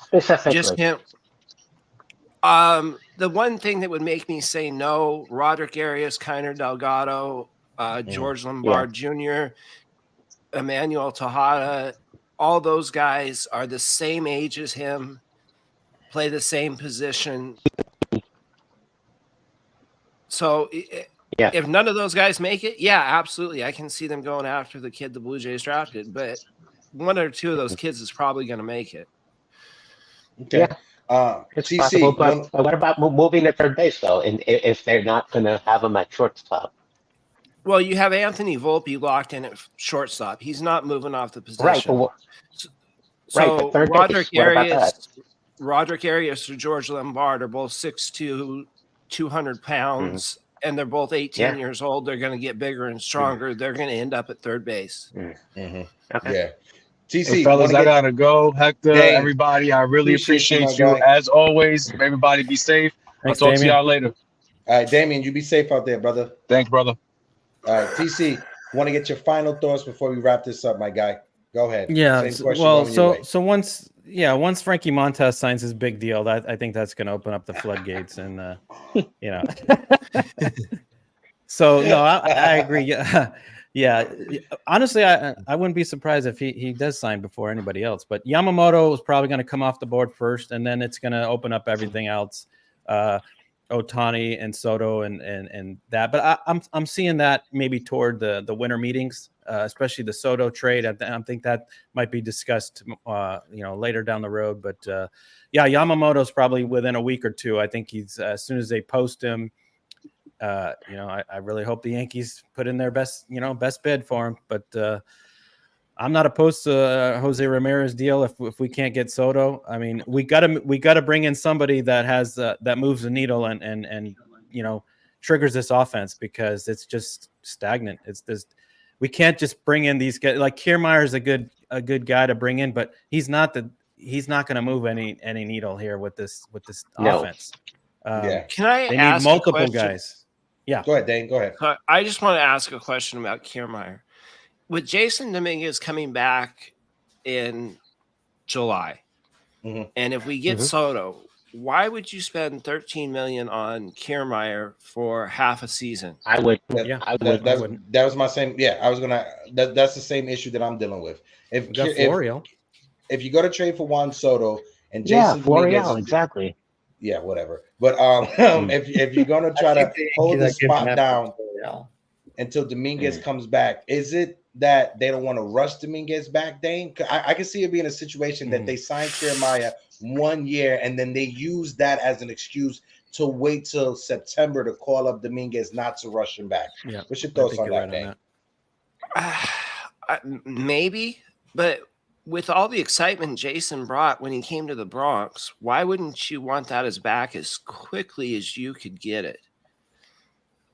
Specifically, just him. The one thing that would make me say no: Roderick Arias, Kiner Delgado, George Lombard Jr., Emmanuel Tejada. All those guys are the same age as him, play the same position. So if none of those guys make it, absolutely. I can see them going after the kid the Blue Jays drafted, but 1 or 2 of those kids is probably going to make it. Okay. It's possible, but what about moving to third base, though, and if they're not going to have him at shortstop? Well, you have Anthony Volpe locked in at shortstop. He's not moving off the position. Right. So third Roderick base. Arias or George Lombard are both 6'2", 200 pounds, and they're both 18 years old. They're going to get bigger and stronger. They're going to end up at third base. Okay. Yeah. TC, hey, fellas, I gotta go. Hector, everybody, I really appreciate you. As always, everybody be safe. I'll talk to y'all later. All right, Damien, you be safe out there, brother. Thanks, brother. All right, TC, want to get your final thoughts before we wrap this up, my guy. Go ahead. Yeah. Well, so once Frankie Montas signs his big deal, I think that's going to open up the floodgates, and So no, I agree. Yeah. Honestly, I wouldn't be surprised if he does sign before anybody else. But Yamamoto is probably going to come off the board first, and then it's going to open up everything else. Ohtani and Soto and that. But I'm seeing that maybe toward the winter meetings, especially the Soto trade. I think that might be discussed later down the road. But Yamamoto's probably within a week or two. I think he's as soon as they post him, You know, I really hope the Yankees put in their best bid for him. But I'm not opposed to Jose Ramirez deal if we can't get Soto. I mean, we gotta bring in somebody that has that moves the needle and you know, triggers this offense, because it's just stagnant. It's just, we can't just bring in these guys. Like Kiermaier is a good guy to bring in, but he's not going to move any needle here with this offense. Yeah. Can I They ask need multiple a question? guys. Yeah. Go ahead, Dane. Go ahead. I just want to ask a question about Kiermaier. With Jason Dominguez coming back in July, and if we get Soto, why would you spend $13 million on Kiermaier for half a season? I would. That was my same. Yeah, I was gonna. That's the same issue that I'm dealing with. If you go to trade for Juan Soto and Jason Dominguez, exactly. Yeah, whatever. But if you're gonna try to hold the spot down until Dominguez comes back, is it that they don't want to rush Dominguez back, Dane? I can see it being a situation that they sign Kiermaier 1 year and then they use that as an excuse to wait till September to call up Dominguez, not to rush him back. Yeah. What's your thoughts on that, Dane? Maybe, but with all the excitement Jason brought when he came to the Bronx, why wouldn't you want that as back as quickly as you could get it?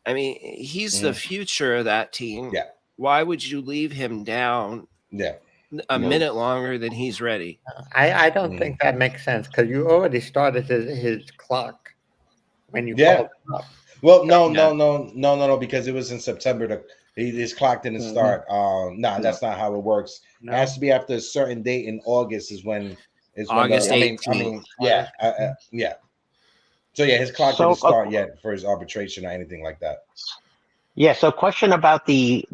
I mean, he's the future of that team. Yeah. Why would you leave him down a minute longer than he's ready? I don't think that makes sense, because you already started his clock when you called him up. Well, no, because it was in September. His clock didn't start. That's not how it works. No. It has to be after a certain date in August August 18th. Yeah. So his clock didn't start yet for his arbitration or anything like that. Yeah. So, question about the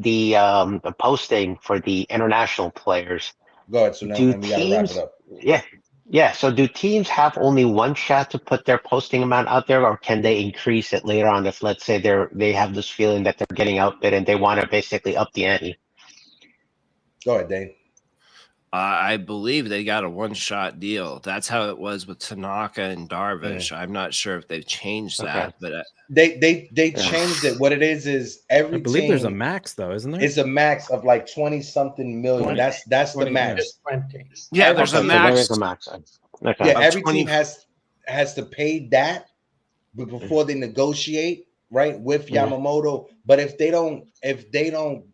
posting for the international players. Go ahead, so now we gotta wrap it up. Yeah. So, do teams have only one shot to put their posting amount out there, or can they increase it later on if, let's say, they have this feeling that they're getting outbid and they want to basically up the ante? Go ahead, Dane. I believe they got a one-shot deal. That's how it was with Tanaka and Darvish. I'm not sure if they've changed that, but they changed it. What it is every. I believe there's a max though, isn't there? It's a max of like 20-something million. 20, that's the max. 20. Yeah, there's a max. There is a max. Okay. Yeah, every team has to pay that before they negotiate, right, with Yamamoto. But if they don't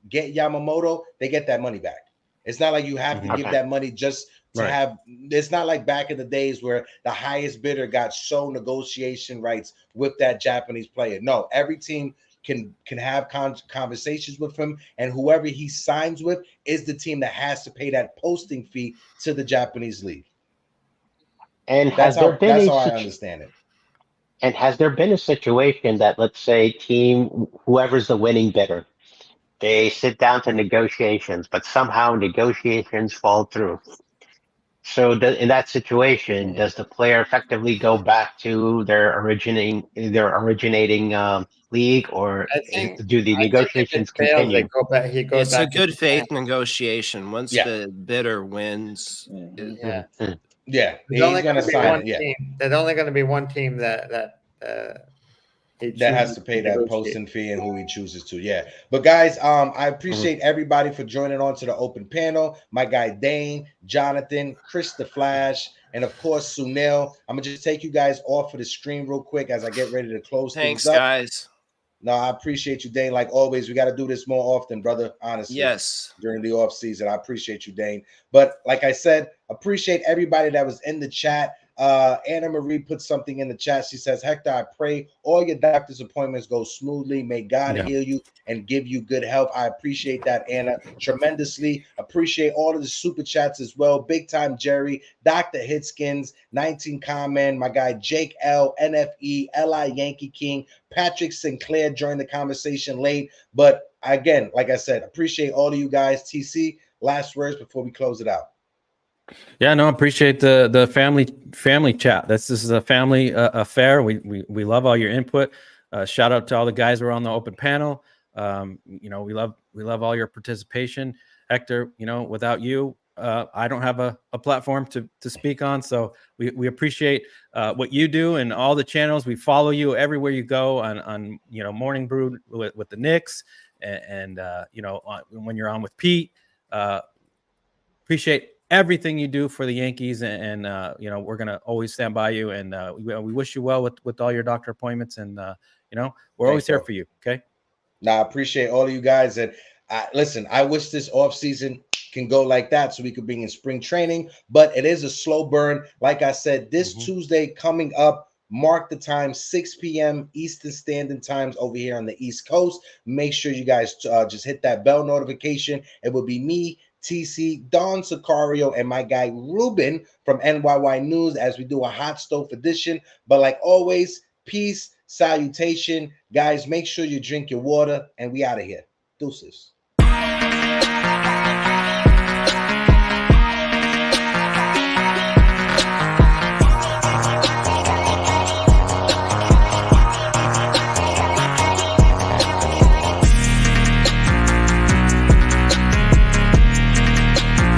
get Yamamoto, they get that money back. It's not like you have to give that money just to have. It's not like back in the days where the highest bidder got sole negotiation rights with that Japanese player. No, every team can have conversations with him, and whoever he signs with is the team that has to pay that posting fee to the Japanese league. And that's how I understand it. And has there been a situation that, let's say, whoever's the winning bidder, they sit down to negotiations, but somehow negotiations fall through? So in that situation, does the player effectively go back to their originating league, or do the negotiations continue? It's a good faith negotiation. Once the bidder wins, he's going to sign it. There's only going to be one team that has to pay that posting fee and who he chooses to. Yeah. But guys, I appreciate everybody for joining on to the open panel. My guy Dane, Jonathan, Chris the Flash, and of course Sunil. I'm gonna just take you guys off of the stream real quick as I get ready to close things up. Guys. No, I appreciate you, Dane. Like always, we got to do this more often, brother. Honestly, yes. During the off season, I appreciate you, Dane. But like I said, appreciate everybody that was in the chat. Anna Marie put something in the chat. She says, Hector, I pray all your doctor's appointments go smoothly. May God heal you and give you good health. I appreciate that, Anna, tremendously. Appreciate all of the super chats as well. Big time Jerry, Dr. Hitskins, 19 comment, my guy Jake L, NFE, LI Yankee King, Patrick Sinclair joined the conversation late. But again, like I said, appreciate all of you guys. TC, last words before we close it out. Yeah, no, appreciate the family chat. This is a family affair. We love all your input. Shout out to all the guys who are on the open panel. We love all your participation. Hector, without you, I don't have a platform to speak on. So we appreciate what you do and all the channels. We follow you everywhere you go on Morning Brew with the Knicks and when you're on with Pete. Appreciate everything you do for the Yankees, and we're gonna always stand by you, and we wish you well with all your doctor appointments, and we're always here for you. Okay. Now I appreciate all of you guys, and listen, I wish this off season can go like that so we could bring in spring training, but it is a slow burn. Like I said, this Tuesday coming up, mark the time, 6 p.m. Eastern Standard Times over here on the East Coast. Make sure you guys just hit that bell notification. It will be me, TC, Don Sicario, and my guy Ruben from NYY News as we do a hot stove edition. But like always, peace, salutation. Guys, make sure you drink your water, and we out of here. Deuces.